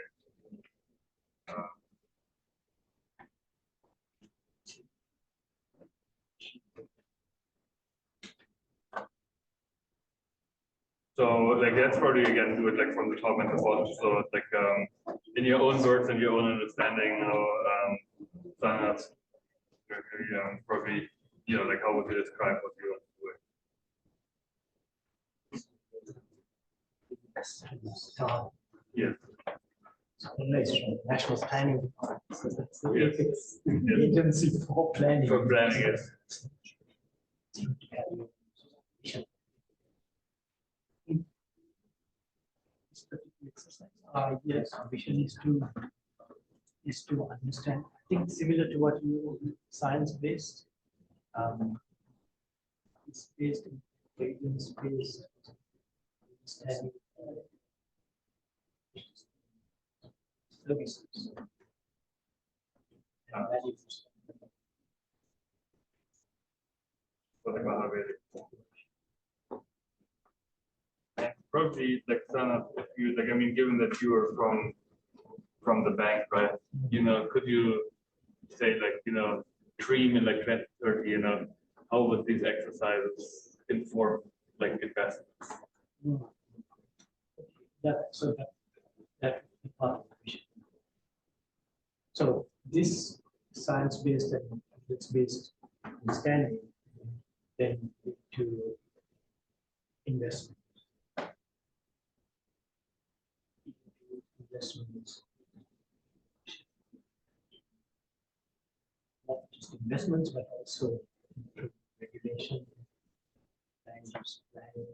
So like that's probably again do it like from the top and the bottom. So it's like in your own words and your own understanding how Sanat probably like how would you describe what you want to do? Yes. National planning. So that's the Yes. agency for planning. For planning, yes. Yes, our vision is to understand. I think similar to what you science based. It's based in evidence based understanding services and values. like and probably like Sana, if you like, I mean, given that you are from the bank, right? You know, could you say like, you know, dream in like 2030, you know, how would these exercises inform like investments? That would be part of the vision. So this science-based and evidence-based understanding then to investment. Investments. Not just investments, but also regulation, land use planning.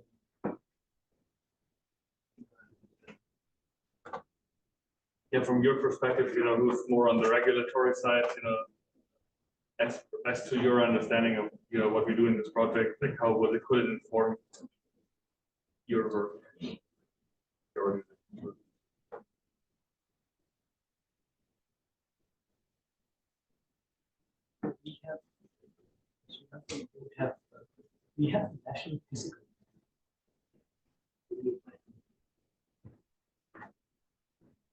Yeah, from your perspective, you know, who's more on the regulatory side, you know, as to your understanding of, you know, what we do in this project, like how could it inform your work? We have national physical.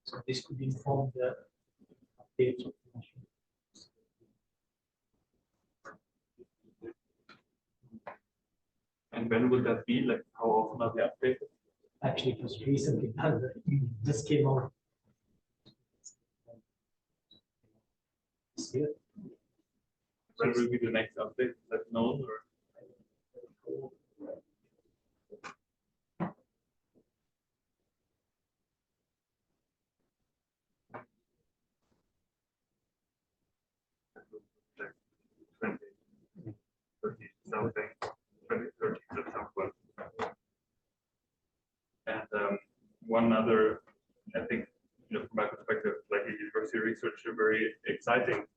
So this could inform the updates of the national. And when would that be? Like, how often are they updated? Actually, it was recently done. Just came out this year. When will be the next update? Is that known or? Something 2030 at some point. And one other, I think, you know, from my perspective, like a university research, a very exciting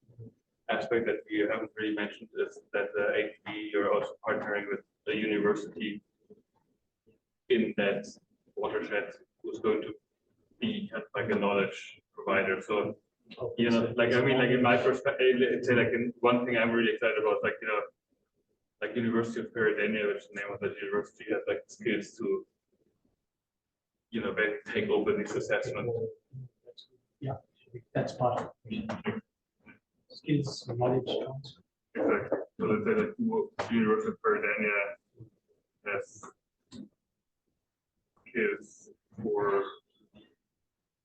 aspect that we haven't really mentioned is that the ADB, you're also partnering with a university in that watershed who's going to be kind of like a knowledge provider. So, you know, like, I mean, like in my perspective, let's say like in one thing I'm really excited about, like, you know, like University of Peradeniya, which is the name of that university, has like skills to, you know, take over these assessments. Yeah, that's part of it. Skills, knowledge transfer. Exactly. So let's say like University of Peradeniya has skills for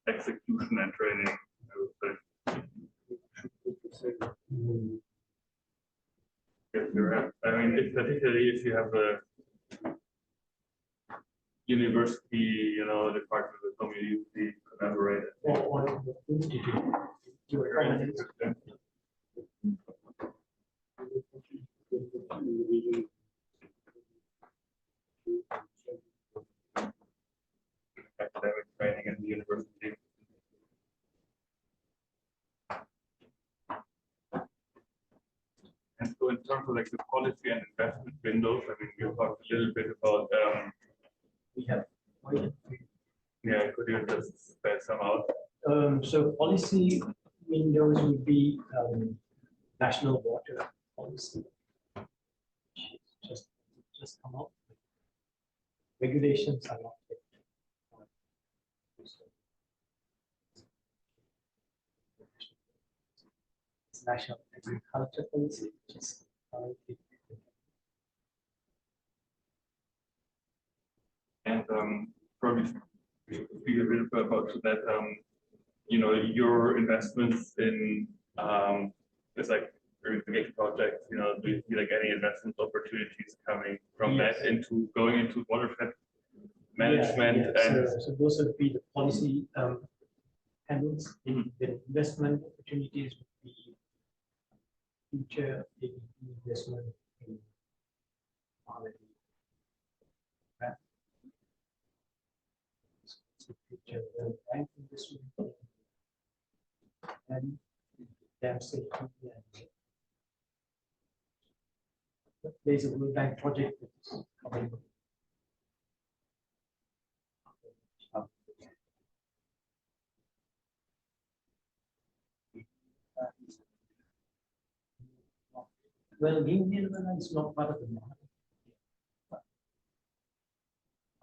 execution and training, I would say. If you have, I mean, particularly if you have a university, you know, department with whom you usually collaborate. Or institute. Academic training at the university. And so in terms of like the policy and investment windows, I mean, we talked a little bit about We have. yeah, could you just spell some out? So policy windows would be national water policy. Just come up. Regulations are not yet. It's national agriculture policy, which is And probably speak a little bit about that. You know, your investments in it's like irrigation projects. You know, do you see like any investment opportunities coming from that into going into watershed management? And so those would be the policy handles. The investment opportunities would be future investment in quality. Future bank investment and dam safety. There's a World Bank project that's coming. Well, Manila is not part of the market.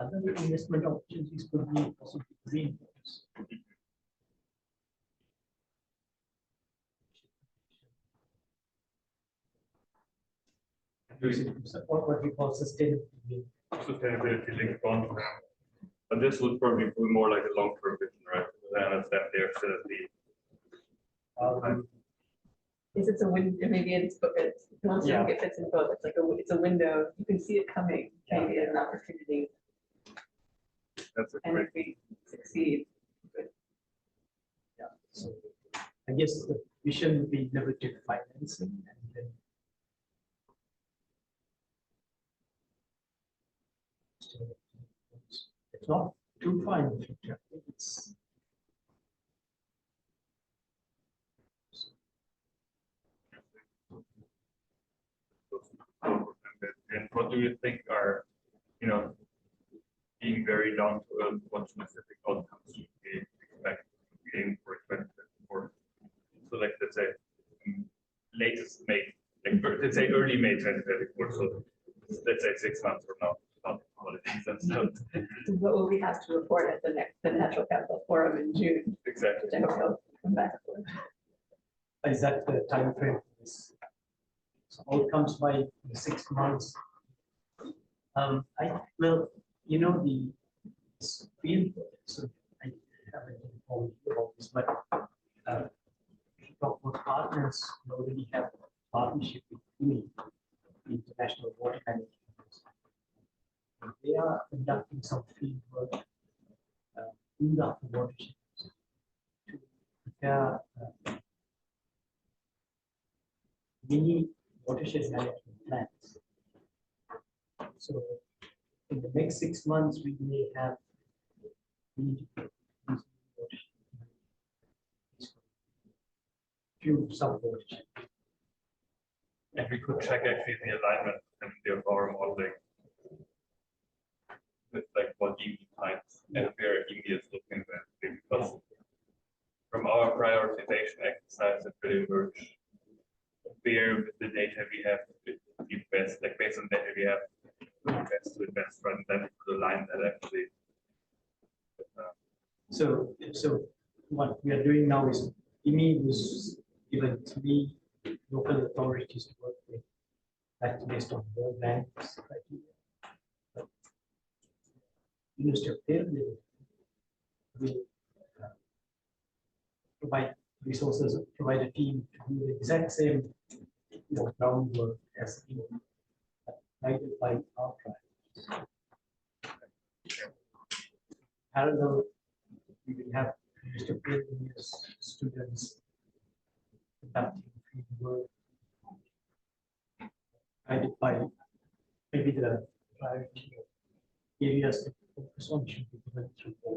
Other investment opportunities could be possibly green. Support what we call sustainability. Sustainability linked bond. But this would probably be more like a long-term vision, right? I understand there still the. Is it's a window, maybe it's, Yeah. it fits in both, it's like it's a window, you can see it coming, maybe as an opportunity, That's a and great. if we succeed. Yeah. So I guess the vision would be innovative financing and then it's not too far in the future. I think it's And what do you think are, being very down to earth, what specific outcomes should we expect to be aiming for 2024? So like, let's say, latest May, let's say early May 2024, so let's say 6 months from now, about holidays and stuff. What will we have to report at the Natural Capital Forum in June? Exactly. Which I hope you'll come back for. is that the time frame for this? So outcomes by 6 months. Well, the field, so I haven't informed you about this, but if you talk about partners, we already have a partnership with me, the International Water Management. They are conducting some field work in the watersheds to prepare mini watershed management plans. So in the next 6 months, we may have few sub watersheds. And we could check actually the alignment and the our modeling with like what EV times and where EV is looking at, because from our prioritization exercise at pretty much where with the data we have to invest, like based on data we have to invest rather than to align that actually. So what we are doing now is IMI was given 3 local authorities to work with. That's based on World Bank's criteria. But University of Cambridge will provide resources, provide a team to do the exact same groundwork as IMI, guided by our trials. Parallel, we will have Mr. Previous students conducting field work, guided by maybe the priority of areas to focus on should be given through the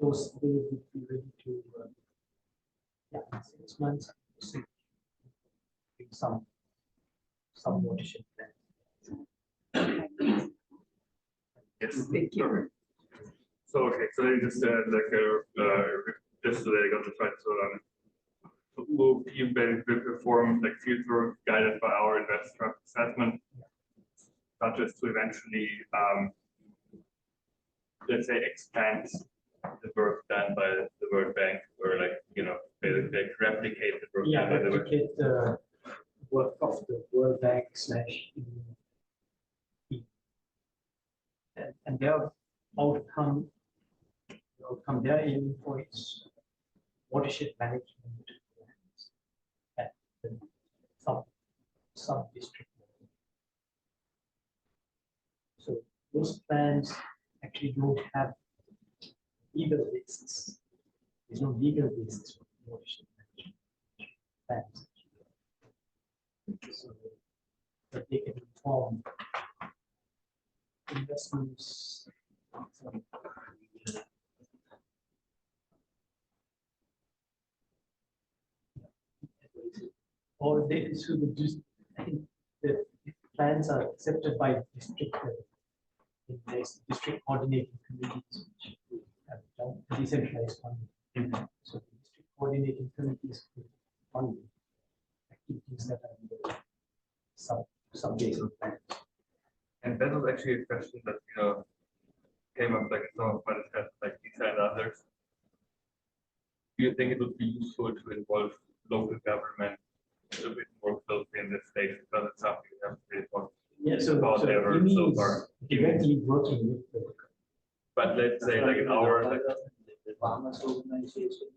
those they would be ready to in 6 months see some watershed plan. Yes. Thank you. So okay, so they just just so they got the right so will you perform like field work guided by our investor assessment, such as to eventually let's say expand the work done by the World Bank, or like they replicate the work done by the World Bank. Replicate the work of the World Bank / and their outcome they're aiming for is watershed management plans at some district level. So those plans actually don't have legal basis. There's no legal basis for watershed management plans. So that they can inform investments. Or they, so the, I think the plans are accepted by district level. There's district coordinating committees which have done decentralized funding. So the district coordinating committees fund activities that are in the sub-basic plans. And that was actually a question that came up like in some of my discussions, like these and others. Do you think it would be useful to involve local government a bit more closely in this stage, because it's something we have to be about ever so far? Directly working with the. But let's say like an hour. The farmers organization.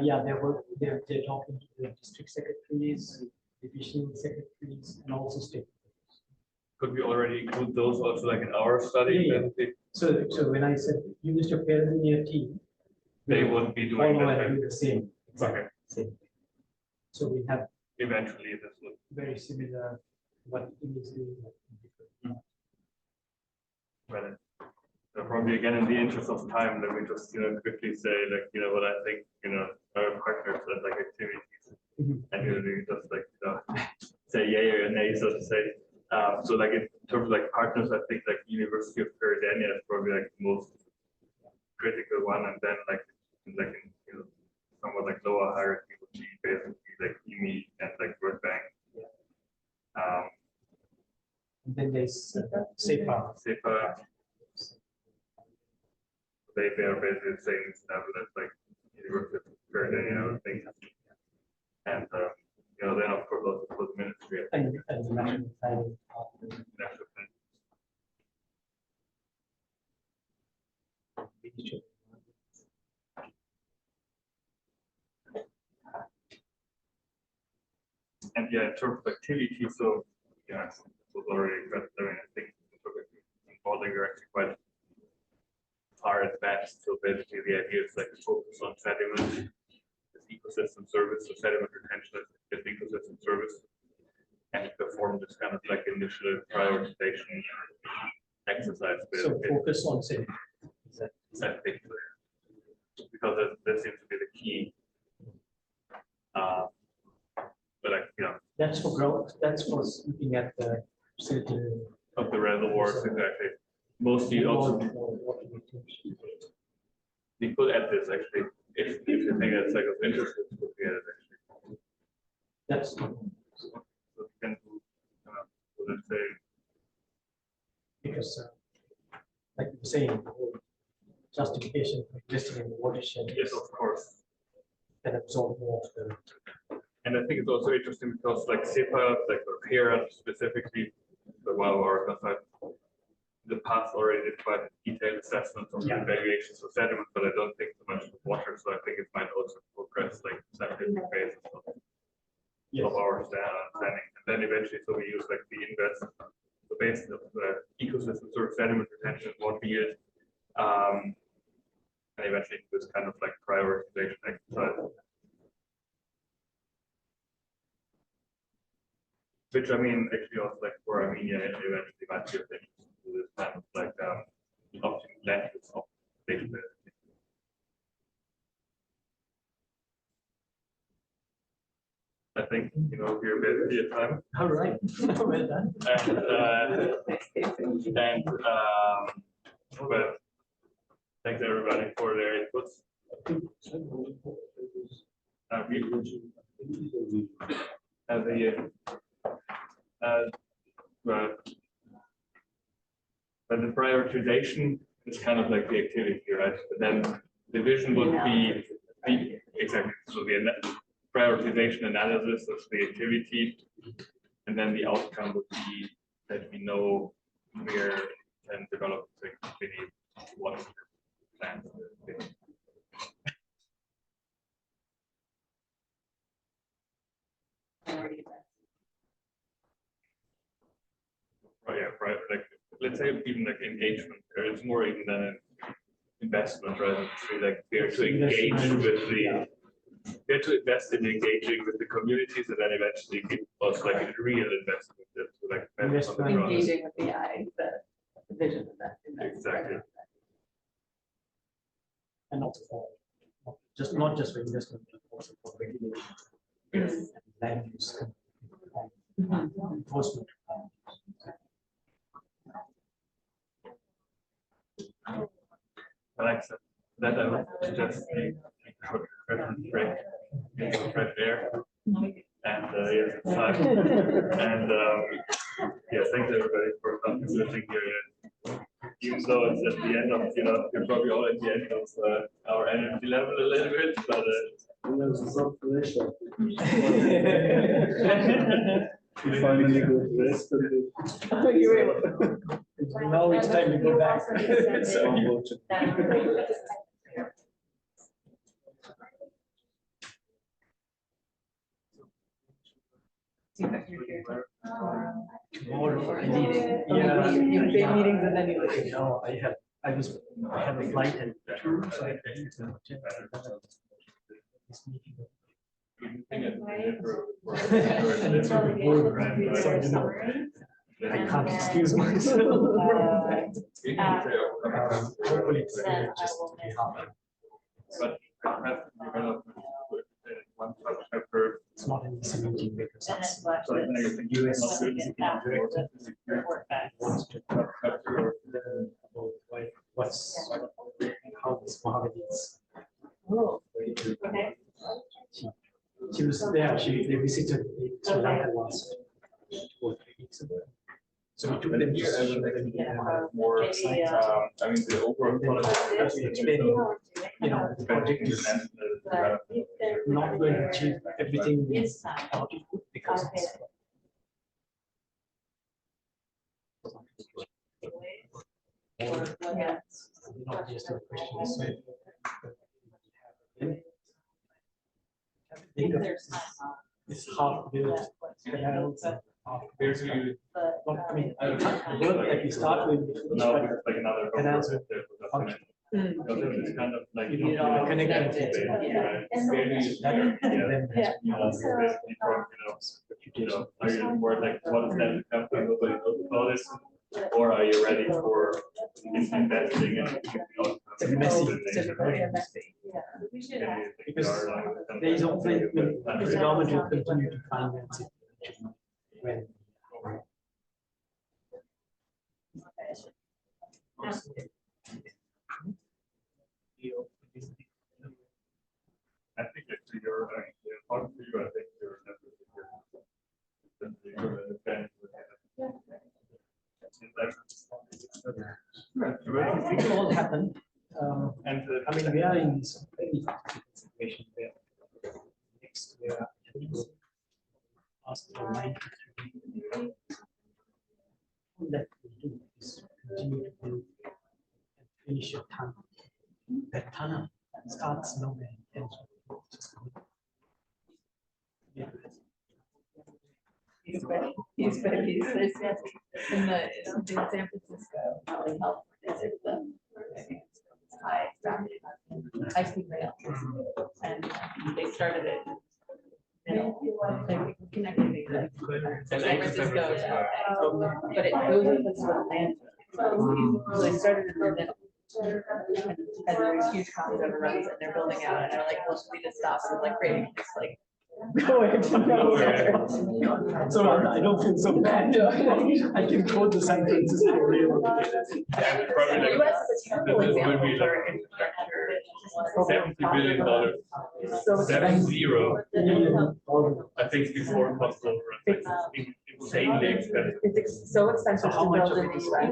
Yeah, they're talking to the district secretaries, divisional secretaries, and also state. Could we already include those also like in our study? Yeah. So when I said you use your pioneer team, they won't be doing the same. Okay. Same. So we have eventually this would very similar what it is doing. Well, so probably again in the interest of time, let me just quickly say like what I think our partners and like activities, and usually just like say yay or nay, so to say. So like in terms of like partners, I think like University of Peradeniya is probably like the most critical one, and then like in somewhat like lower hierarchy would be basically like UMI and like World Bank. And then there's SEPA. They are basically the same level as like University of Peradeniya, I think. And then of course also for the ministry. And the national planning. National planning. And yeah, in terms of activity, so yeah, it was already addressed. I mean, I think involving are actually quite far advanced. So basically, the idea is like to focus on sediment as ecosystem service, so sediment retention as ecosystem service, and perform this kind of like initial prioritization exercise. So focus on sediment. I think because that seems to be the key. But like that's for growth. That's for looking at the of the reservoirs, exactly. Mostly also we could add this actually if you think that's like of interest, we could add it actually. That's so we can do let's say because like you were saying, justification for existing in the watershed. Yes, of course. Can absorb more of the. And I think it's also interesting because like SEPA, like here specifically, while our consultant in the past already did quite detailed assessments of the evaluations of sediment, but I don't think so much of water. So I think it might also progress like scientific basis of our understanding. And then eventually, so we use like the invest, the basis of the ecosystem sort of sediment retention, what we use, and eventually this kind of like prioritization exercise. Which I mean, actually also like for Armenia, eventually might be a thing to this kind of like optimal language of database. I think we're basically at time. All right, well done. But thanks everybody for their inputs. But the prioritization is kind of like the activity, right? But then the vision would be exactly so the prioritization analysis of the activity, and then the outcome would be that we know where can develop the activity, what plans. Oh yeah, right. Like let's say even like engagement, or it's more even than an investment, right? It's really like we are to engage with the, we are to invest in engaging with the communities, and then eventually give us like a real investment to like engaging with the eye, the vision of that. Exactly. And also for not just for investment, but also for regulation. Yes. Land use. Enforcement. Alexa, that I would just make short reference break into fresh air. And yes, it's time. And yes, thanks everybody for contributing here. Even though it's at the end of, you're probably all at the end of our energy level a little bit, but you finally go rest. Now it's time to go back. Tomorrow, indeed. Yeah, you have big meetings and then you like, no, I have a flight at 2, so I have to this meeting. And it's really boring, so you know, I can't excuse myself. Hopefully it's just but one chapter. It's not an easy meeting because it's So I think US director wants to talk about what's how this market is. She was there. They visited Sri Lanka last 2 or 3 weeks ago. So we took them to show them more. I mean, the overall quality. explaining, the project is not going to achieve everything we thought it would because it's not just a question it's half built canals and half built. I mean, the work that we start with, No, it's like another. canals are function. It's kind of like. Connecting things. Are you more like, what is that company, nobody knows about this? Or are you ready for investing in? It's messy. Because there is always, because the government will continue to finance it. When I think if you're, talking to you, I think you're it will all happen. And I mean, we are in some very situation where next year asked for 93. All that we do is continue to build and finish a tunnel. That tunnel starts nowhere and ends. Yeah. He's in San Francisco, California, it's high-speed rail, and they started it. They connected it to San Francisco, but it goes into the land. So they started in the middle. And there's huge common overruns, and they're building out, and they're like, well, we just stop and like creating this like. Going to nowhere. So I don't feel so bad. I can quote the San Francisco Railroad. The US is a terrible example for infrastructure. $70 billion. So 70. I think before it was over. It's insanely expensive. It's so expensive to build in the US.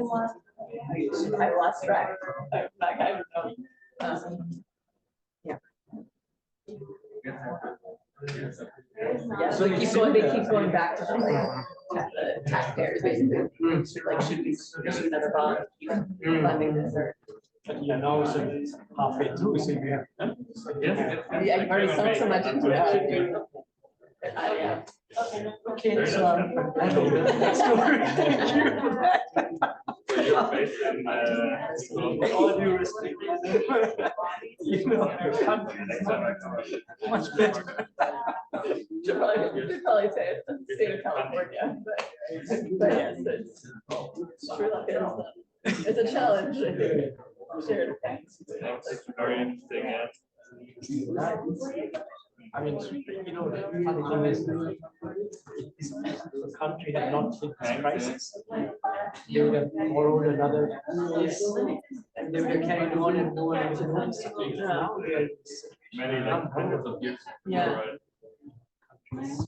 I lost track. I don't know. Yeah. Yeah, so they keep going back to the taxpayers basically. Like, should we issue another bond, keep funding this or? But yeah, now it's halfway through, so you have. Yeah, you've already sunk so much into it. Yeah. Okay, so next story. You're based in all due respect, your country is much better. Should probably say it's the state of California, but yes, it's sure like it's a challenge, I think. Shared thanks. It's very interesting, yeah. I mean, the funny thing is that the country had not hit this crisis. They would have borrowed another years and they were carrying on and no one was doing something. Now they're. Many like hundreds of years. Yeah. Right.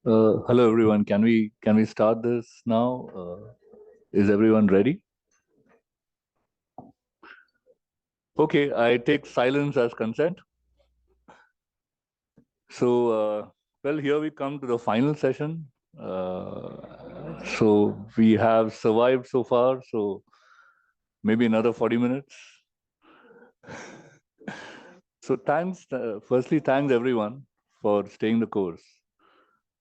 Hello everyone. Can we start this now? Is everyone ready? Okay, I take silence as consent. So, well, here we come to the final session. So we have survived so far. So maybe another 40 minutes. So thanks. Firstly, thanks everyone for staying the course.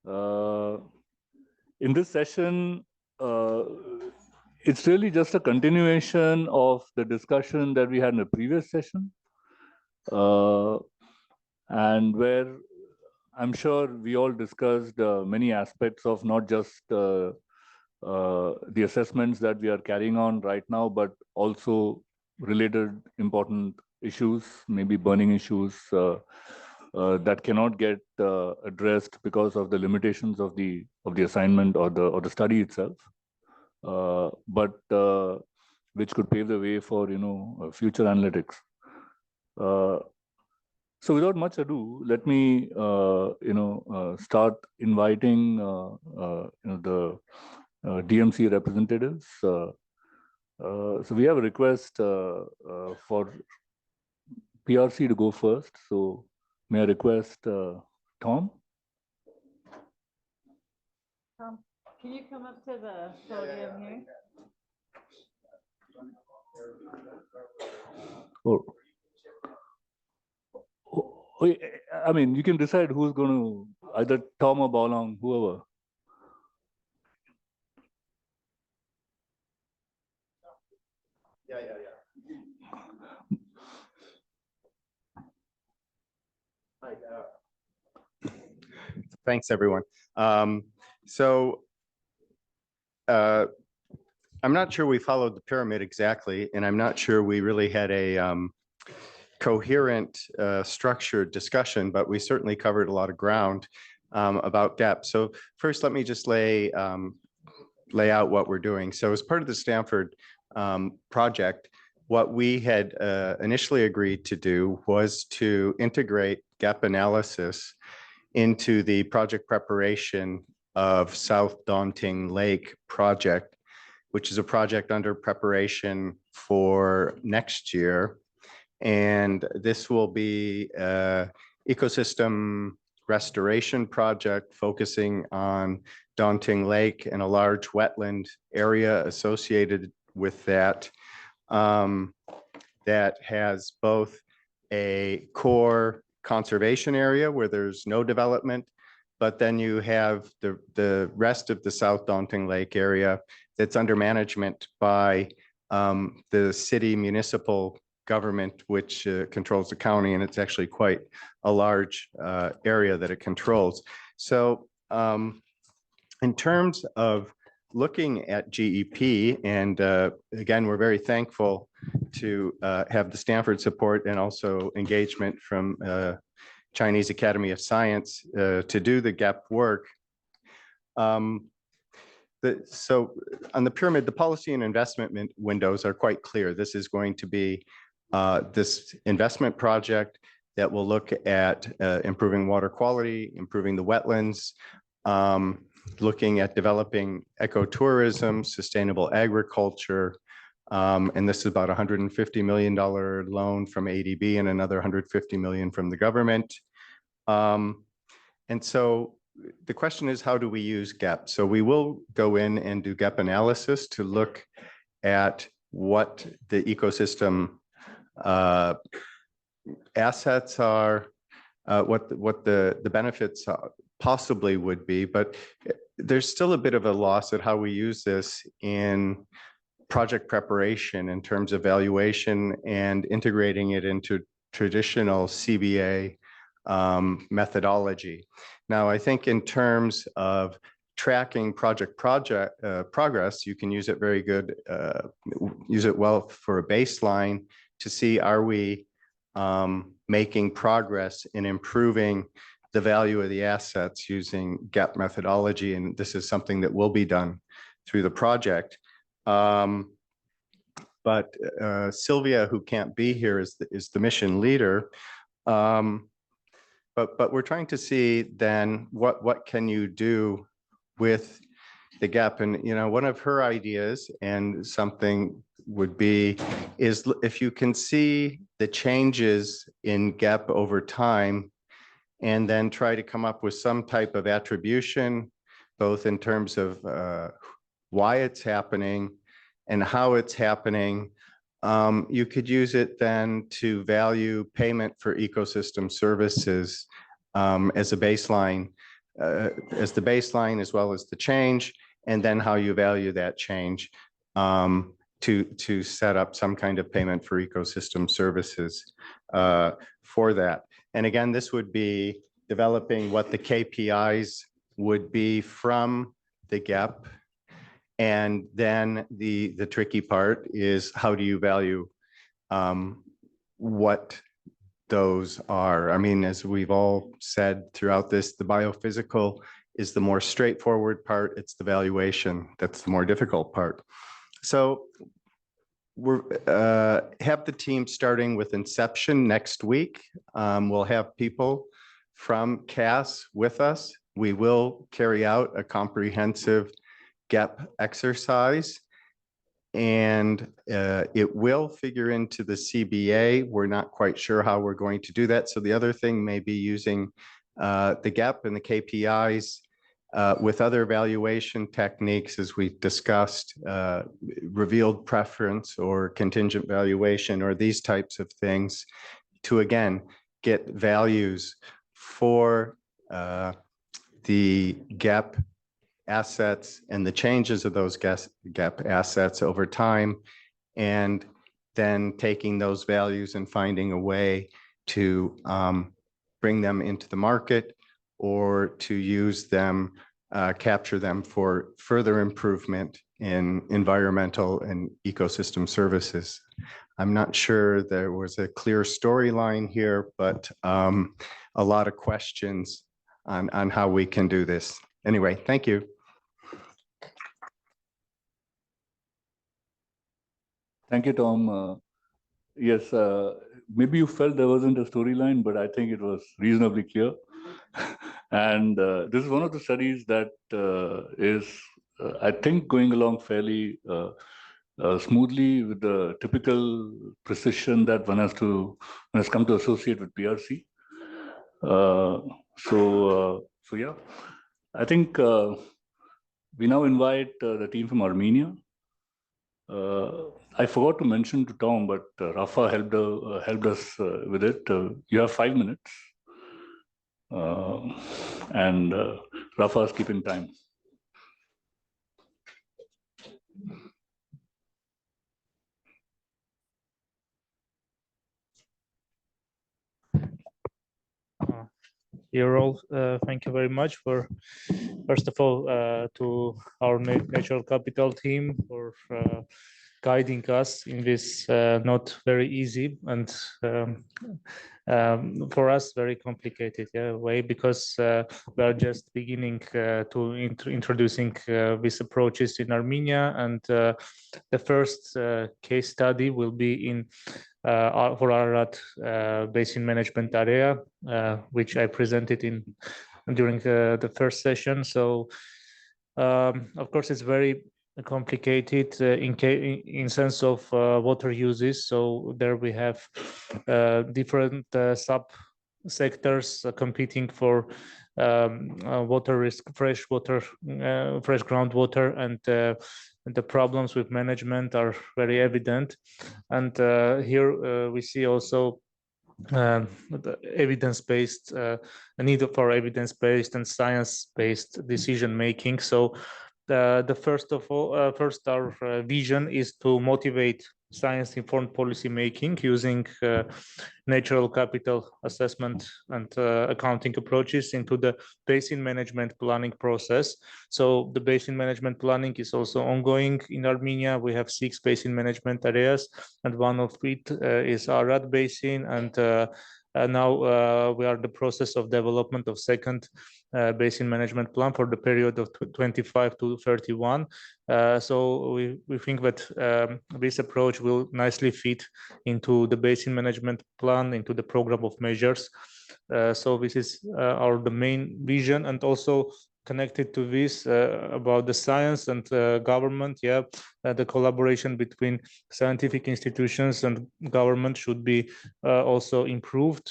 In this session, it's really just a continuation of the discussion that we had in the previous session, and where I'm sure we all discussed many aspects of not just the assessments that we are carrying on right now, but also related important issues, maybe burning issues that cannot get addressed because of the limitations of the assignment or the study itself, but which could pave the way for future analytics. So without much ado, let me start inviting the DMC representatives. So we have a request for PRC to go first. So may I request Tom? Tom, can you come up to the podium here? I mean, you can decide who's going to, either Tom or Baolong, whoever. Yeah. Hi. Thanks, everyone. I'm not sure we followed the pyramid exactly, and I'm not sure we really had a coherent, structured discussion, but we certainly covered a lot of ground about depth. So first, let me just lay out what we're doing. So as part of the Stanford project, what we had initially agreed to do was to integrate gap analysis into the project preparation of South Daunting Lake project, which is a project under preparation for next year. And this will be an ecosystem restoration project focusing on Daunting Lake and a large wetland area associated with that, that has both a core conservation area where there's no development, but then you have the rest of the South Daunting Lake area that's under management by the city municipal government, which controls the county, and it's actually quite a large area that it controls. So in terms of looking at GEP, and again, we're very thankful to have the Stanford support and also engagement from Chinese Academy of Science to do the GEP work. So on the pyramid, the policy and investment windows are quite clear. This is going to be this investment project that will look at improving water quality, improving the wetlands, looking at developing ecotourism, sustainable agriculture, and this is about $150 million loan from ADB and another $150 million from the government. And so the question is, how do we use GEP? So we will go in and do GEP analysis to look at what the ecosystem assets are, what the benefits possibly would be, but there's still a bit of a loss at how we use this in project preparation in terms of valuation and integrating it into traditional CBA methodology. Now, I think in terms of tracking project progress, you can use it very good, use it well for a baseline to see, are we making progress in improving the value of the assets using GEP methodology. And this is something that will be done through the project. But Sylvia, who can't be here, is the mission leader. but we're trying to see then what can you do with the gap. And, you know, one of her ideas and something would be is if you can see the changes in gap over time and then try to come up with some type of attribution, both in terms of why it's happening and how it's happening. You could use it then to value payment for ecosystem services as a baseline, as the baseline as well as the change, and then how you value that change to set up some kind of payment for ecosystem services for that. And again, this would be developing what the KPIs would be from the gap. And then the tricky part is how do you value what those are? I mean, as we've all said throughout this, the biophysical is the more straightforward part. It's the valuation that's the more difficult part. So we're have the team starting with inception next week. We'll have people from CAS with us. We will carry out a comprehensive gap exercise, and it will figure into the CBA. We're not quite sure how we're going to do that. So the other thing may be using the gap and the KPIs with other evaluation techniques, as we discussed, revealed preference or contingent valuation or these types of things to, again, get values for the gap assets and the changes of those gap assets over time, and then taking those values and finding a way to bring them into the market or to use them, capture them for further improvement in environmental and ecosystem services. I'm not sure there was a clear storyline here, but a lot of questions on how we can do this. Anyway, thank you. Thank you, Tom. Yes, maybe you felt there wasn't a storyline, but I think it was reasonably clear. And this is one of the studies that is, I think, going along fairly smoothly with the typical precision that one has come to associate with PRC. So yeah, I think we now invite the team from Armenia. I forgot to mention to Tom, but Rafa helped us with it. You have 5 minutes. And Rafa is keeping time. Dear all, thank you very much for, first of all, to our natural capital team for guiding us in this not very easy and for us very complicated way, because we are just beginning to introducing these approaches in Armenia, and the first case study will be in for Ararat basin management area, which I presented during the first session. So of course it's very complicated in sense of water uses. So there we have different sub sectors competing for water risk, fresh water, fresh groundwater, and the problems with management are very evident. And here we see also the evidence-based, a need for evidence-based and science-based decision making. So the first our vision is to motivate science-informed policy making using natural capital assessment and accounting approaches into the basin management planning process. So the basin management planning is also ongoing in Armenia. We have 6 basin management areas, and one of it is Ararat Basin, and Now we are in the process of development of second basin management plan for the period of 25 to 31. So we think that this approach will nicely fit into the basin management plan, into the program of measures. So this is the main vision, and also connected to this about the science and government. The collaboration between scientific institutions and government should be also improved,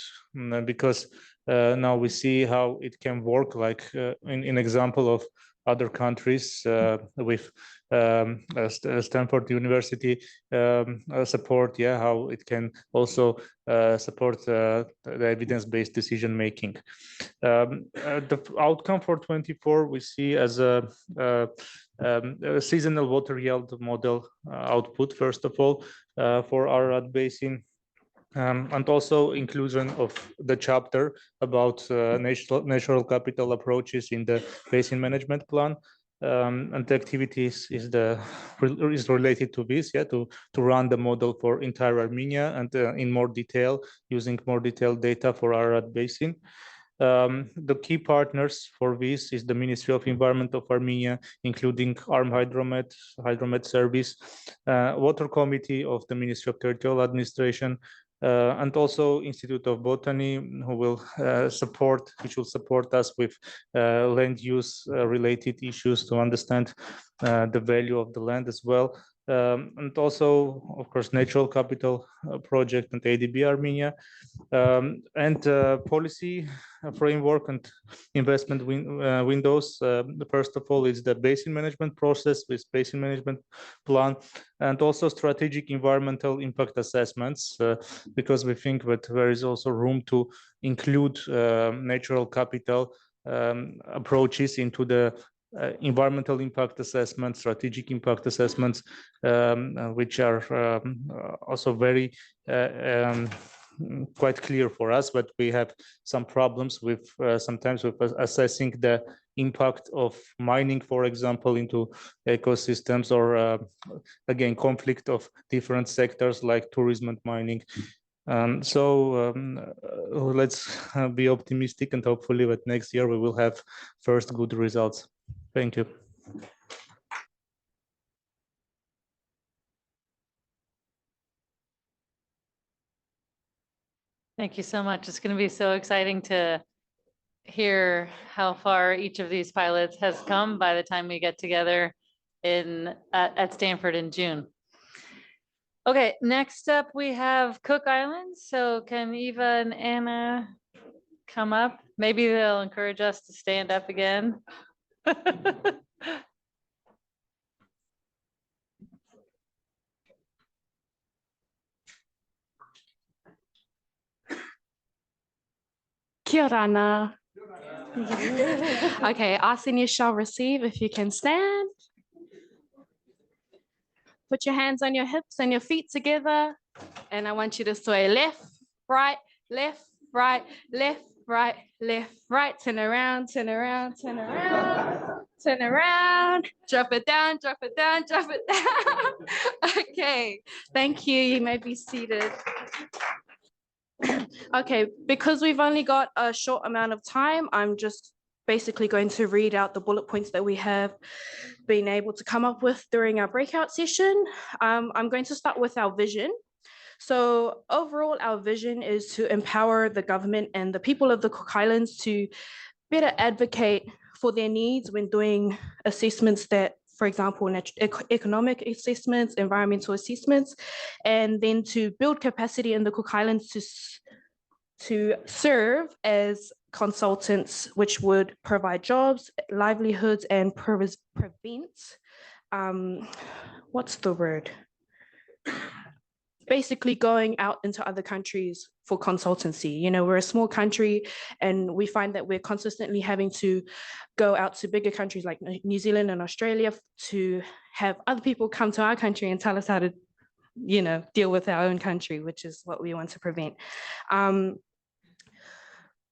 because now we see how it can work, like in example of other countries with Stanford University support, how it can also support the evidence-based decision making. The outcome for 24 we see as a seasonal water yield model output, first of all, for Ararat Basin. And also inclusion of the chapter about natural capital approaches in the basin management plan. And the activities is related to this, to run the model for entire Armenia and in more detail, using more detailed data for Ararat Basin. The key partners for this is the Ministry of Environment of Armenia, including ARM Hydromet Service, Water Committee of the Ministry of Territorial Administration, and also Institute of Botany, who will which will support us with land use related issues to understand the value of the land as well. And also, of course, Natural Capital Project and ADB Armenia, and policy framework and investment windows. First of all, is the basin management process with basin management plan, and also strategic environmental impact assessments, because we think that there is also room to include natural capital approaches into the environmental impact assessments, strategic impact assessments, which are also very quite clear for us, but we have some problems with sometimes with assessing the impact of mining, for example, into ecosystems, or again, conflict of different sectors like tourism and mining. So let's be optimistic, and hopefully that next year we will have first good results. Thank you. Thank you so much. It's going to be so exciting to hear how far each of these pilots has come by the time we get together at Stanford in June. Okay, next up we have Cook Islands. So can Eva and Anna come up? Maybe they'll encourage us to stand up again. Kia ora ana. Okay, ask and you shall receive. If you can stand. Put your hands on your hips and your feet together. And I want you to sway left, right, left, right, left, right, left, right. Turn around, turn around, turn around, turn around. Drop it down, drop it down, drop it down. Okay, thank you. You may be seated. Okay, because we've only got a short amount of time, I'm just basically going to read out the bullet points that we have been able to come up with during our breakout session. I'm going to start with our vision. So overall, our vision is to empower the government and the people of the Cook Islands to better advocate for their needs when doing assessments that, for example, economic assessments, environmental assessments, and then to build capacity in the Cook Islands to serve as consultants, which would provide jobs, livelihoods, and prevent, what's the word? Basically going out into other countries for consultancy. You know, we're a small country and we find that we're consistently having to go out to bigger countries like New Zealand and Australia to have other people come to our country and tell us how to, you know, deal with our own country, which is what we want to prevent.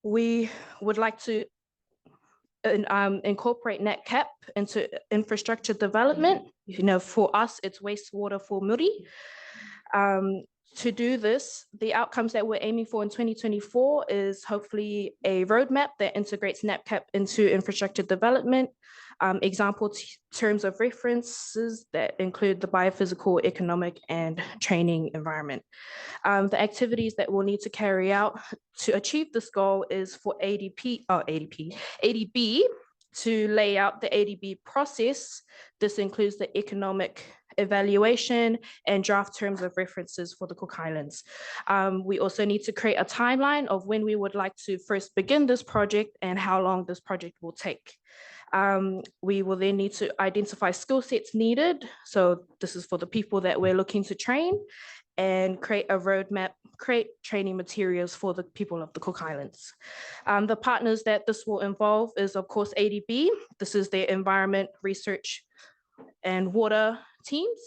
We would like to incorporate NetCap into infrastructure development. You know, for us, it's wastewater for Muri. To do this, the outcomes that we're aiming for in 2024 is hopefully a roadmap that integrates NAPCAP into infrastructure development, example terms of references that include the biophysical, economic, and training environment. The activities that we'll need to carry out to achieve this goal is for ADB to lay out the ADB process. This includes the economic evaluation and draft terms of references for the Cook Islands. We also need to create a timeline of when we would like to first begin this project and how long this project will take. We will then need to identify skill sets needed. So this is for the people that we're looking to train, and create a roadmap, create training materials for the people of the Cook Islands. The partners that this will involve is, of course, ADB. This is their environment, research, and water teams.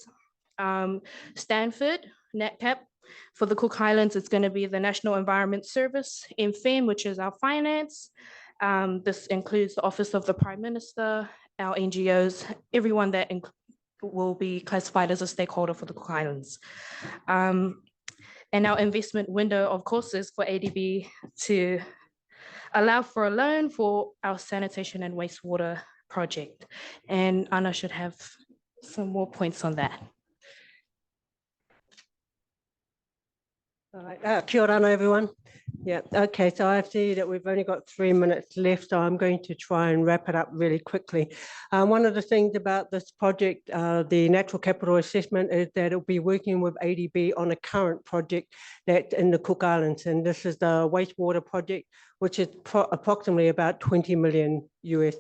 Stanford, NatCap. For the Cook Islands, it's going to be the National Environment Service, MFEM, which is our finance. This includes the Office of the Prime Minister, our NGOs, everyone that will be classified as a stakeholder for the Cook Islands. And our investment window, of course, is for ADB to allow for a loan for our sanitation and wastewater project. And Anna should have some more points on that. All right. Kia ora, everyone. Yeah, okay, so I see that we've only got 3 minutes left, so I'm going to try and wrap it up really quickly. One of the things about this project, the natural capital assessment, is that it'll be working with ADB on a current project that's in the Cook Islands, and this is the wastewater project, which is approximately about $20 million US.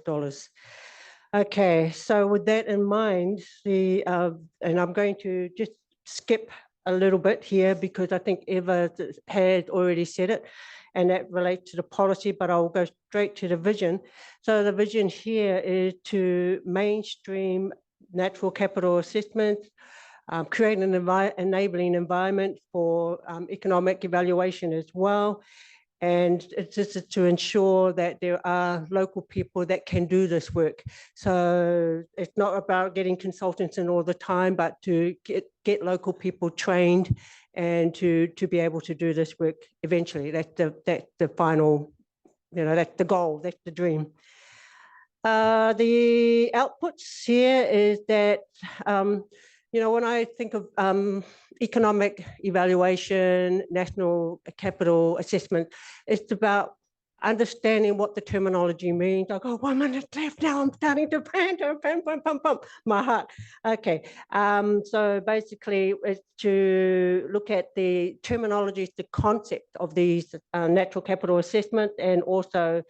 Okay, so with that in mind, and I'm going to just skip a little bit here because I think Eva had already said it, and that relates to the policy, but I'll go straight to the vision. So the vision here is to mainstream natural capital assessment, create an enabling environment for economic evaluation as well. And it's just to ensure that there are local people that can do this work. So it's not about getting consultants in all the time, but to get local people trained and to be able to do this work eventually. That's the final, that's the goal, that's the dream. The outputs here is that, when I think of economic evaluation, national capital assessment, it's about understanding what the terminology means. I go, 1 minute left now, I'm starting to pump my heart. Okay, so basically it's to look at the terminologies, the concept of these natural capital assessment, and also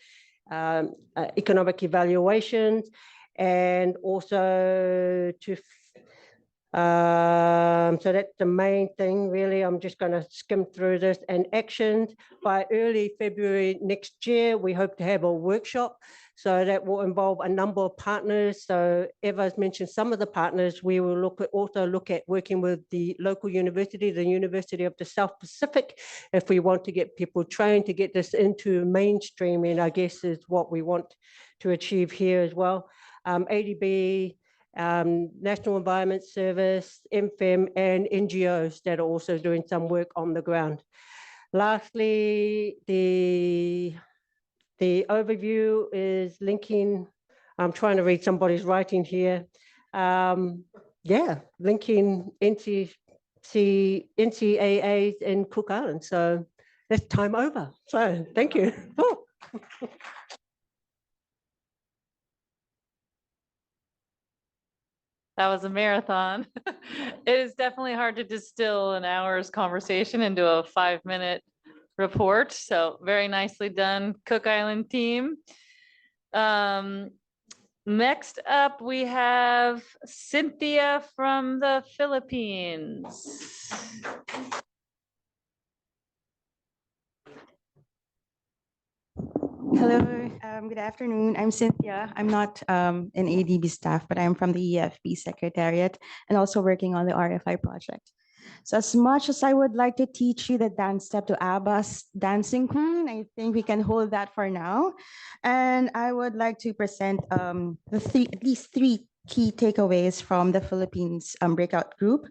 economic evaluations, and also to so that's the main thing, really. I'm just going to skim through this. And actions by early February next year, we hope to have a workshop. So that will involve a number of partners. So Eva's mentioned some of the partners. We will also look at working with the local university, the University of the South Pacific, if we want to get people trained to get this into mainstreaming, I guess is what we want to achieve here as well. ADB, National Environment Service, MFEM, and NGOs that are also doing some work on the ground. Lastly, the overview is linking, I'm trying to read somebody's writing here. Linking NCAAs in Cook Islands. So that's time over. So thank you. That was a marathon. It is definitely hard to distill an hour's conversation into a 5-minute report. So very nicely done, Cook Island team. Next up, we have Cynthia from the Philippines. Hello, good afternoon. I'm Cynthia. I'm not an ADB staff, but I'm from the EFP Secretariat and also working on the RFI project. So as much as I would like to teach you the dance step to ABBA's Dancing Queen, I think we can hold that for now. And I would like to present at least three key takeaways from the Philippines breakout group.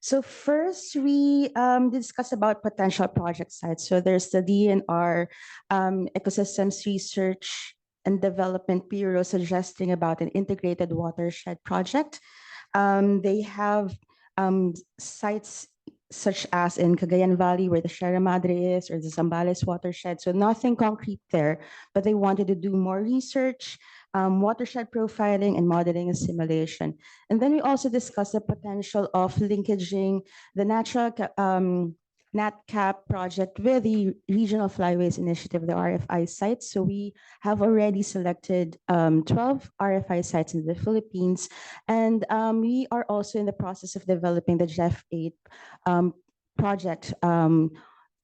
So first, we discuss about potential project sites. So there's the DNR Ecosystems Research and Development Bureau suggesting about an integrated watershed project. They have sites such as in Cagayan Valley, where the Sierra Madre is, or the Zambales watershed. So nothing concrete there, but they wanted to do more research, watershed profiling, and modeling and simulation. And then we also discussed the potential of linkaging the NatCap project with the Regional Flyways Initiative, the RFI sites. So we have already selected 12 RFI sites in the Philippines. And we are also in the process of developing the JEF8 project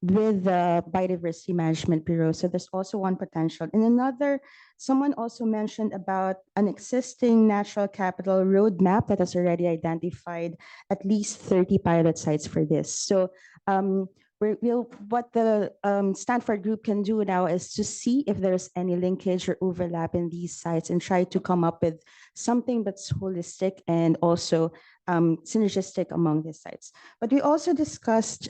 with the Biodiversity Management Bureau. So there's also one potential. And another, someone also mentioned about an existing natural capital roadmap that has already identified at least 30 pilot sites for this. So what the Stanford group can do now is to see if there's any linkage or overlap in these sites and try to come up with something that's holistic and also synergistic among these sites. But we also discussed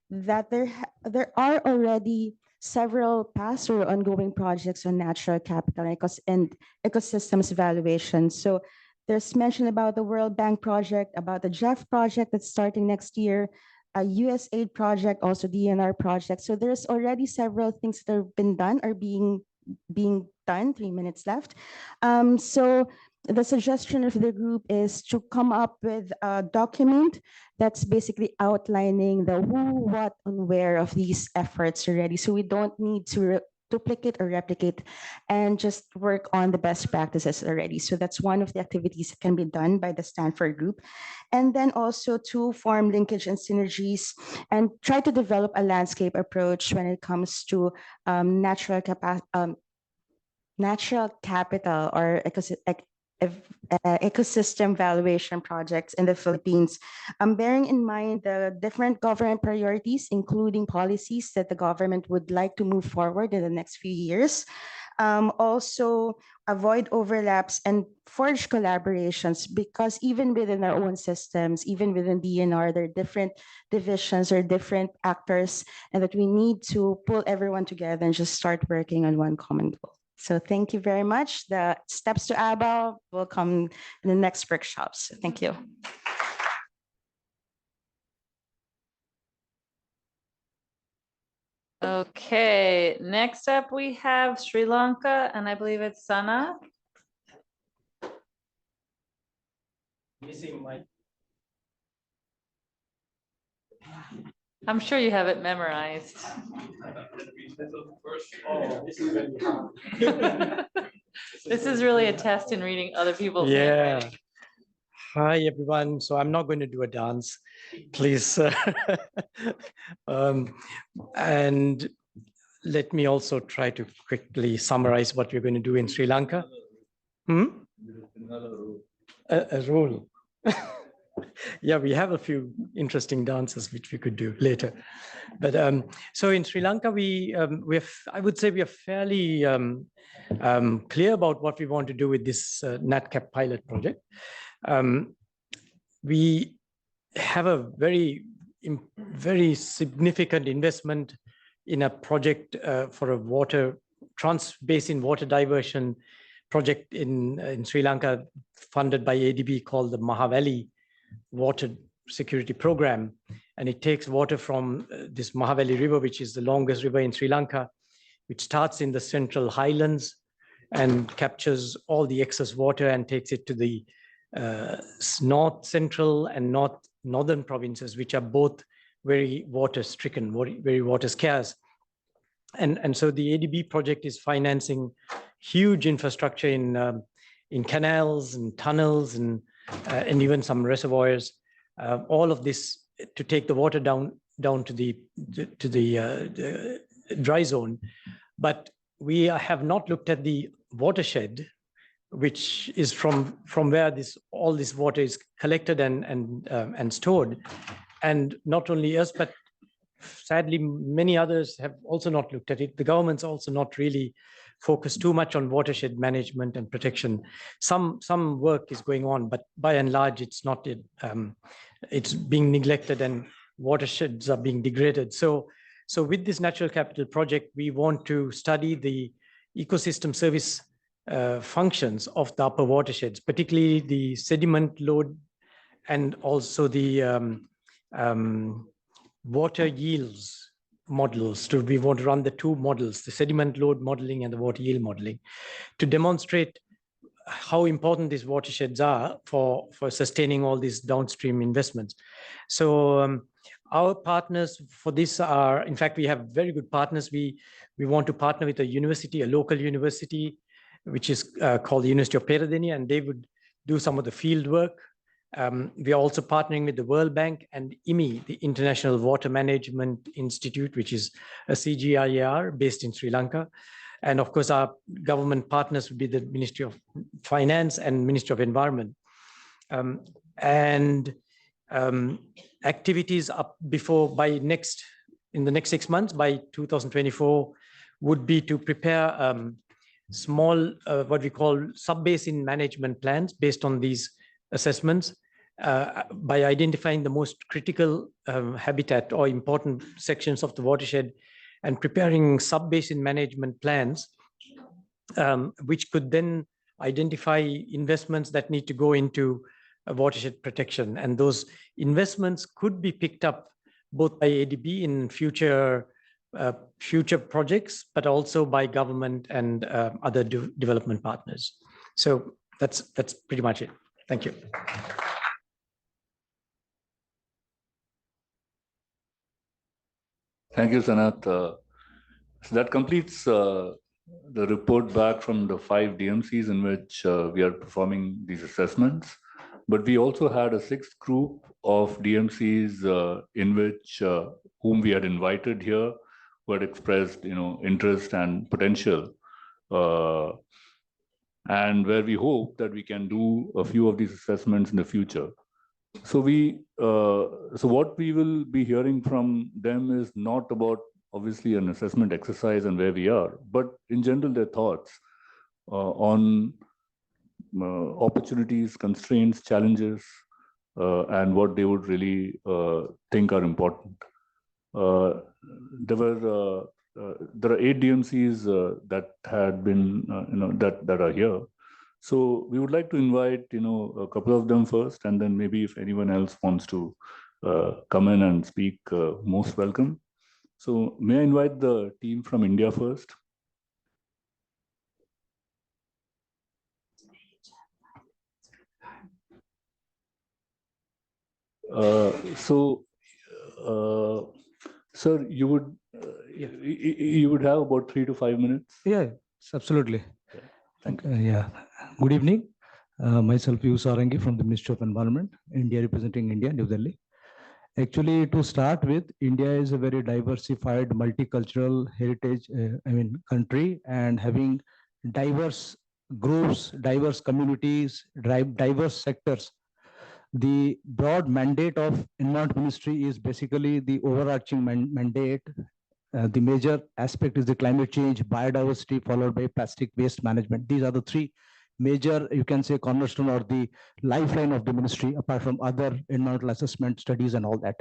that there are already several past or ongoing projects on natural capital and ecosystems evaluation. So there's mention about the World Bank project, about the JEF project that's starting next year, a USAID project, also DNR project. So there's already several things that have been done or being done. 3 minutes left. So the suggestion of the group is to come up with a document that's basically outlining the who, what, and where of these efforts already. So we don't need to duplicate or replicate and just work on the best practices already. So that's one of the activities that can be done by the Stanford group. And then also to form linkage and synergies and try to develop a landscape approach when it comes to natural capital or ecosystem valuation projects in the Philippines, bearing in mind the different government priorities, including policies that the government would like to move forward in the next few years. Also avoid overlaps and forge collaborations, because even within our own systems, even within DNR, there are different divisions or different actors, and that we need to pull everyone together and just start working on one common goal. So thank you very much. The steps to ABA will come in the next workshops. Thank you. Okay, next up we have Sri Lanka, and I believe it's Sana. Missing my. I'm sure you have it memorized. This is really a test in reading other people's handwriting. Hi, everyone. So I'm not going to do a dance, please. And let me also try to quickly summarize what we're going to do in Sri Lanka. A rule. Yeah, we have a few interesting dances which we could do later. But so in Sri Lanka, I would say we are fairly clear about what we want to do with this NatCap pilot project. We have a very significant investment in a project for a trans-basin water diversion project in Sri Lanka, funded by ADB, called the Mahavalley Water Security Program. And it takes water from this Mahavalley River, which is the longest river in Sri Lanka, which starts in the central highlands and captures all the excess water and takes it to the north central and northern provinces, which are both very water stricken, very water scarce. And so the ADB project is financing huge infrastructure in canals and tunnels and even some reservoirs. All of this to take the water down to the dry zone. But we have not looked at the watershed, which is from where all this water is collected and stored. And not only us, but sadly, many others have also not looked at it. The government's also not really focused too much on watershed management and protection. Some work is going on, but by and large, it's not. It's being neglected, and watersheds are being degraded. So with this natural capital project, we want to study the ecosystem service functions of the upper watersheds, particularly the sediment load and also the water yields models. So we want to run the two models, the sediment load modeling and the water yield modeling, to demonstrate how important these watersheds are for sustaining all these downstream investments. So our partners for this are, in fact, we have very good partners. We want to partner with a university, a local university, which is called the University of Peradeniya, and they would do some of the field work. We are also partnering with the World Bank and IMI, the International Water Management Institute, which is a CGIAR based in Sri Lanka. And of course, our government partners would be the Ministry of Finance and Ministry of Environment. Activities up in the next 6 months, by 2024, would be to prepare small, what we call sub-basin management plans based on these assessments by identifying the most critical habitat or important sections of the watershed and preparing sub-basin management plans, which could then identify investments that need to go into watershed protection. And those investments could be picked up both by ADB in future projects, but also by government and other development partners. So that's pretty much it. Thank you. Thank you, Sanat. So that completes the report back from the 5 DMCs in which we are performing these assessments. But we also had a 6th group of DMCs in which whom we had invited here, who had expressed, interest and potential, and where we hope that we can do a few of these assessments in the future. So what we will be hearing from them is not about obviously an assessment exercise and where we are, but in general their thoughts on opportunities, constraints, challenges, and what they would really think are important. There are 8 DMCs that had been, that are here. So we would like to invite, a couple of them first, and then maybe if anyone else wants to come in and speak, most welcome. So may I invite the team from India first? Sir, you would have about 3 to 5 minutes. Yeah, absolutely. Thank you. Yeah. Good evening. Myself, Yu Sarangi from the Ministry of Environment, India, representing India, New Delhi. Actually, to start with, India is a very diversified, multicultural heritage, country, and having diverse groups, diverse communities, diverse sectors. The broad mandate of Environment Ministry is basically the overarching mandate. The major aspect is the climate change, biodiversity, followed by plastic waste management. These are the 3 major, you can say, cornerstone or the lifeline of the ministry, apart from other environmental assessment studies and all that.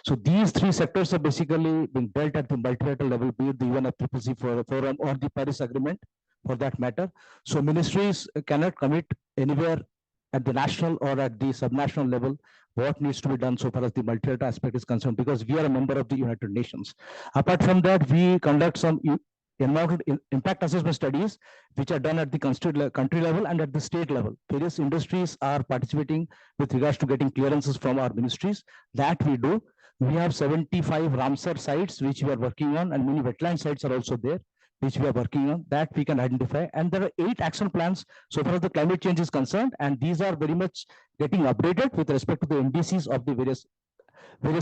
So these 3 sectors are basically being dealt at the multilateral level, be it the UNFCCC forum or the Paris Agreement for that matter. So ministries cannot commit anywhere at the national or at the subnational level what needs to be done so far as the multilateral aspect is concerned, because we are a member of the United Nations. Apart from that, we conduct some environmental impact assessment studies, which are done at the country level and at the state level. Various industries are participating with regards to getting clearances from our ministries. That we do. We have 75 Ramsar sites, which we are working on, and many wetland sites are also there, which we are working on, that we can identify. And there are 8 action plans so far as the climate change is concerned, and these are very much getting updated with respect to the NDCs of the various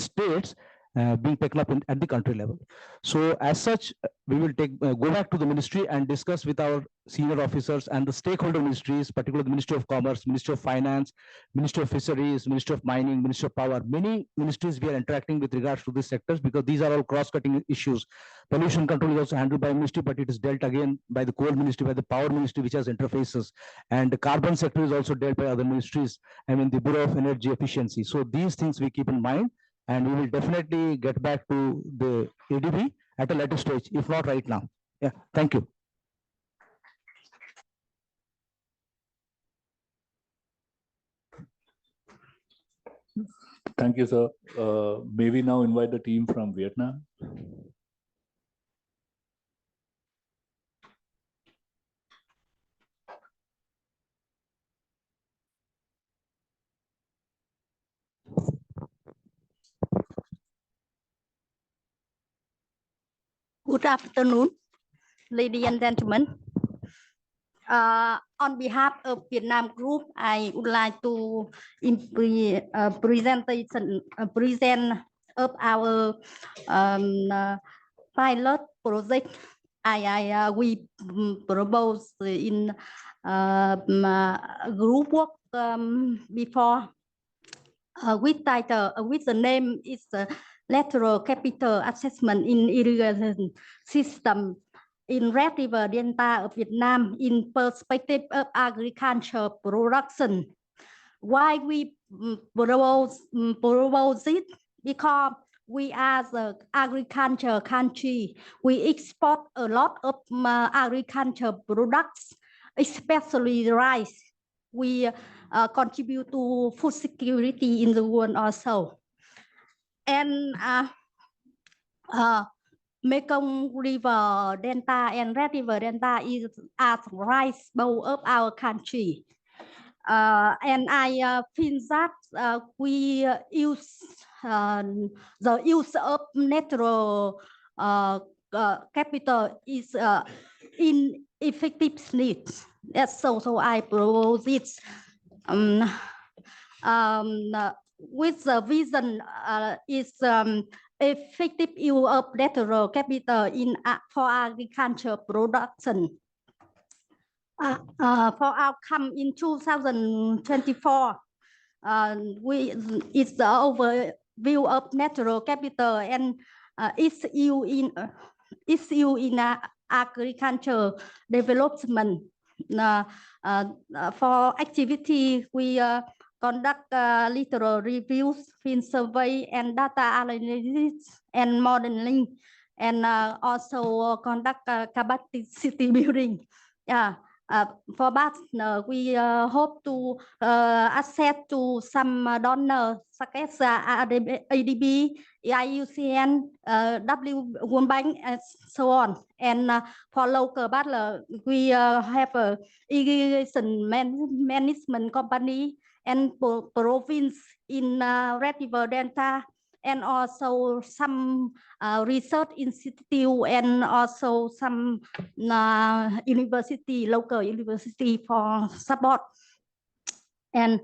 states. being taken up at the country level. So as such, we will go back to the ministry and discuss with our senior officers and the stakeholder ministries, particularly the Ministry of Commerce, Ministry of Finance, Ministry of Fisheries, Ministry of Mining, Ministry of Power. Many ministries we are interacting with regards to these sectors because these are all cross-cutting issues. Pollution control is also handled by ministry, but it is dealt again by the coal ministry, by the power ministry, which has interfaces. And the carbon sector is also dealt by other ministries, I mean the Bureau of Energy Efficiency. So these things we keep in mind, and we will definitely get back to the ADB at a later stage, if not right now. Yeah, thank you. Thank you, sir. May we now invite the team from Vietnam? Good afternoon, ladies and gentlemen. On behalf of Vietnam Group, I would like to present of our pilot project. We propose in group work before with title with the name is lateral capital assessment in irrigation system in Red River Delta of Vietnam in perspective of agriculture production. Why we propose it? Because we are the agriculture country. We export a lot of agriculture products, especially rice. We contribute to food security in the world also. And Mekong River Delta and Red River Delta is as rice bowl of our country. And I feel that we use the use of natural capital is ineffective needs. That's so I propose it. With the vision is effective use of natural capital in for agriculture production. For outcome in 2024, it's the overview of natural capital and its use in agriculture development. For activity, we conduct literal reviews, field survey, and data analysis and modeling, and also conduct capacity building. Yeah. For partner, we hope to access to some donors such as ADB, IUCN, World Bank, and so on. And for local partner, we have a irrigation management company and province in Red River Delta, and also some research institute and also some university, local university for support. And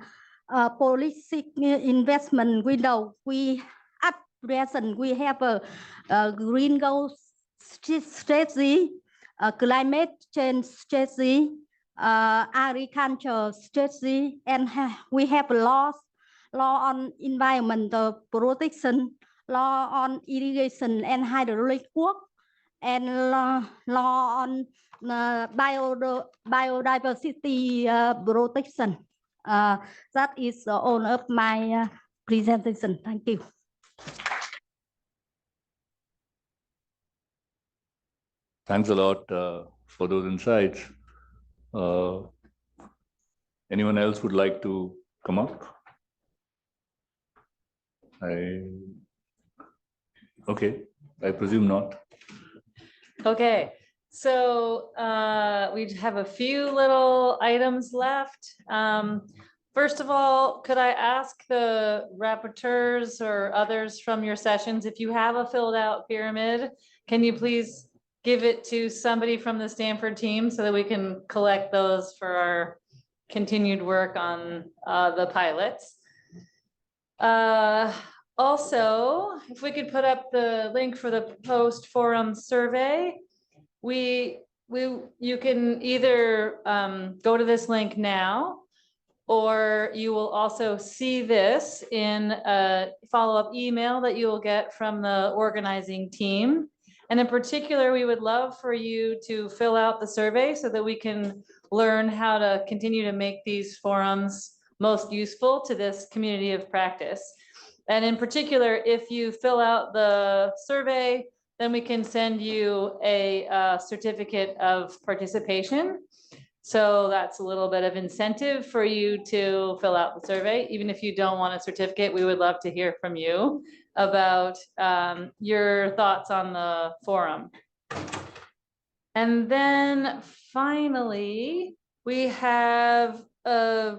policy investment window, we at present we have a green goal strategy, climate change strategy, agriculture strategy, and we have law on environmental protection, law on irrigation and hydraulic work, and law on biodiversity protection. That is all of my presentation. Thank you. Thanks a lot for those insights. Anyone else would like to come up? Okay, I presume not. Okay, so we have a few little items left. First of all, could I ask the rapporteurs or others from your sessions, if you have a filled out pyramid, can you please give it to somebody from the Stanford team so that we can collect those for our continued work on the pilots? Also, if we could put up the link for the post forum survey, you can either go to this link now, or you will also see this in a follow-up email that you will get from the organizing team. And in particular, we would love for you to fill out the survey so that we can learn how to continue to make these forums most useful to this community of practice. And in particular, if you fill out the survey, then we can send you a certificate of participation. So that's a little bit of incentive for you to fill out the survey. Even if you don't want a certificate, we would love to hear from you about your thoughts on the forum. And then finally, we have a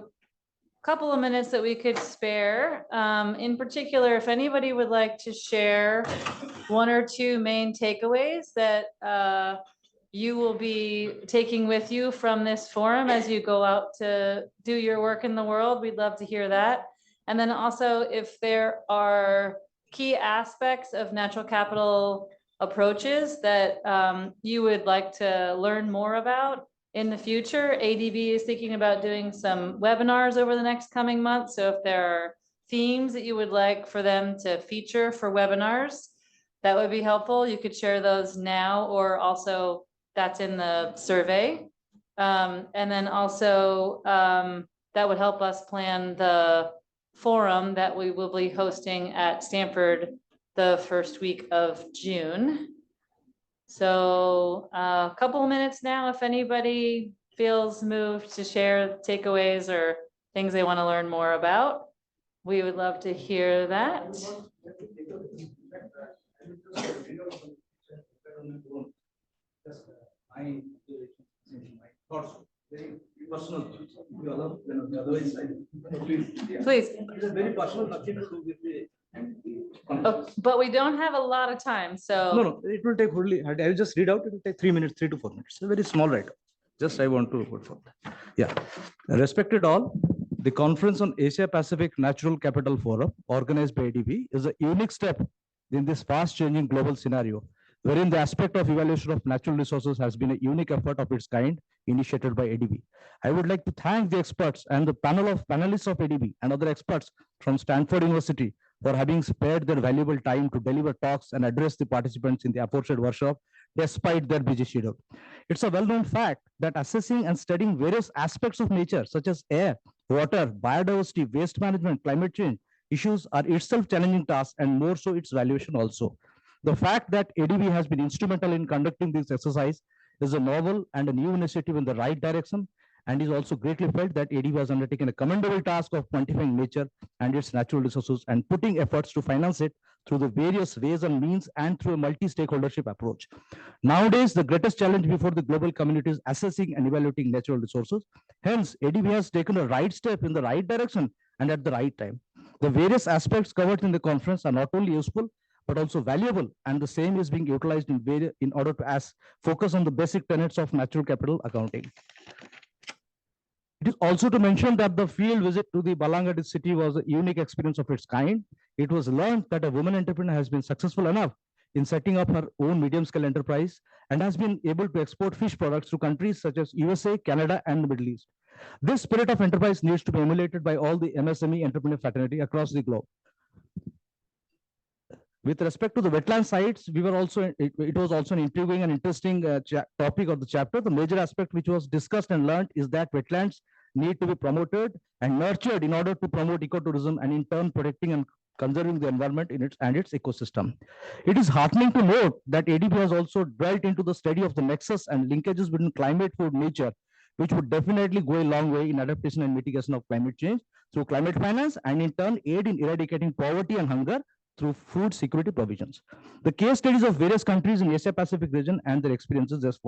couple of minutes that we could spare. In particular, if anybody would like to share one or two main takeaways that you will be taking with you from this forum as you go out to do your work in the world, we'd love to hear that. And then also, if there are key aspects of natural capital approaches that you would like to learn more about in the future. ADB is thinking about doing some webinars over the next coming months. So if there are themes that you would like for them to feature for webinars, that would be helpful. You could share those now, or also that's in the survey. And then also that would help us plan the forum that we will be hosting at Stanford the first week of June. So a couple of minutes now, if anybody feels moved to share takeaways or things they want to learn more about, we would love to hear that. Please. It's a very personal nothing to do with the. Oh, but we don't have a lot of time, so. No, it will take only, I will just read out, it will take 3 minutes, 3 to 4 minutes. It's a very small write-up. Just I want to report for that. Yeah. Respected all, the Conference on Asia Pacific Natural Capital Forum organized by ADB is a unique step in this fast changing global scenario, wherein the aspect of evaluation of natural resources has been a unique effort of its kind initiated by ADB. I would like to thank the experts and the panelists of ADB and other experts from Stanford University for having spared their valuable time to deliver talks and address the participants in the aforesaid workshop despite their busy schedule. It's a well-known fact that assessing and studying various aspects of nature such as air, water, biodiversity, waste management, climate change issues are itself challenging tasks, and more so its valuation also. The fact that ADB has been instrumental in conducting this exercise is a novel and a new initiative in the right direction, and is also greatly felt that ADB has undertaken a commendable task of quantifying nature and its natural resources and putting efforts to finance it through the various ways and means and through a multi-stakeholdership approach. Nowadays, the greatest challenge before the global community is assessing and evaluating natural resources. Hence, ADB has taken a right step in the right direction and at the right time. The various aspects covered in the conference are not only useful, but also valuable, and the same is being utilized in order to focus on the basic tenets of natural capital accounting. It is also to mention that the field visit to the Balangadi city was a unique experience of its kind. It was learned that a woman entrepreneur has been successful enough in setting up her own medium-scale enterprise and has been able to export fish products to countries such as USA, Canada, and the Middle East. This spirit of enterprise needs to be emulated by all the MSME entrepreneur fraternity across the globe. With respect to the wetland sites, it was also an intriguing and interesting topic of the chapter. The major aspect which was discussed and learned is that wetlands need to be promoted and nurtured in order to promote ecotourism and in turn protecting and conserving the environment in its ecosystem. It is heartening to note that ADB has also dwelt into the study of the nexus and linkages between climate, food, nature, which would definitely go a long way in adaptation and mitigation of climate change through climate finance, and in turn aid in eradicating poverty and hunger through food security provisions. The case studies of various countries in Asia Pacific region and their experiences just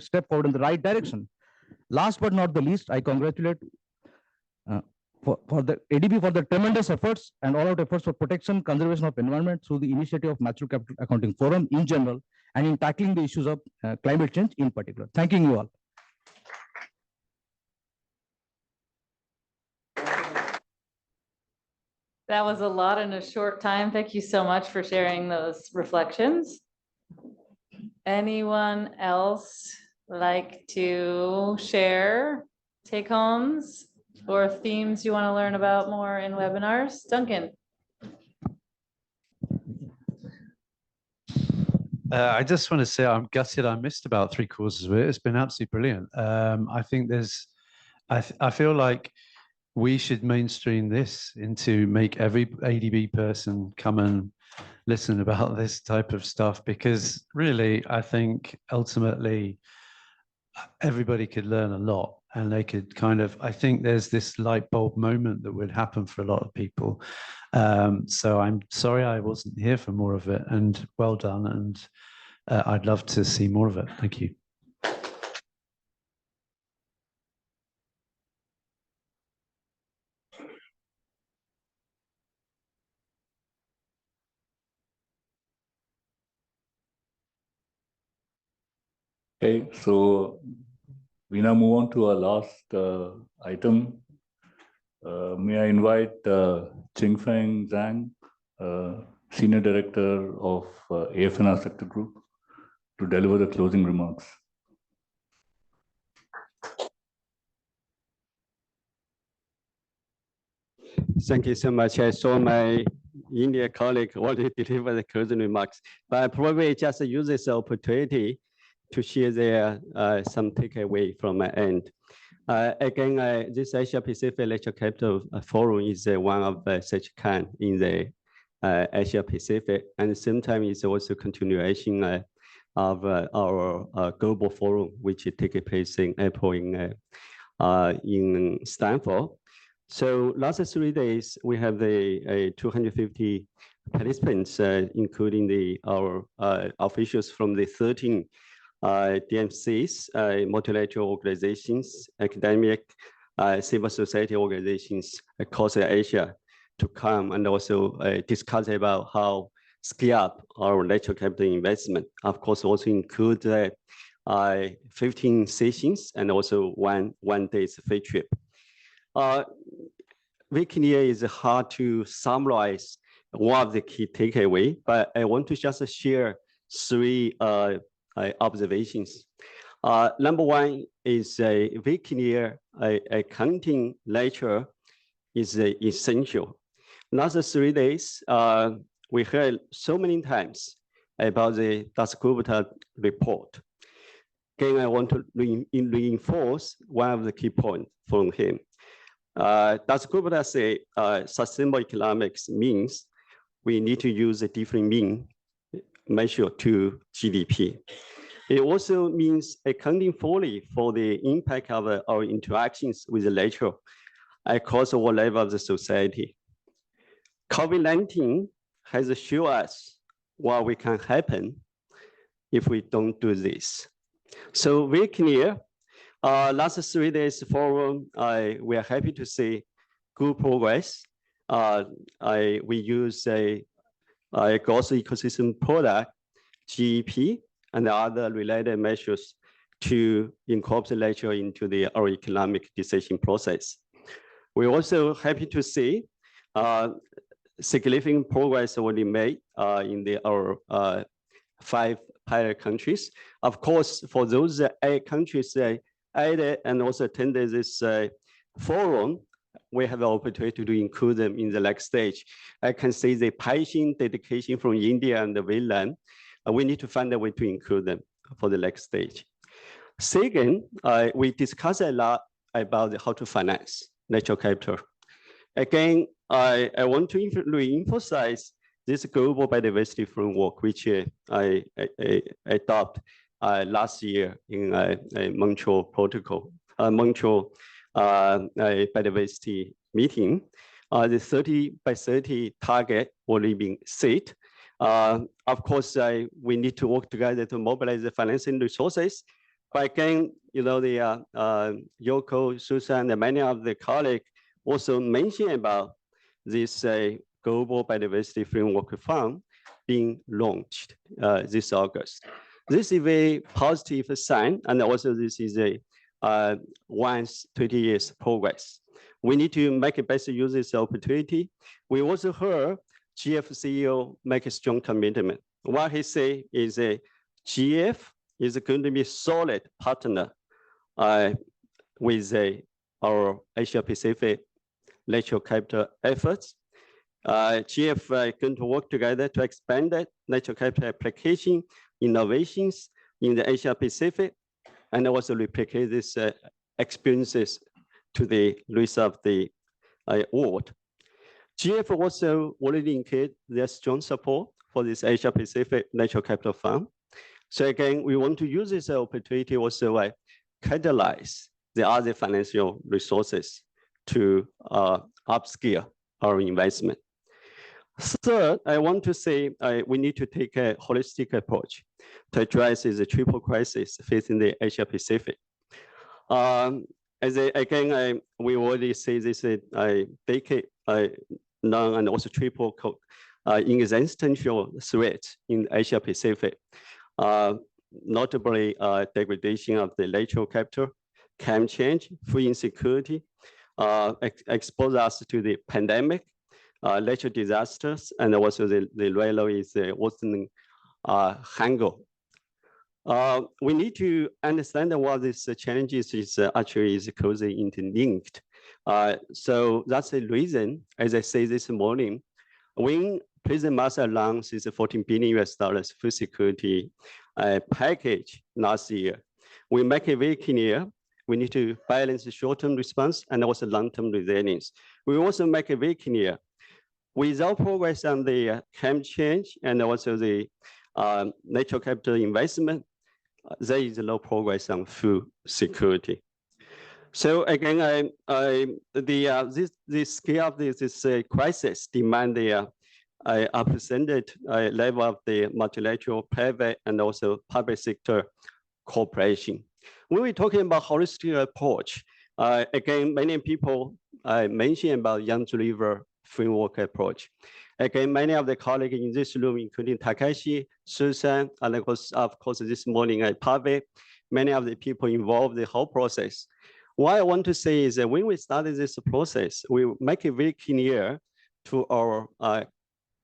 step forward in the right direction. Last but not the least, I congratulate for the ADB for the tremendous efforts and all out efforts for protection, conservation of environment through the initiative of Natural Capital Accounting Forum in general, and in tackling the issues of climate change in particular. Thanking you all. That was a lot in a short time. Thank you so much for sharing those reflections. Anyone else like to share take homes or themes you want to learn about more in webinars? Duncan. I just want to say I'm gutted I missed about 3/4 of it. It's been absolutely brilliant. I think I feel like we should mainstream this into make every ADB person come and listen about this type of stuff, because really, I think ultimately everybody could learn a lot, and they could I think there's this light bulb moment that would happen for a lot of people. So I'm sorry I wasn't here for more of it, and well done. And I'd love to see more of it. Thank you. Okay, so we now move on to our last item. May I invite Qingfeng Zhang, Senior Director of AFNR Sector Group, to deliver the closing remarks. Thank you so much. I saw my India colleague already deliver the closing remarks, but I probably just use this opportunity to share their some takeaway from my end. Again, this Asia Pacific Electric Capital Forum is one of such kind in the Asia Pacific, and at the same time it's also continuation of our global forum, which takes place in April in Stanford. So last 3 days, we have the 250 participants, including our officials from the 13 DMCs, multilateral organizations, academic, civil society organizations across Asia to come and also discuss about how scale up our natural capital investment. Of course, also include 15 sessions and also one day's field trip. Very clear is hard to summarize one of the key takeaway, but I want to just share 3 observations. Number one is very clear accounting lecture is essential. Last 3 days, we heard so many times about the Dasgupta report. Again, I want to reinforce one of the key points from him. Dasgupta say sustainable economics means we need to use a different mean measure to GDP. It also means accounting fully for the impact of our interactions with the nature across all levels of the society. COVID-19 has shown us what we can happen if we don't do this. So very clear. Last 3 days forum, we are happy to see good progress. We use a gross ecosystem product, GEP, and other related measures to incorporate nature into our economic decision process. We're also happy to see significant progress already made in our 5 pilot countries. Of course, for those 8 countries added and also attended this forum, we have the opportunity to include them in the next stage. I can see the passion, dedication from India and Vietnam. We need to find a way to include them for the next stage. Second, we discussed a lot about how to finance natural capital. Again, I want to re-emphasize this global biodiversity framework, which I adopted last year in Montreal protocol, Montreal biodiversity meeting. The 30 by 30 target already being set. Of course, we need to work together to mobilize the financing resources. But again, the Yoko, Susan, and many of the colleagues also mentioned about this global biodiversity framework fund being launched this August. This is a very positive sign, and also this is a once 20 years progress. We need to make a best use of this opportunity. We also heard GF CEO make a strong commitment. What he say is a GF is going to be a solid partner with our Asia Pacific natural capital efforts. GF are going to work together to expand that natural capital application innovations in the Asia Pacific, and also replicate these experiences to the rest of the world. GF also already indicated their strong support for this Asia Pacific Natural Capital Fund. So again, we want to use this opportunity also catalyze the other financial resources to upscale our investment. Third, I want to say we need to take a holistic approach to address the triple crisis facing the Asia Pacific. Again, we already say this decade long and also triple existential threats in Asia Pacific, notably degradation of the natural capital, climate change, food insecurity, expose us to the pandemic, natural disasters, and also the railway is worsening hunger. We need to understand that what these challenges is actually is closely interlinked. So that's the reason, as I say this morning, when President Massa announced his $14 billion food security package last year, we make it very clear we need to balance the short-term response and also long-term resilience. We also make it very clear without progress on the climate change and also the natural capital investment, there is no progress on food security. So again, the scale of this crisis demand the unprecedented level of the multilateral, private, and also public sector cooperation. When we're talking about holistic approach, again, many people mention about Yangtze River framework approach. Again, many of the colleagues in this room, including Takashi, Susan, and of course this morning Pavel, many of the people involved in the whole process. What I want to say is that when we started this process, we make it very clear to our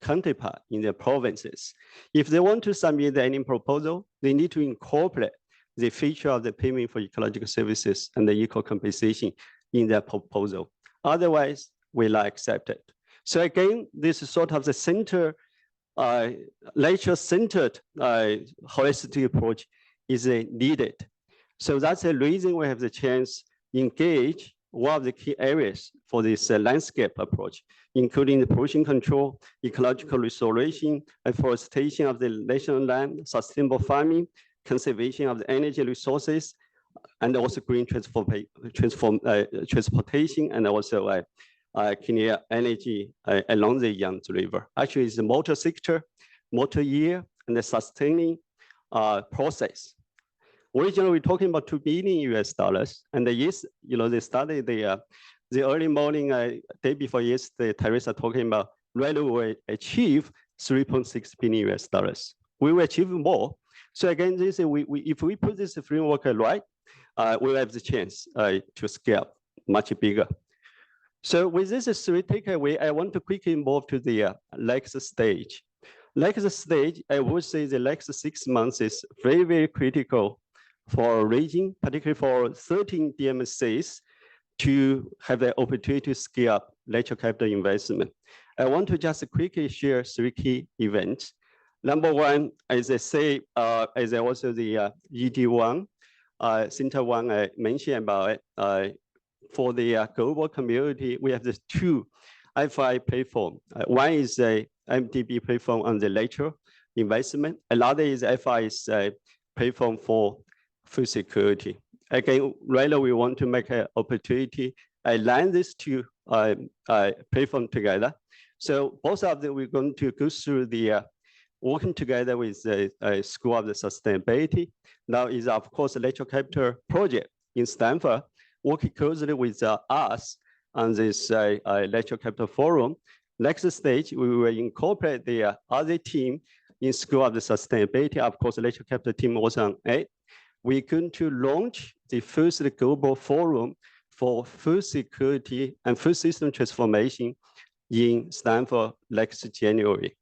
counterpart in the provinces. If they want to submit any proposal, they need to incorporate the feature of the payment for ecological services and the equal compensation in their proposal. Otherwise, we'll accept it. So again, this is sort of the center, nature-centered holistic approach is needed. So that's the reason we have the chance to engage one of the key areas for this landscape approach, including the pollution control, ecological restoration, afforestation of the national land, sustainable farming, conservation of the energy resources, and also green transportation, and also clean energy along the Yangtze River. Actually, it's the motor sector, multi-year, and the sustaining process. Originally, we're talking about $2 billion, and yes, they started the early morning, day before yesterday, Teresa talking about right away achieve $3.6 billion. We will achieve more. So again, this if we put this framework right, we'll have the chance to scale much bigger. So with this three takeaway, I want to quickly move to the next stage. Next stage, I would say the next 6 months is very, very critical for our region, particularly for 13 DMCs, to have the opportunity to scale up natural capital investment. I want to just quickly share 3 key events. Number one, as I say, as I also the ED1, Center One I mentioned about it, for the global community, we have the 2 FI platform. One is a MDB platform on the nature investment. Another is FI's platform for food security. Again, right now we want to make an opportunity, align these 2 platforms together. So both of them, we're going to go through the working together with the School of the Sustainability. Now is of course a natural capital project in Stanford, working closely with us on this natural capital forum. Next stage, we will incorporate the other team in School of the Sustainability. Of course, the natural capital team was on it. We're going to launch the first global forum for food security and food system transformation in Stanford next January.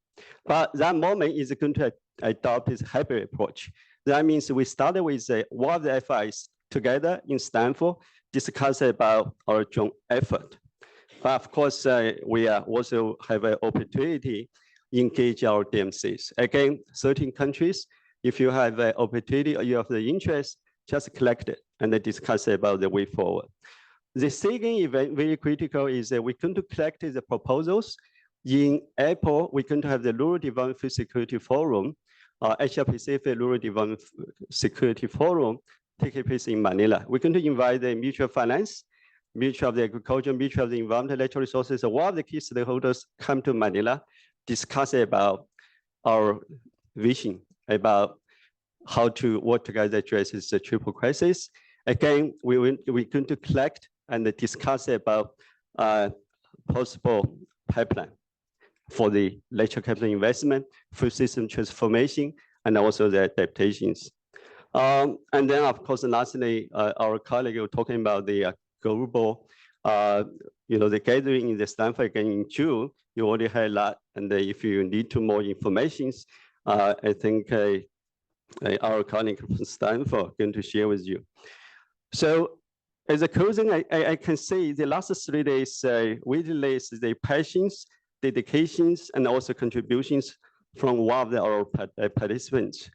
But that moment is going to adopt this hybrid approach. That means we started with one of the FIs together in Stanford, discuss about our joint effort. But of course, we also have an opportunity to engage our DMCs. Again, 13 countries, if you have an opportunity or you have the interest, just collect it and then discuss about the way forward. The second event, very critical, is that we're going to collect the proposals. In April, we're going to have the Rural Development Food Security Forum, Asia Pacific Rural Development Security Forum, taking place in Manila. We're going to invite the mutual finance, mutual of the agriculture, mutual of the environmental, natural resources. So one of the key stakeholders come to Manila, discuss about our vision, about how to work together address the triple crisis. Again, we're going to collect and discuss about possible pipeline for the natural capital investment, food system transformation, and also the adaptations. And then, of course, lastly, our colleague was talking about the global, the gathering in the Stanford again in June. You already had a lot, and if you need more information, I think our colleague from Stanford is going to share with you. So, as a closing, I can say the last 3 days we released the passions, dedications, and also contributions from one of our participants.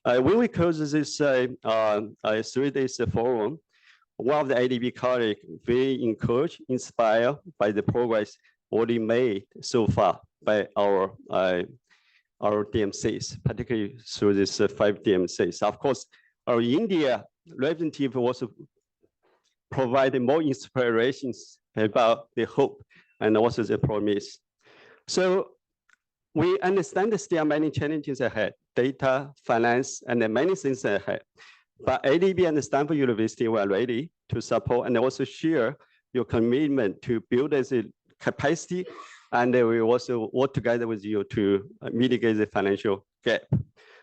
When we close this 3 days forum, one of the ADB colleagues very encouraged, inspired by the progress already made so far by our DMCs, particularly through these 5 DMCs. Of course, our India representative also provided more inspirations about the hope and also the promise. So we understand that there are many challenges ahead, data, finance, and many things ahead. But ADB and Stanford University were ready to support and also share your commitment to build the capacity, and we also work together with you to mitigate the financial gap.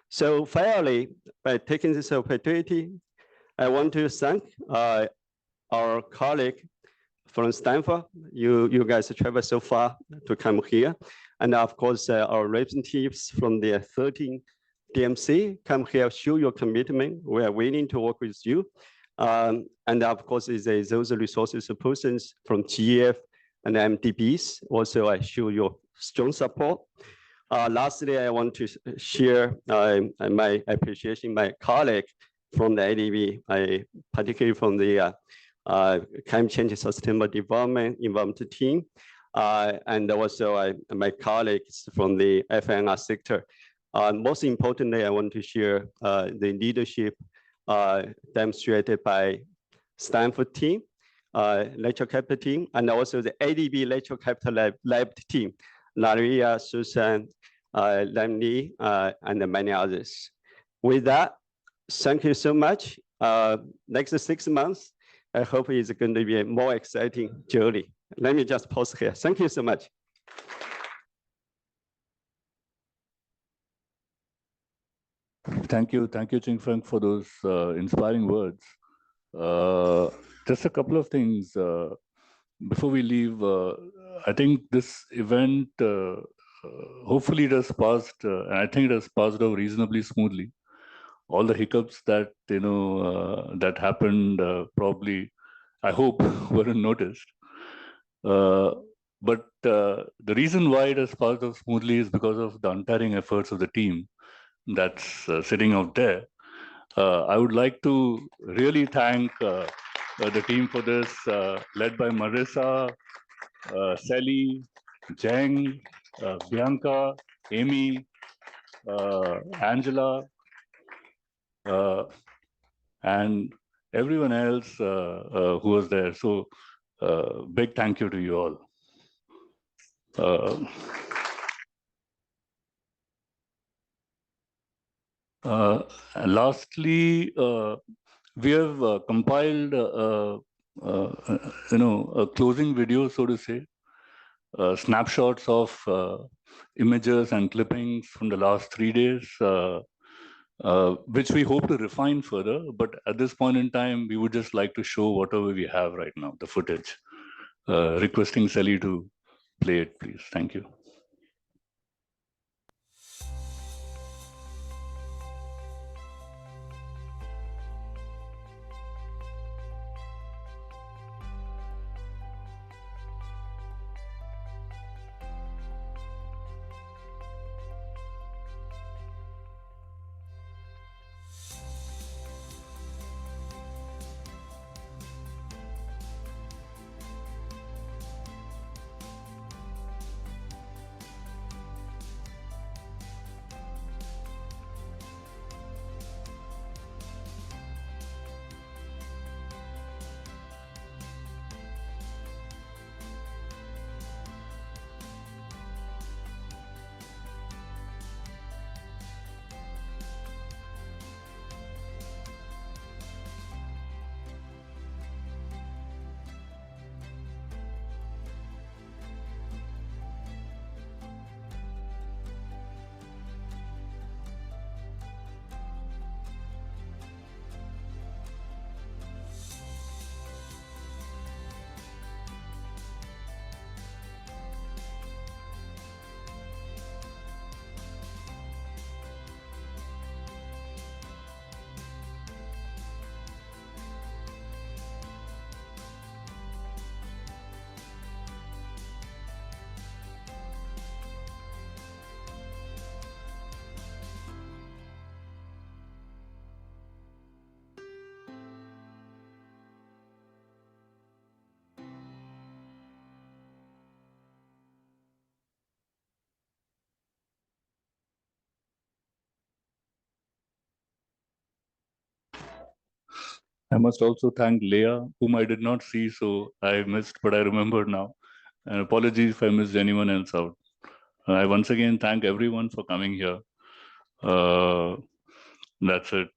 So finally, by taking this opportunity, I want to thank our colleague from Stanford. You guys traveled so far to come here. And of course, our representatives from the 13 DMC come here, show your commitment. We are willing to work with you. And of course, those resources persons from GF and MDBs also I show your strong support. Lastly, I want to share my appreciation, my colleague from the ADB, particularly from the climate change sustainable development environmental team, and also my colleagues from the FNR sector. Most importantly, I want to share the leadership demonstrated by Stanford team, Natural Capital team, and also the ADB Natural Capital Lab team, Laria, Susan, Lemley, and many others. With that, thank you so much. Next 6 months, I hope it's going to be a more exciting journey. Let me just pause here. Thank you so much. Thank you, Ching Feng, for those inspiring words. Just a couple of things before we leave. I think this event hopefully it has passed, and I think it has passed off reasonably smoothly. All the hiccups that that happened probably, I hope, weren't noticed. But the reason why it has passed off smoothly is because of the untiring efforts of the team that's sitting out there. I would like to really thank the team for this, led by Marissa, Sally, Jeng, Bianca, Amy, Angela, and everyone else who was there. So big thank you to you all. Lastly, we have compiled a closing video, so to say, snapshots of images and clippings from the last 3 days. which we hope to refine further. But at this point in time, we would just like to show whatever we have right now, the footage. Requesting Sally to play it, please. Thank you. I must also thank Leah, whom I did not see, so I missed, but I remember now. And apologies if I missed anyone else out. I once again thank everyone for coming here. That's it.